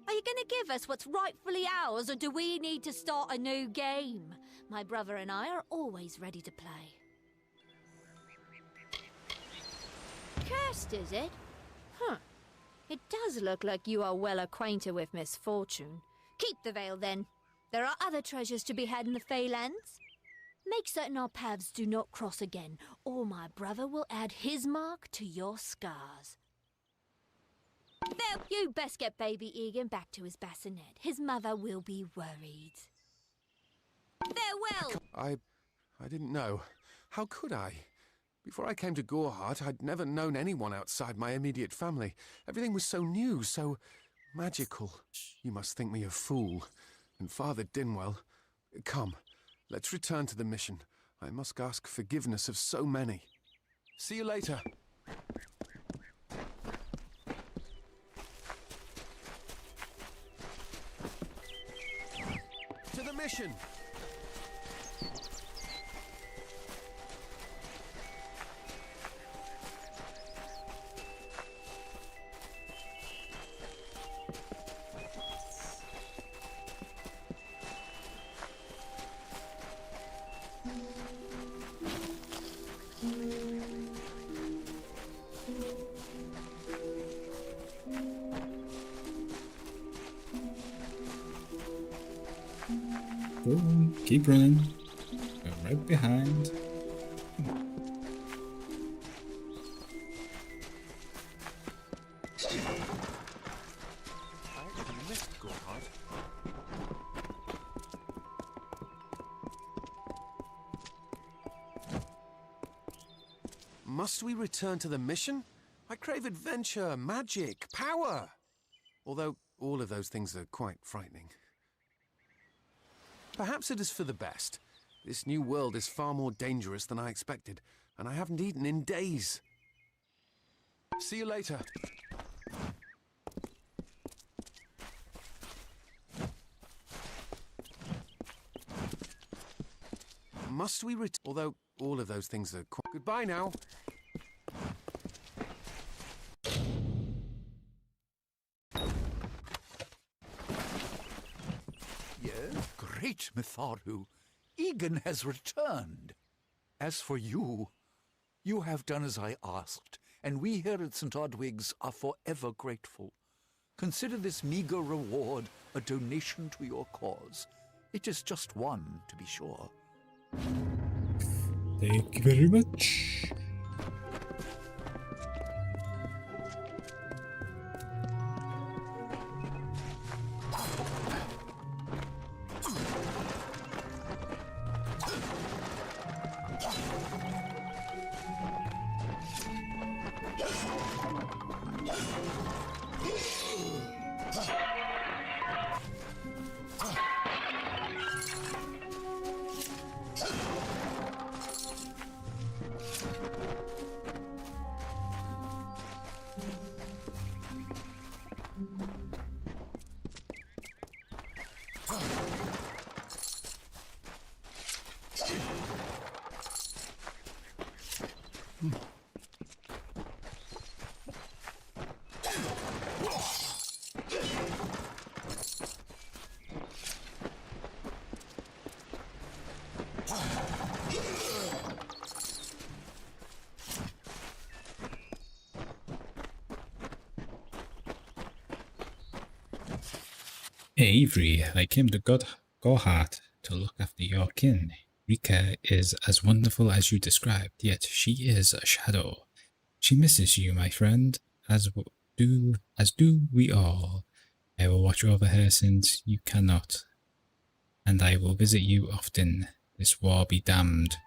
Speaker 14: Are you going to give us what's rightfully ours, or do we need to start a new game? My brother and I are always ready to play. Cursed, is it? It does look like you are well acquainted with misfortune. Keep the veil, then. There are other treasures to be had in the Feylands. Make certain our paths do not cross again, or my brother will add his mark to your scars. Now, you best get baby Egan back to his bassinet. His mother will be worried. Farewell!
Speaker 15: I didn't know. How could I? Before I came to Gorehart, I'd never known anyone outside my immediate family. Everything was so new, so magical. You must think me a fool. And Father Dinwell... Come, let's return to the mission. I must ask forgiveness of so many. See you later. To the mission!
Speaker 1: Boom. Keep running. Go right behind.
Speaker 15: I actually missed Gorehart. Must we return to the mission? I crave adventure, magic, power. Although all of those things are quite frightening. Perhaps it is for the best. This new world is far more dangerous than I expected, and I haven't eaten in days. See you later. Must we although all of those things are quite... Goodbye now.
Speaker 13: Great Mitharu, Egan has returned. As for you, you have done as I asked, and we here at St. Odwig's are forever grateful. Consider this meager reward a donation to your cause. It is just one, to be sure.
Speaker 1: Thank you very much. Avery, I came to Gorehart to look after your kin. Rika is as wonderful as you described, yet she is a shadow. She misses you, my friend, as do we all. I will watch over her since you cannot, and I will visit you often. This war be damned.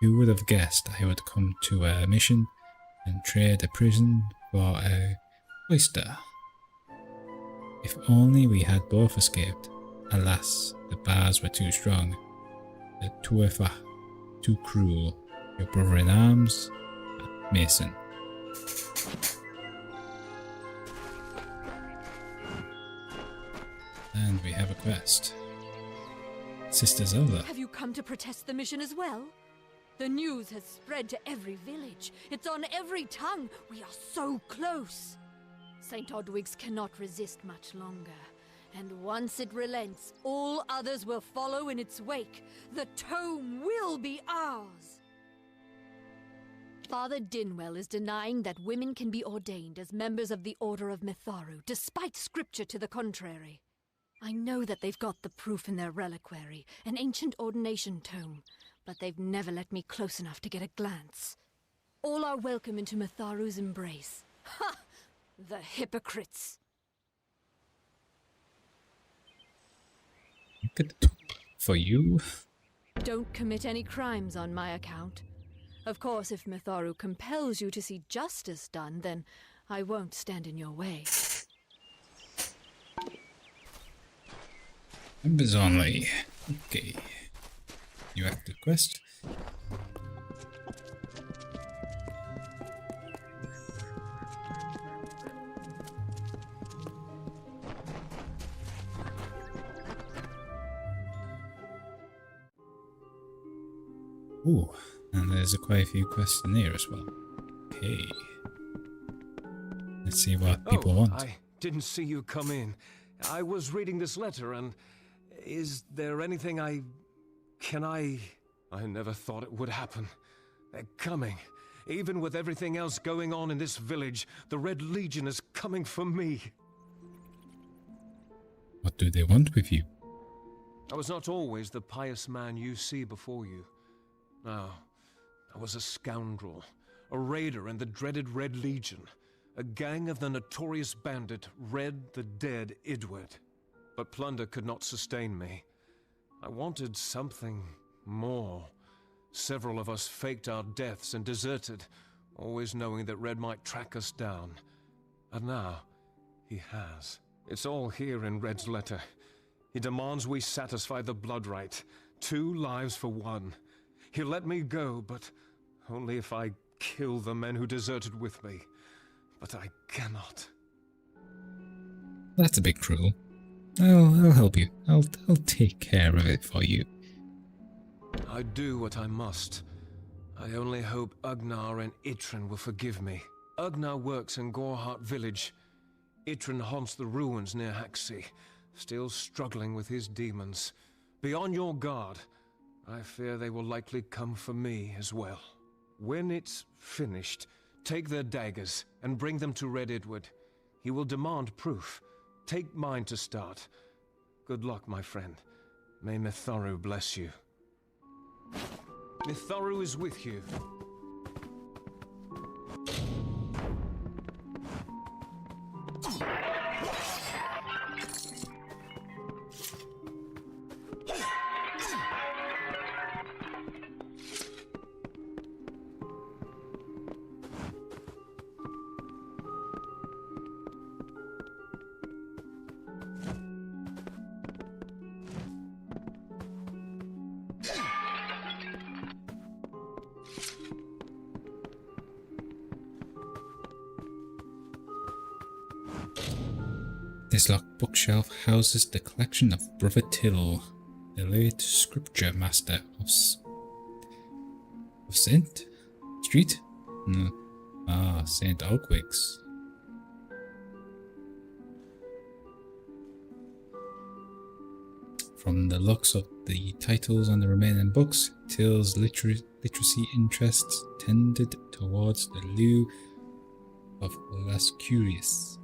Speaker 1: Who would have guessed I would come to a mission and trade a prison for a oyster? If only we had both escaped. Alas, the bars were too strong. the Tuefa, too cruel. Your brother in arms, Mason. And we have a quest. Sister Zelda.
Speaker 14: Have you come to protest the mission as well? The news has spread to every village. It's on every tongue. We are so close. St. Odwig's cannot resist much longer. And once it relents, all others will follow in its wake. The tome will be ours. Father Dinwell is denying that women can be ordained as members of the Order of Mitharu, despite scripture to the contrary. I know that they've got the proof in their reliquary, an ancient ordination tome, but they've never let me close enough to get a glance. All are welcome into Mitharu's embrace. Ha! The hypocrites!
Speaker 1: Look at the for you.
Speaker 14: Don't commit any crimes on my account. Of course, if Mitharu compels you to see justice done, then I won't stand in your way.
Speaker 1: Members only. Okay. New active quest. Ooh, and there's quite a few quests in there as well. Okay. Let's see what people want.
Speaker 4: I didn't see you come in. I was reading this letter and... Is there anything I never thought it would happen. They're coming. Even with everything else going on in this village, the Red Legion is coming for me.
Speaker 1: What do they want with you?
Speaker 4: I was not always the pious man you see before you. No, I was a scoundrel, a raider in the dreaded Red Legion, a gang of the notorious bandit Red the Dead Idward. But plunder could not sustain me. I wanted something more. Several of us faked our deaths and deserted, always knowing that Red might track us down. And now, he has. It's all here in Red's letter. He demands we satisfy the blood rite. 2 lives for 1. He'll let me go, but only if I kill the men who deserted with me. But I cannot.
Speaker 1: That's a bit cruel. I'll help you. I'll take care of it for you.
Speaker 4: I do what I must. I only hope Ugnar and Itrin will forgive me. Ugnar works in Gorhart village. Itrin haunts the ruins near Haxi, still struggling with his demons. Be on your guard. I fear they will likely come for me as well. When it's finished, take their daggers and bring them to Red Edward. He will demand proof. Take mine to start. Good luck, my friend. May Mitharu bless you. Mitharu is with you.
Speaker 1: This locked bookshelf houses the collection of Brother Till, the late scripture master of St. Street? No. St. Ogwig's. From the looks of the titles on the remaining books, Till's literacy interests tended towards the lieu of Las Curious.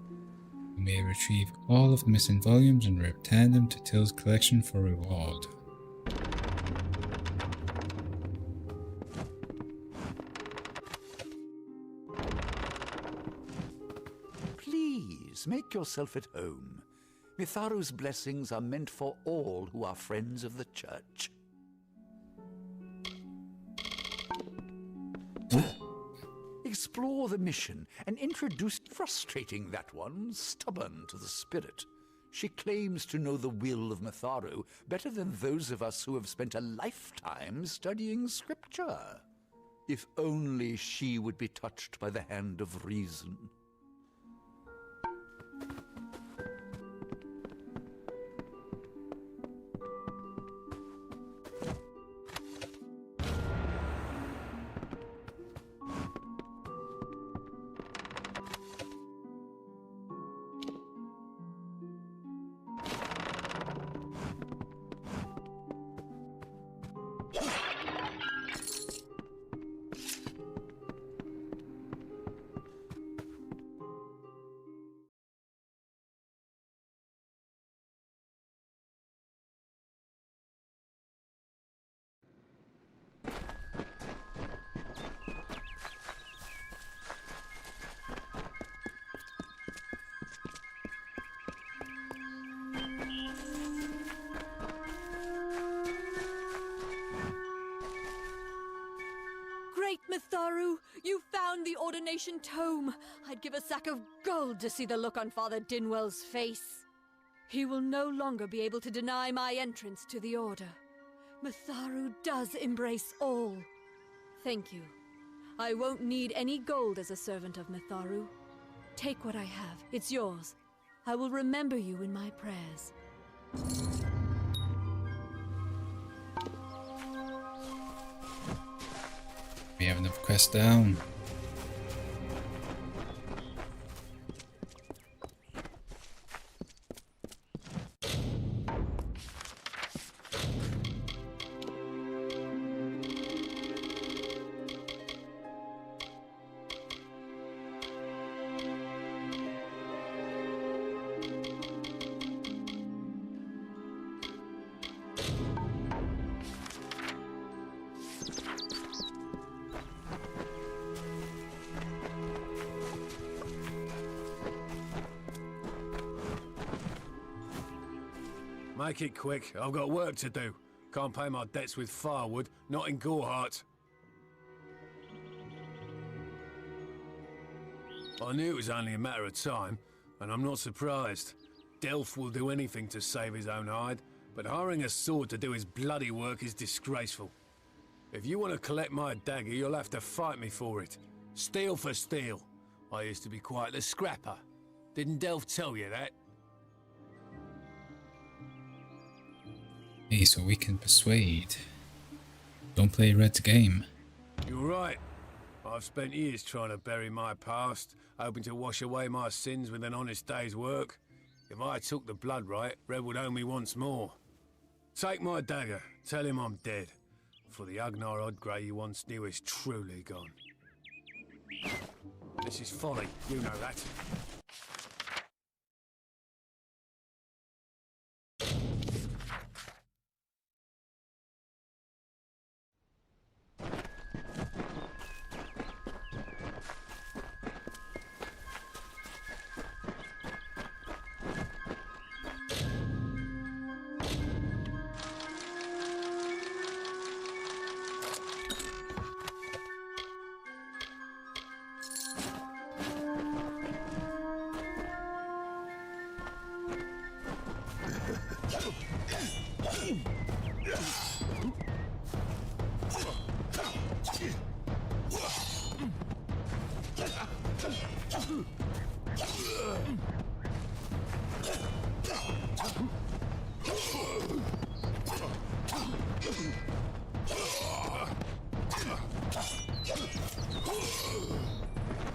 Speaker 1: You may retrieve all of the missing volumes and return them to Till's collection for reward.
Speaker 13: Please, make yourself at home. Mitharu's blessings are meant for all who are friends of the church. Explore the mission and introduce frustrating that one, stubborn to the spirit. She claims to know the will of Matharu better than those of us who have spent a lifetime studying scripture. If only she would be touched by the hand of reason.
Speaker 14: Great Matharu, you found the ordination tome. I'd give a sack of gold to see the look on Father Dinwell's face. He will no longer be able to deny my entrance to the Order. Matharu does embrace all. Thank you. I won't need any gold as a servant of Matharu. Take what I have. It's yours. I will remember you in my prayers.
Speaker 1: We have enough quests down.
Speaker 9: Make it quick. I've got work to do. Can't pay my debts with firewood, not in Gorehart. I knew it was only a matter of time, and I'm not surprised. Delph will do anything to save his own hide, but hiring a sword to do his bloody work is disgraceful. If you want to collect my dagger, you'll have to fight me for it. Steel for steel. I used to be quite the scrapper. Didn't Delph tell you that?
Speaker 1: Hey, so we can persuade. Don't play Red's game.
Speaker 9: You're right. I've spent years trying to bury my past, hoping to wash away my sins with an honest day's work. If I took the blood right, Red would own me once more. Take my dagger, tell him I'm dead, for the Agnar Odgrey you once knew is truly gone. This is folly, you know that.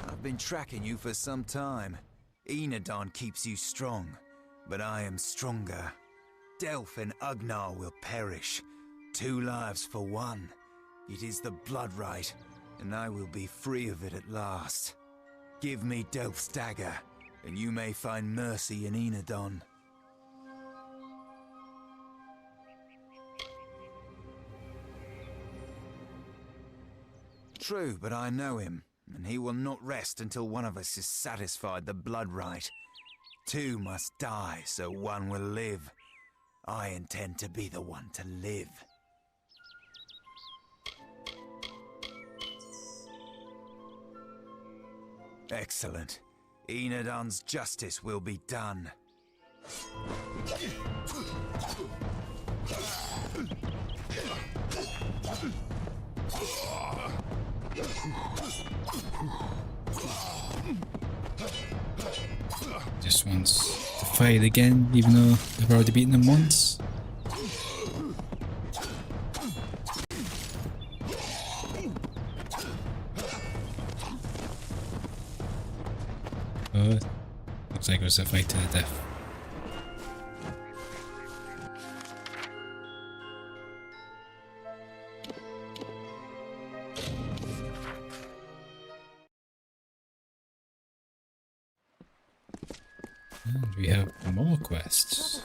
Speaker 16: I've been tracking you for some time. Enadon keeps you strong, but I am stronger. Delph and Agnar will perish. 2 lives for one. It is the blood right, and I will be free of it at last. Give me Delph's dagger, and you may find mercy in Enadon. True, but I know him, and he will not rest until one of us is satisfied the blood right. 2 must die, so one will live. I intend to be the one to live. Excellent. Enadon's justice will be done.
Speaker 1: Just wants to fight again, even though I've already beaten him once. Oh, looks like it was a fight to the death. And we have more quests.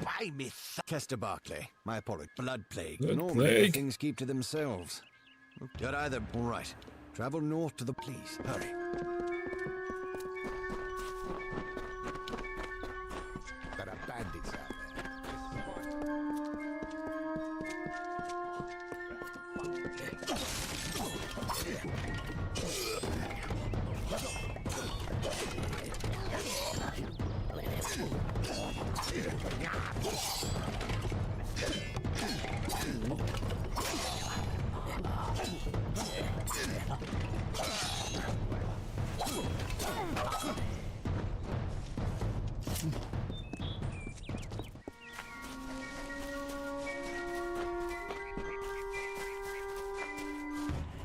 Speaker 5: Why, myth? Kester Barclay, my apology. Blood plague.
Speaker 1: Blood
Speaker 5: Normally
Speaker 1: plague.
Speaker 5: things keep to themselves. You're either all right. Travel north to the police. Hurry. There are bandits out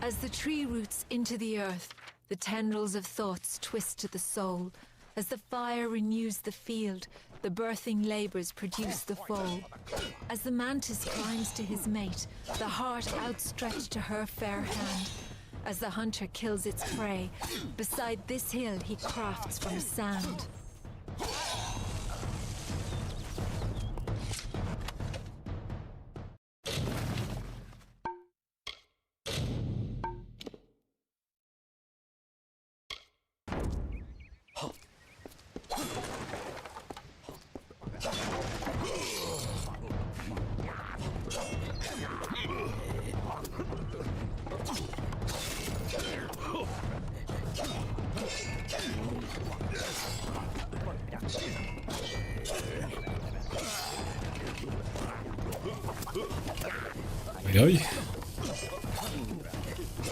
Speaker 6: As the tree roots into the earth, the tendrils of thoughts twist to the soul. As the fire renews the field, the birthing labors produce the foal. As the mantis climbs to his mate, the heart outstretched to her fair hand. As the hunter kills its prey, beside this hill he crafts from sand.
Speaker 1: Oi, oi.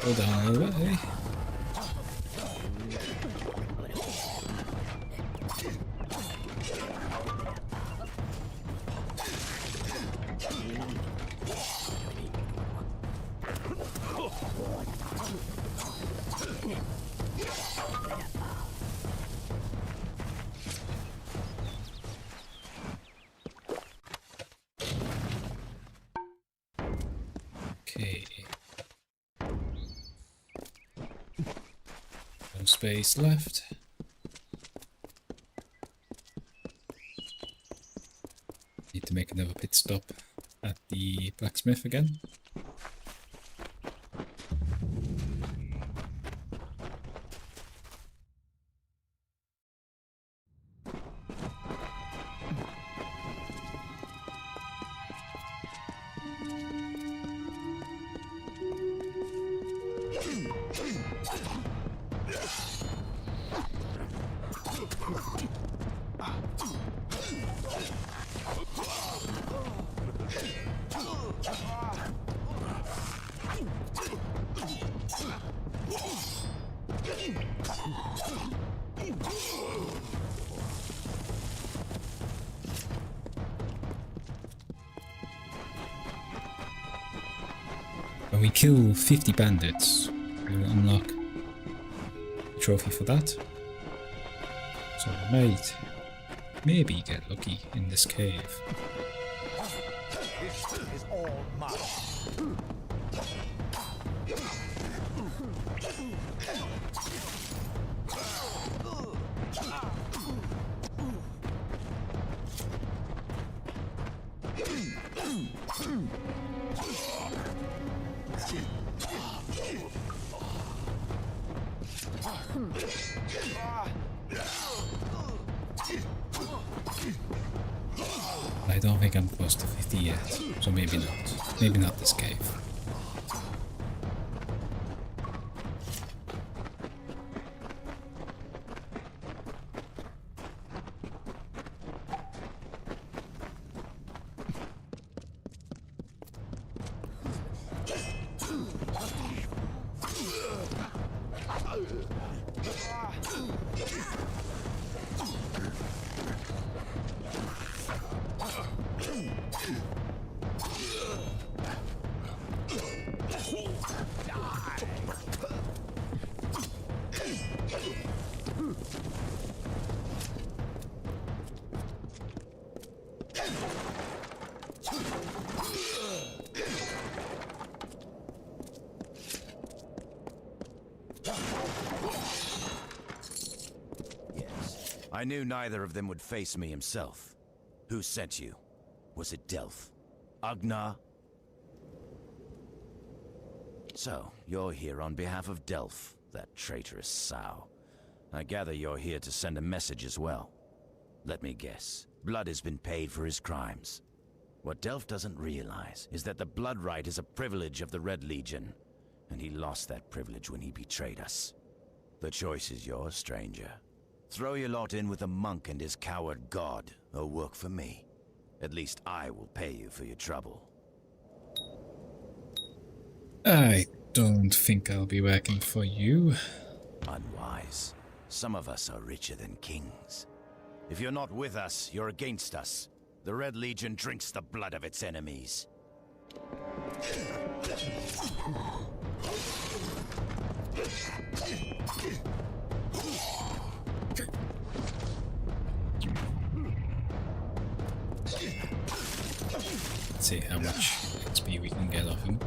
Speaker 1: Go down a little bit, eh? Okay. No space left. Need to make another pit stop at the blacksmith again. When we kill 50 bandits, we'll unlock a trophy for that. So we might maybe get lucky in this cave.
Speaker 13: This is all mine.
Speaker 1: I don't think I'm close to 50 yet, so maybe not. Maybe not this cave.
Speaker 17: I knew neither of them would face me himself. Who sent you? Was it Delph? Agnar? So, you're here on behalf of Delph, that traitorous sow. I gather you're here to send a message as well. Let me guess. Blood has been paid for his crimes. What Delph doesn't realize is that the blood right is a privilege of the Red Legion, and he lost that privilege when he betrayed us. The choice is yours, stranger. Throw your lot in with the monk and his coward god, or work for me. At least I will pay you for your trouble.
Speaker 1: I don't think I'll be working for you.
Speaker 17: Unwise. Some of us are richer than kings. If you're not with us, you're against us. The Red Legion drinks the blood of its enemies.
Speaker 1: Let's see how much XP we can get off him.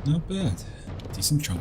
Speaker 1: Not bad. Decent chunk.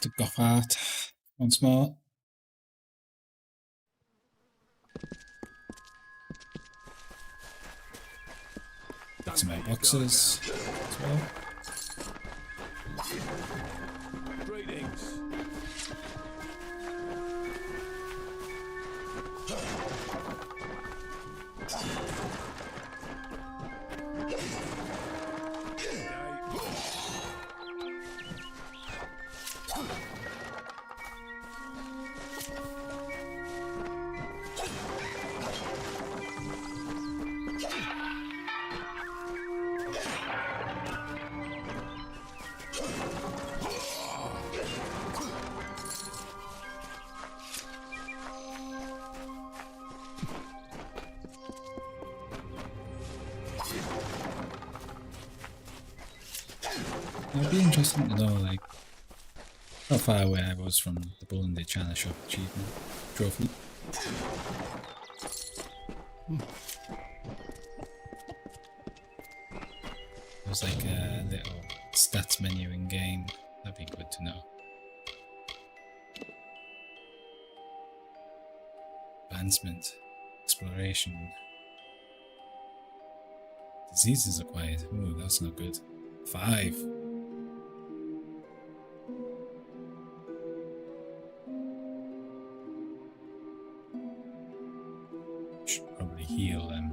Speaker 1: To Gothard once more. Get some more boxes as well.
Speaker 9: Greetings.
Speaker 1: It'd be interesting to know, like, how far away I was from the Bull in the China Shop achievement trophy. There's like a little stats menu in game. That'd be good to know. Advancement, exploration. Diseases acquired. Ooh, that's not good. 5. Should probably heal them.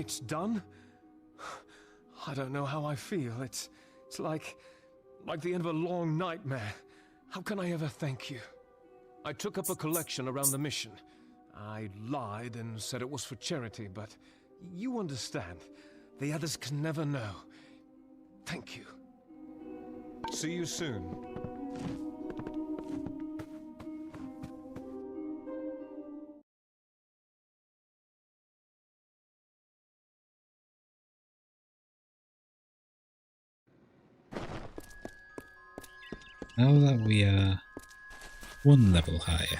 Speaker 4: It's done? I don't know how I feel. It's like the end of a long nightmare. How can I ever thank you? I took up a collection around the mission. I lied and said it was for charity, but you understand. The others can never know. Thank you. See you soon.
Speaker 1: Now that we are one level higher,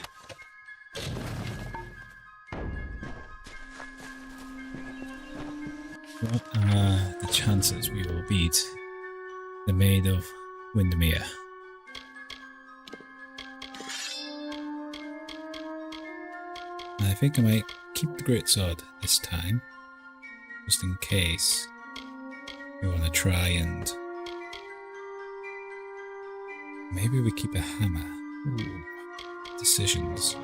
Speaker 1: what are the chances we will beat the Maid of Windermere? I think I might keep the greatsword this time, just in case you want to try and... Maybe we keep a hammer. Ooh, decisions.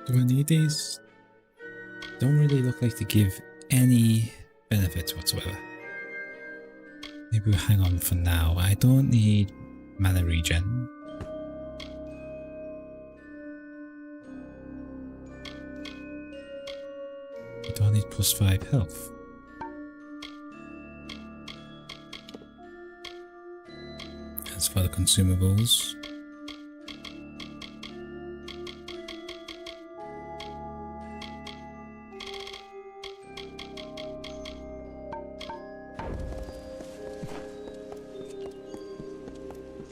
Speaker 1: Do I need these? Don't really look like they give any benefits whatsoever. Maybe we'll hang on for now. I don't need mana regen. I don't need +5 health. As for the consumables,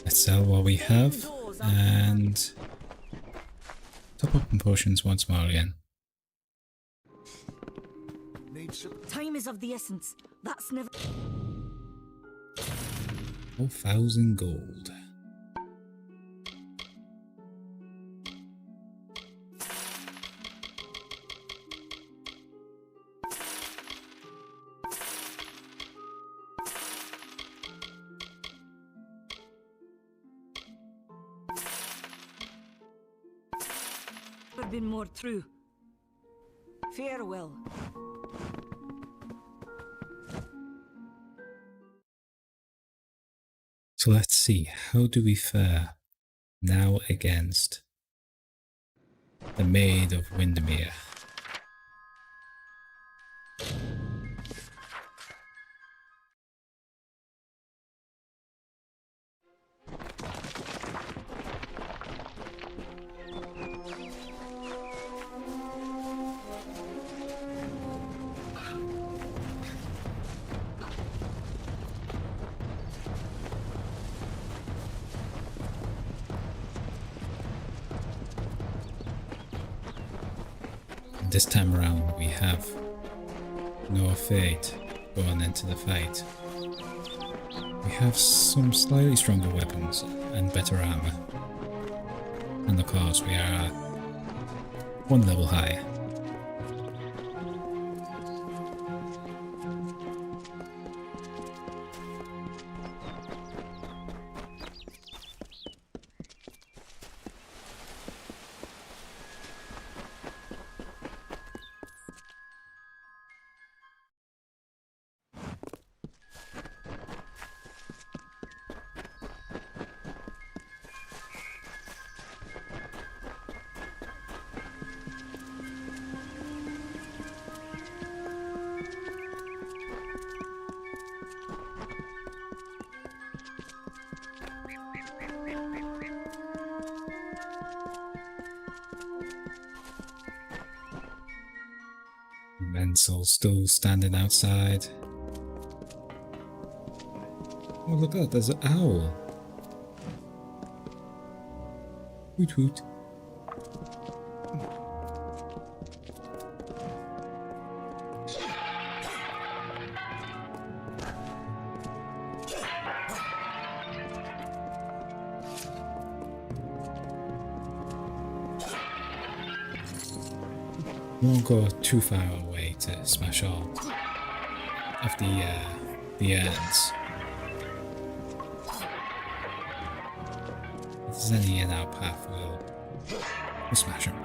Speaker 1: let's sell what we have and top up on potions once more again.
Speaker 2: Time is of the essence. That's never...
Speaker 1: 4,000 gold.
Speaker 2: Never been more true. Farewell.
Speaker 1: So let's see, how do we fare now against the Maid of Windermere? This time around we have no fate going into the fight. We have some slightly stronger weapons and better armor. And of course we are one level higher. Menzel still standing outside. Oh look at that, there's an owl. Hoot hoot. Won't go too far away to smash all of the ends. If there's any in our path, we'll smash them.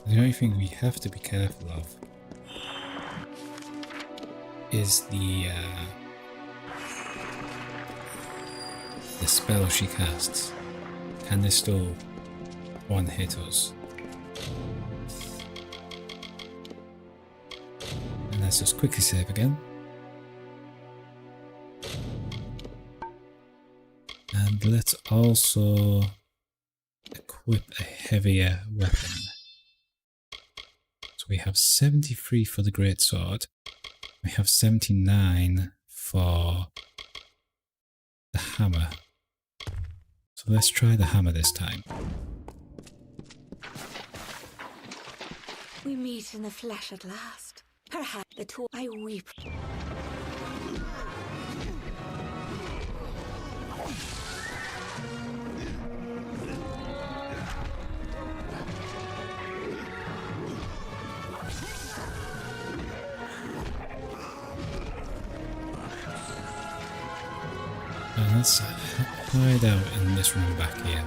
Speaker 1: The only thing we have to be careful of is the spell she casts. Can this still one hit us? And let's just quickly save again. And let's also equip a heavier weapon. We have 73 for the great sword. We have 79 for the hammer. So let's try the hammer this time.
Speaker 2: We meet in the flesh at last. Perhaps the two I weep.
Speaker 1: Let's hide out in this room back here.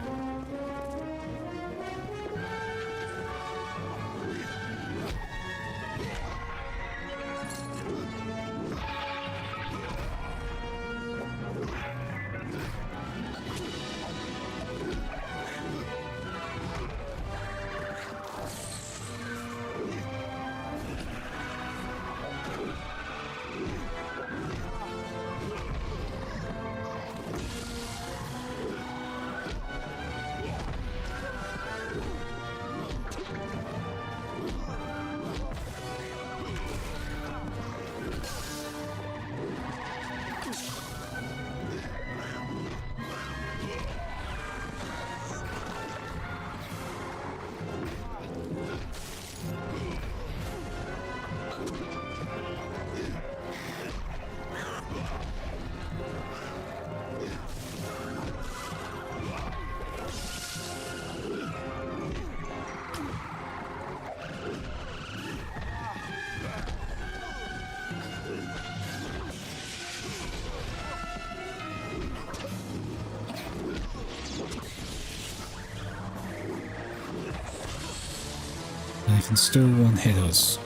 Speaker 1: And I can still one hit us.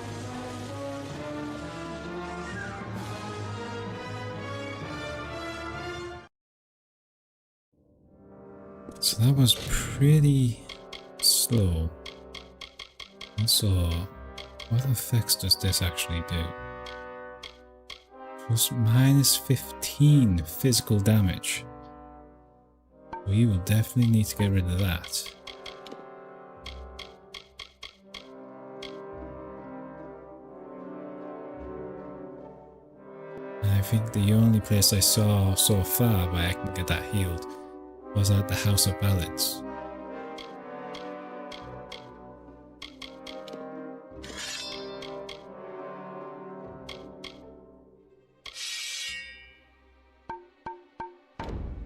Speaker 1: So that was pretty slow. Also, what effects does this actually do? Plus minus 15 physical damage. We will definitely need to get rid of that. And I think the only place I saw so far where I can get that healed was at the House of Ballads.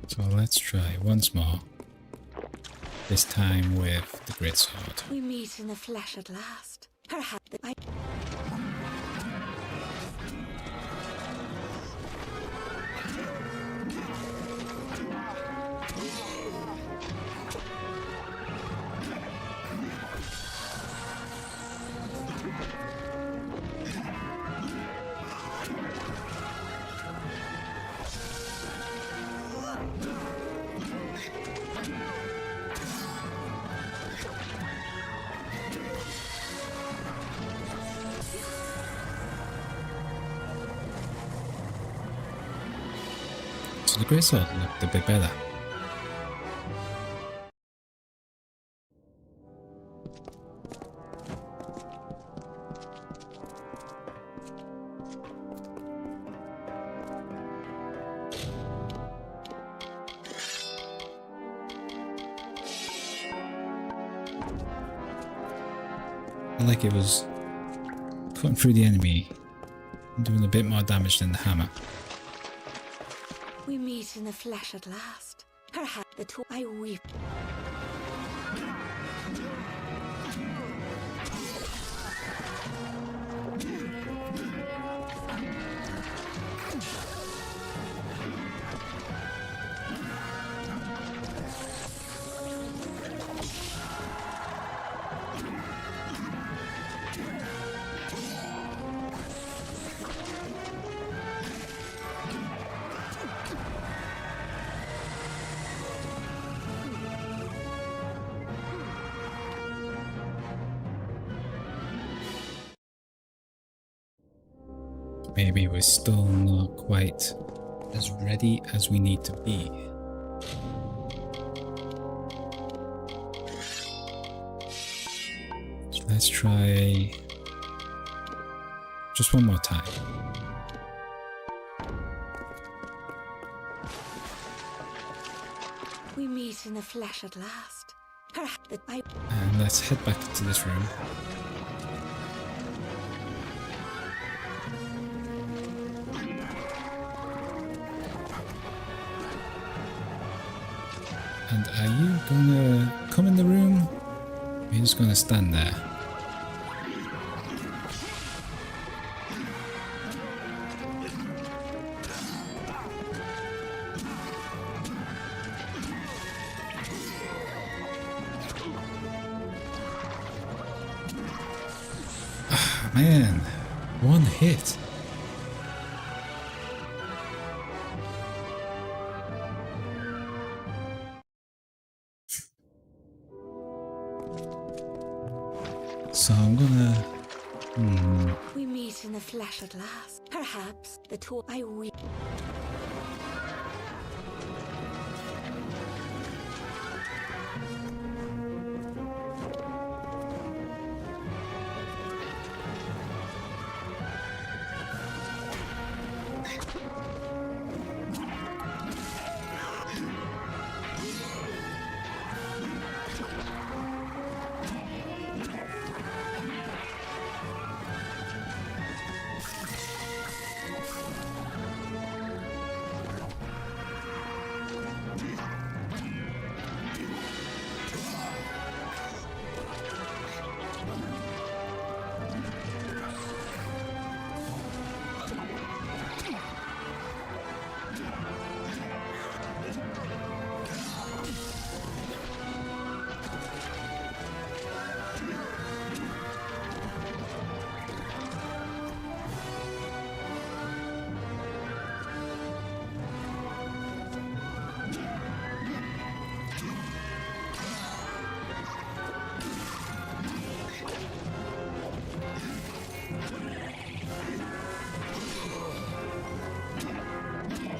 Speaker 1: So let's try once more. This time with the great sword.
Speaker 2: We meet in the flesh at last. Perhaps I...
Speaker 1: So the great sword looked a bit better. I like it was cutting through the enemy and doing a bit more damage than the hammer.
Speaker 2: We meet in the flesh at last. Perhaps the two I weep.
Speaker 1: Maybe we're still not quite as ready as we need to be. So let's try just one more time.
Speaker 2: We meet in the flesh at last. Perhaps that I...
Speaker 1: And let's head back to this room. And are you gonna come in the room? Or you're just gonna stand there? Ah, man, one hit. So I'm gonna...
Speaker 2: We meet in the flesh at last. Perhaps the two I weep.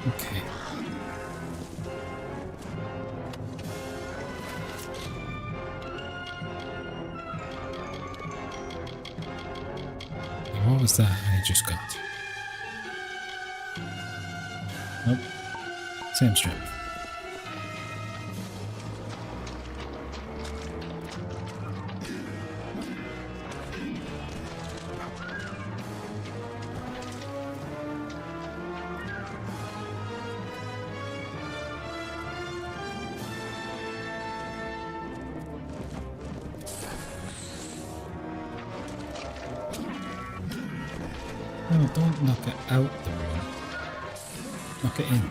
Speaker 1: Okay. What was that I just got? Nope. Same strip. No, don't knock it out the room. Knock it in.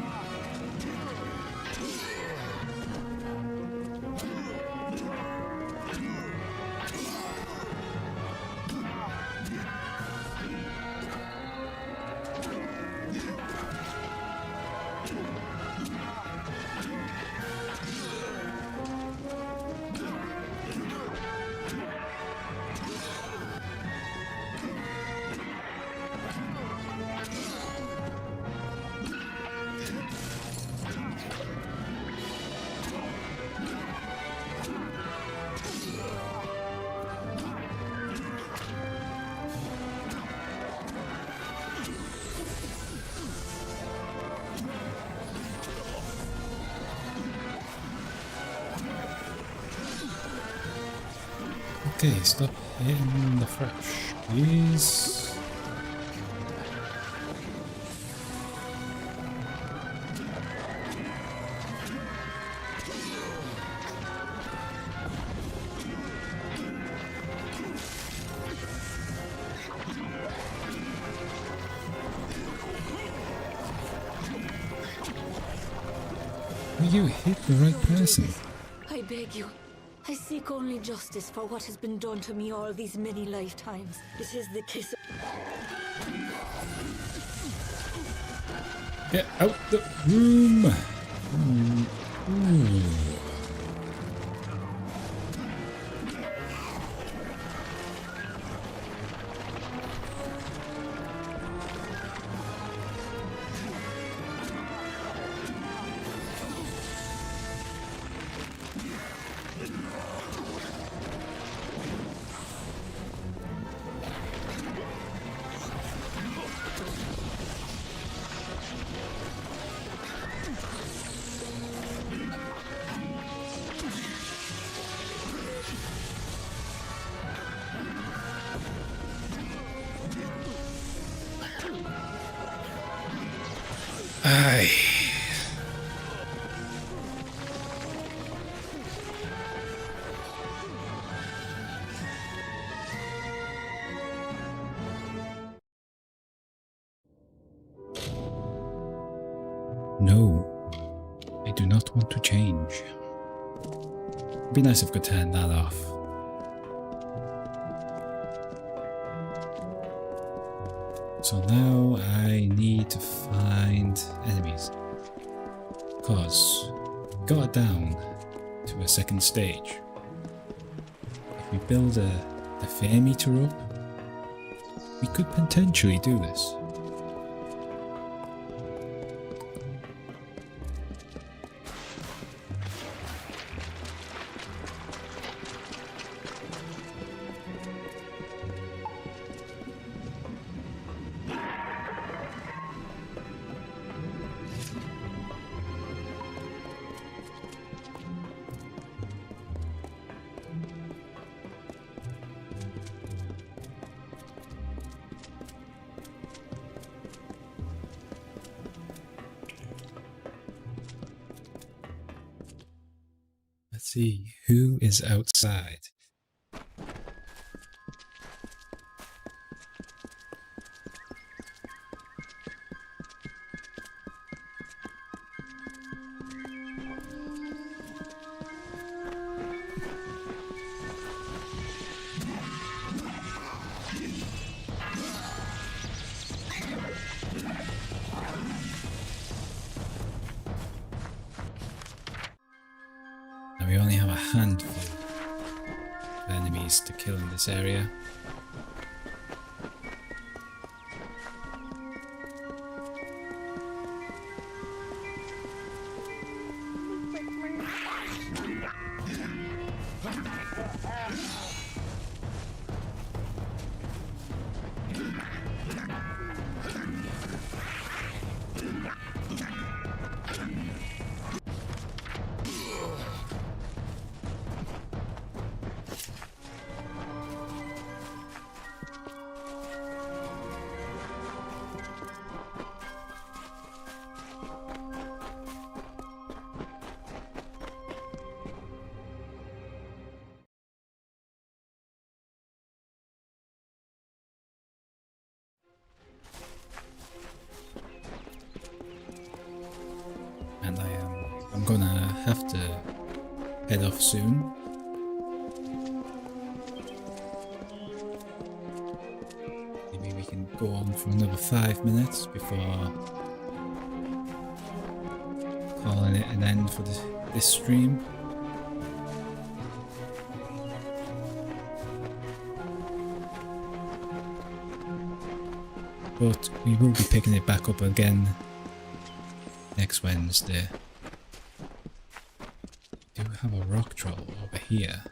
Speaker 1: Okay, stop hitting the fresh, please. You hit the right person.
Speaker 2: I beg you. I seek only justice for what has been done to me all these many lifetimes. It is the kiss of...
Speaker 1: Get out the room! Ooh. Aye. No, I do not want to change. It'd be nice if we could turn that off. So now I need to find enemies. Because we got it down to a second stage. If we build a fear meter up, we could potentially do this. Let's see, who is outside? We only have a handful of enemies to kill in this area. I'm gonna have to head off soon. Maybe we can go on for another 5 minutes before calling it an end for this stream. But we will be picking it back up again next Wednesday. Do we have a rock troll over here?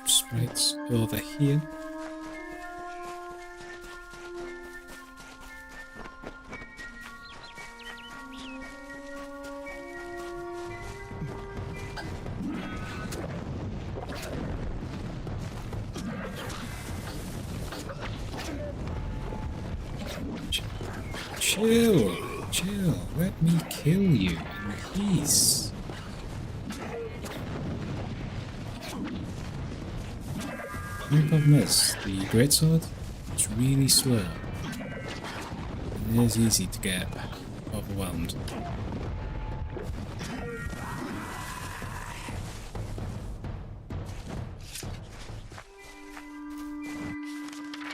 Speaker 1: Sprites over here. Chill, let me kill you in peace. My problem is, the greatsword is really slow. It is easy to get overwhelmed.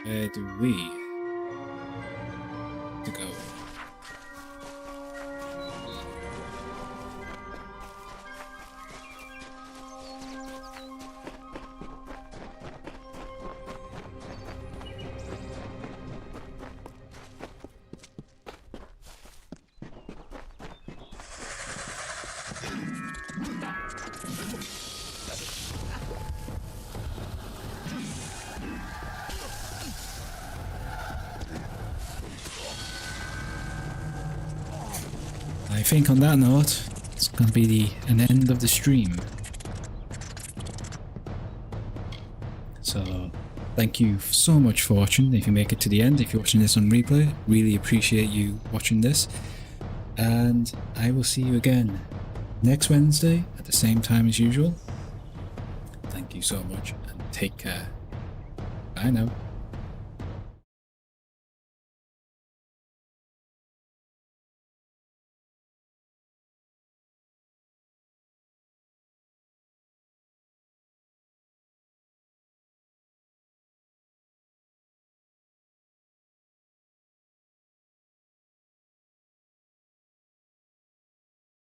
Speaker 1: Where do we to go? I think on that note, it's going to be an end of the stream. So, thank you so much for watching. If you make it to the end, if you're watching this on replay, really appreciate you watching this. And I will see you again next Wednesday at the same time as usual. Thank you so much and take care. Bye now.